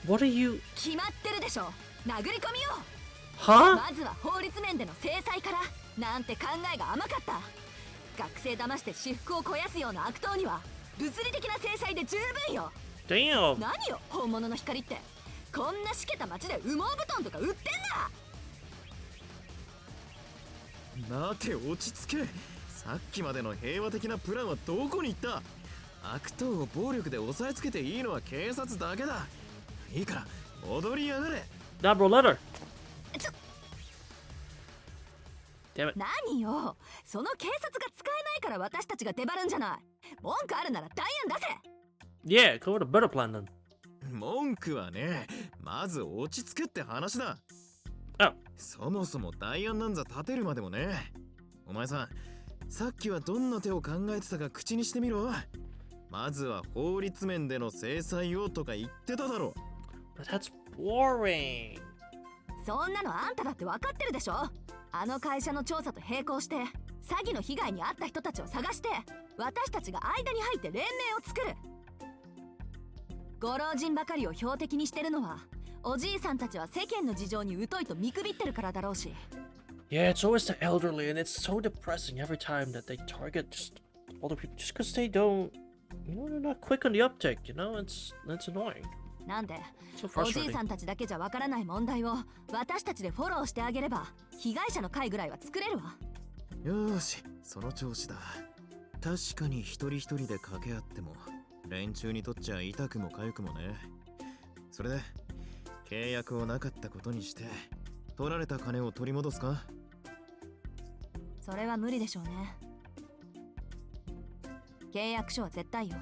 What are you? 決まってるでしょ。殴り込みよ。 Huh? まずは法律面での制裁から。なんて考えが甘かった。学生騙して私腹を肥やすような悪党には物理的な制裁で十分よ。 Damn. 何よ本物の光って。こんなしけた街で羽毛布団とか売ってんだ。待て、落ち着け。さっきまでの平和的なプランはどこに行った？悪党を暴力で押さえつけていいのは警察だけだ。いいから踊りやがれ。 Nah, bro, let her. ちょ Damn it. 何よ、その警察が使えないから私たちが出張るんじゃない。文句あるならダイアン出せ。 Yeah, come with a better plan then. 文句はね、まず落ち着けって話だ。あ、そもそも代案なんざ立てるまでもね。お前さん、さっきはどんな手を考えてたか口にしてみろ。まずは法律面での制裁をとか言ってただろ。 But that's boring. そんなのあんただって分かってるでしょ。あの会社の調査と並行して詐欺の被害に遭った人たちを探して、私たちが間に入って連盟を作る。ご老人ばかりを標的にしてるのは、おじいさんたちは世間の事情に疎いと見くびってるからだろうし。 Yeah, it's always the elderly, and it's so depressing every time that they target just older people just because they don't, you know, they're not quick on the uptake, you know? It's annoying. なんで So おじい frustrating. さんたちだけじゃわからない問題を私たちでフォローしてあげれば、被害者の会ぐらいは作れるわ。よーし、その調子だ。確かに一人一人で掛け合っても連中にとっちゃ痛くも痒くもね。それで契約をなかったことにして取られた金を取り戻すか？それは無理でしょうね。契約書は絶対よ。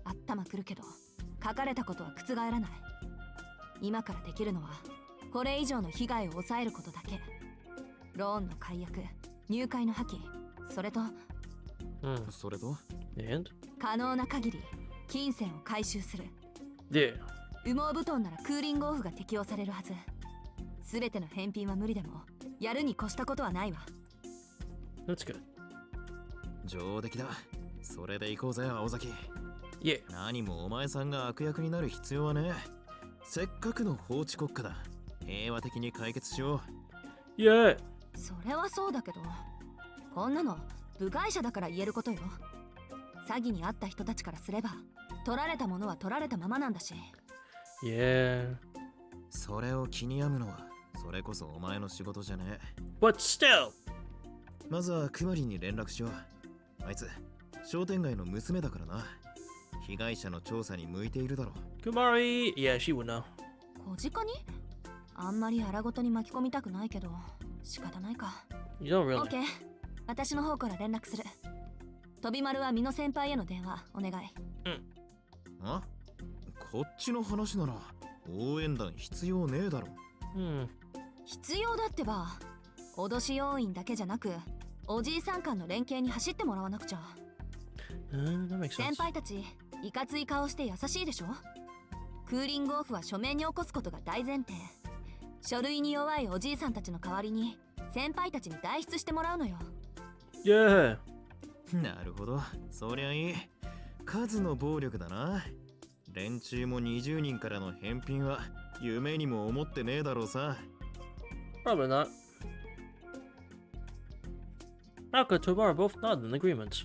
頭くるけど書かれたことは覆らない。今からできるのはこれ以上の被害を抑えることだけ。ローンの解約、入会の破棄、それと それと And? 可能な限り金銭を回収する。 Yeah. 羽毛布団ならクーリングオフが適用されるはず。すべての返品は無理でもやるに越したことはないわ。 That's good. 上出来だ。それで行こうぜ、青崎。 Yeah. 何もお前さんが悪役になる必要はね。せっかくの法治国家だ。平和的に解決しよう。 Yeah. それはそうだけど、こんなの部外者だから言えることよ。詐欺に遭った人たちからすれば取られたものは取られたままなんだし。 Yeah. それを気に病むのはそれこそお前の仕事じゃねえ。 But still. まずはクマリンに連絡しよう。あいつ商店街の娘だからな。被害者の調査に向いているだろう。 Kumari. Yeah, she would know. 小鹿にあんまり荒ごとに巻き込みたくないけど仕方ないか。 You don't オッ really. ケー、私の方から連絡する。飛び丸は美濃先輩への電話お願い。あ？こっちの話なら応援団必要ねえだろ。Hmm. 必要だってば。脅し要員だけじゃなくおじいさん間の連携に走ってもらわなくちゃ。 That makes 先 sense. 輩たちいかつい顔して優しいでしょ。クーリングオフは書面に起こすことが大前提。書類に弱いおじいさんたちの代わりに先輩たちに代筆してもらうのよ。 Yeah. なるほど、そりゃいい。数の暴力だな。連中も20人からの返品は夢にも思ってねえだろうさ。 Probably not. Malcolm and Tobar are both not in agreement.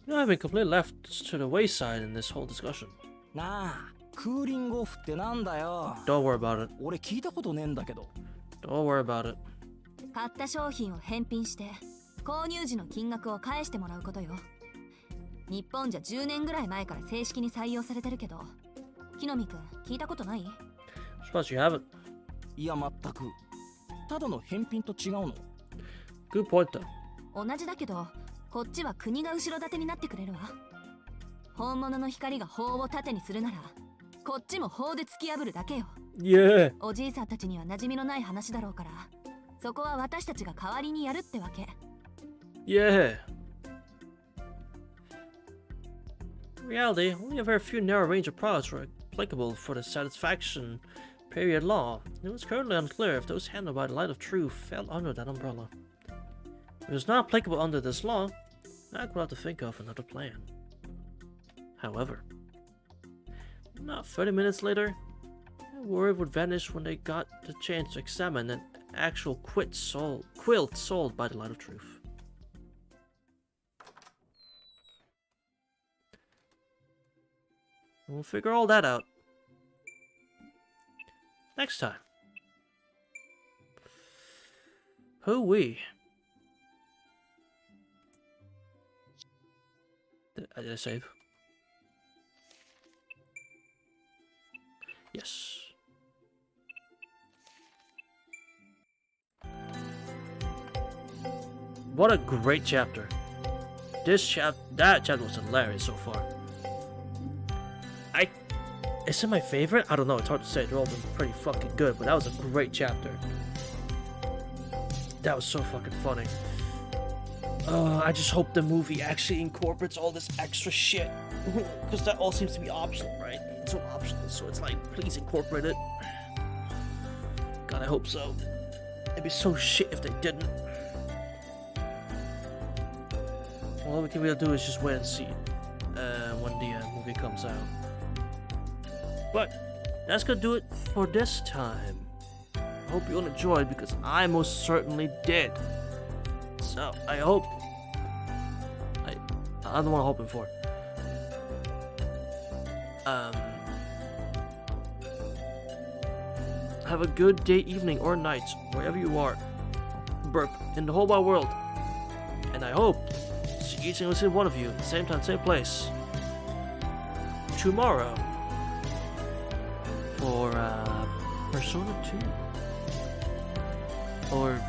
You haven't completely left to the wayside in this whole discussion. なあ、クーリングオフってなんだよ。 Don't worry about it. 俺聞いたことねえんだけど。 Don't worry about it. 買った商品を返品して購入時の金額を返してもらうことよ。日本じゃ10年ぐらい前から正式に採用されてるけど、木の実くん聞いたことない？ Suppose you haven't. いや、全く。ただの返品と違うの。 Good point though. 同じだけどこっちは国が後ろ盾になってくれるわ。本物の光が法を盾にするならこっちも法で突き破るだけよ。 Yeah. おじいさんたちには馴染みのない話だろうから、そこは私たちが代わりにやるってわけ。 Yeah. In reality, only a very few narrow range of products were applicable for the satisfaction period law. It was currently unclear if those handled by the light of truth fell under that umbrella. If it was not applicable under this law, I would have to think of another plan. However, not 30 minutes later, my worry would vanish when they got the chance to examine an actual quilt sold by the Light of Truth. We'll figure all that out next time. Hoo-wee. Did I save? Yes. What a great chapter. That chapter was hilarious so far. Is it my favorite? I don't know, it's hard to say. They're all been pretty fucking good, but that was a great chapter. That was so fucking funny. I just hope the movie actually incorporates all this extra shit. Because that all seems to be optional, right? It's all optional, so it's like, please incorporate it. God, I hope so. It'd be so shit if they didn't. All we can really do is just wait and see when the movie comes out. But that's gonna do it for this time. I hope you all enjoyed, because I most certainly did. So I hope I'm the one I'm hoping for. Have a good day, evening, or night, wherever you are. Burp, in the whole wide world. And I hope to see each and every one of you, same time, same place, tomorrow, for Persona 2. Or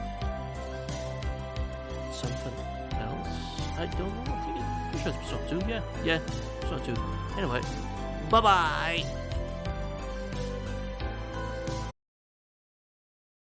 something else? I don't know. I think it's Persona 2. Yeah, Persona 2. Anyway, bye-bye!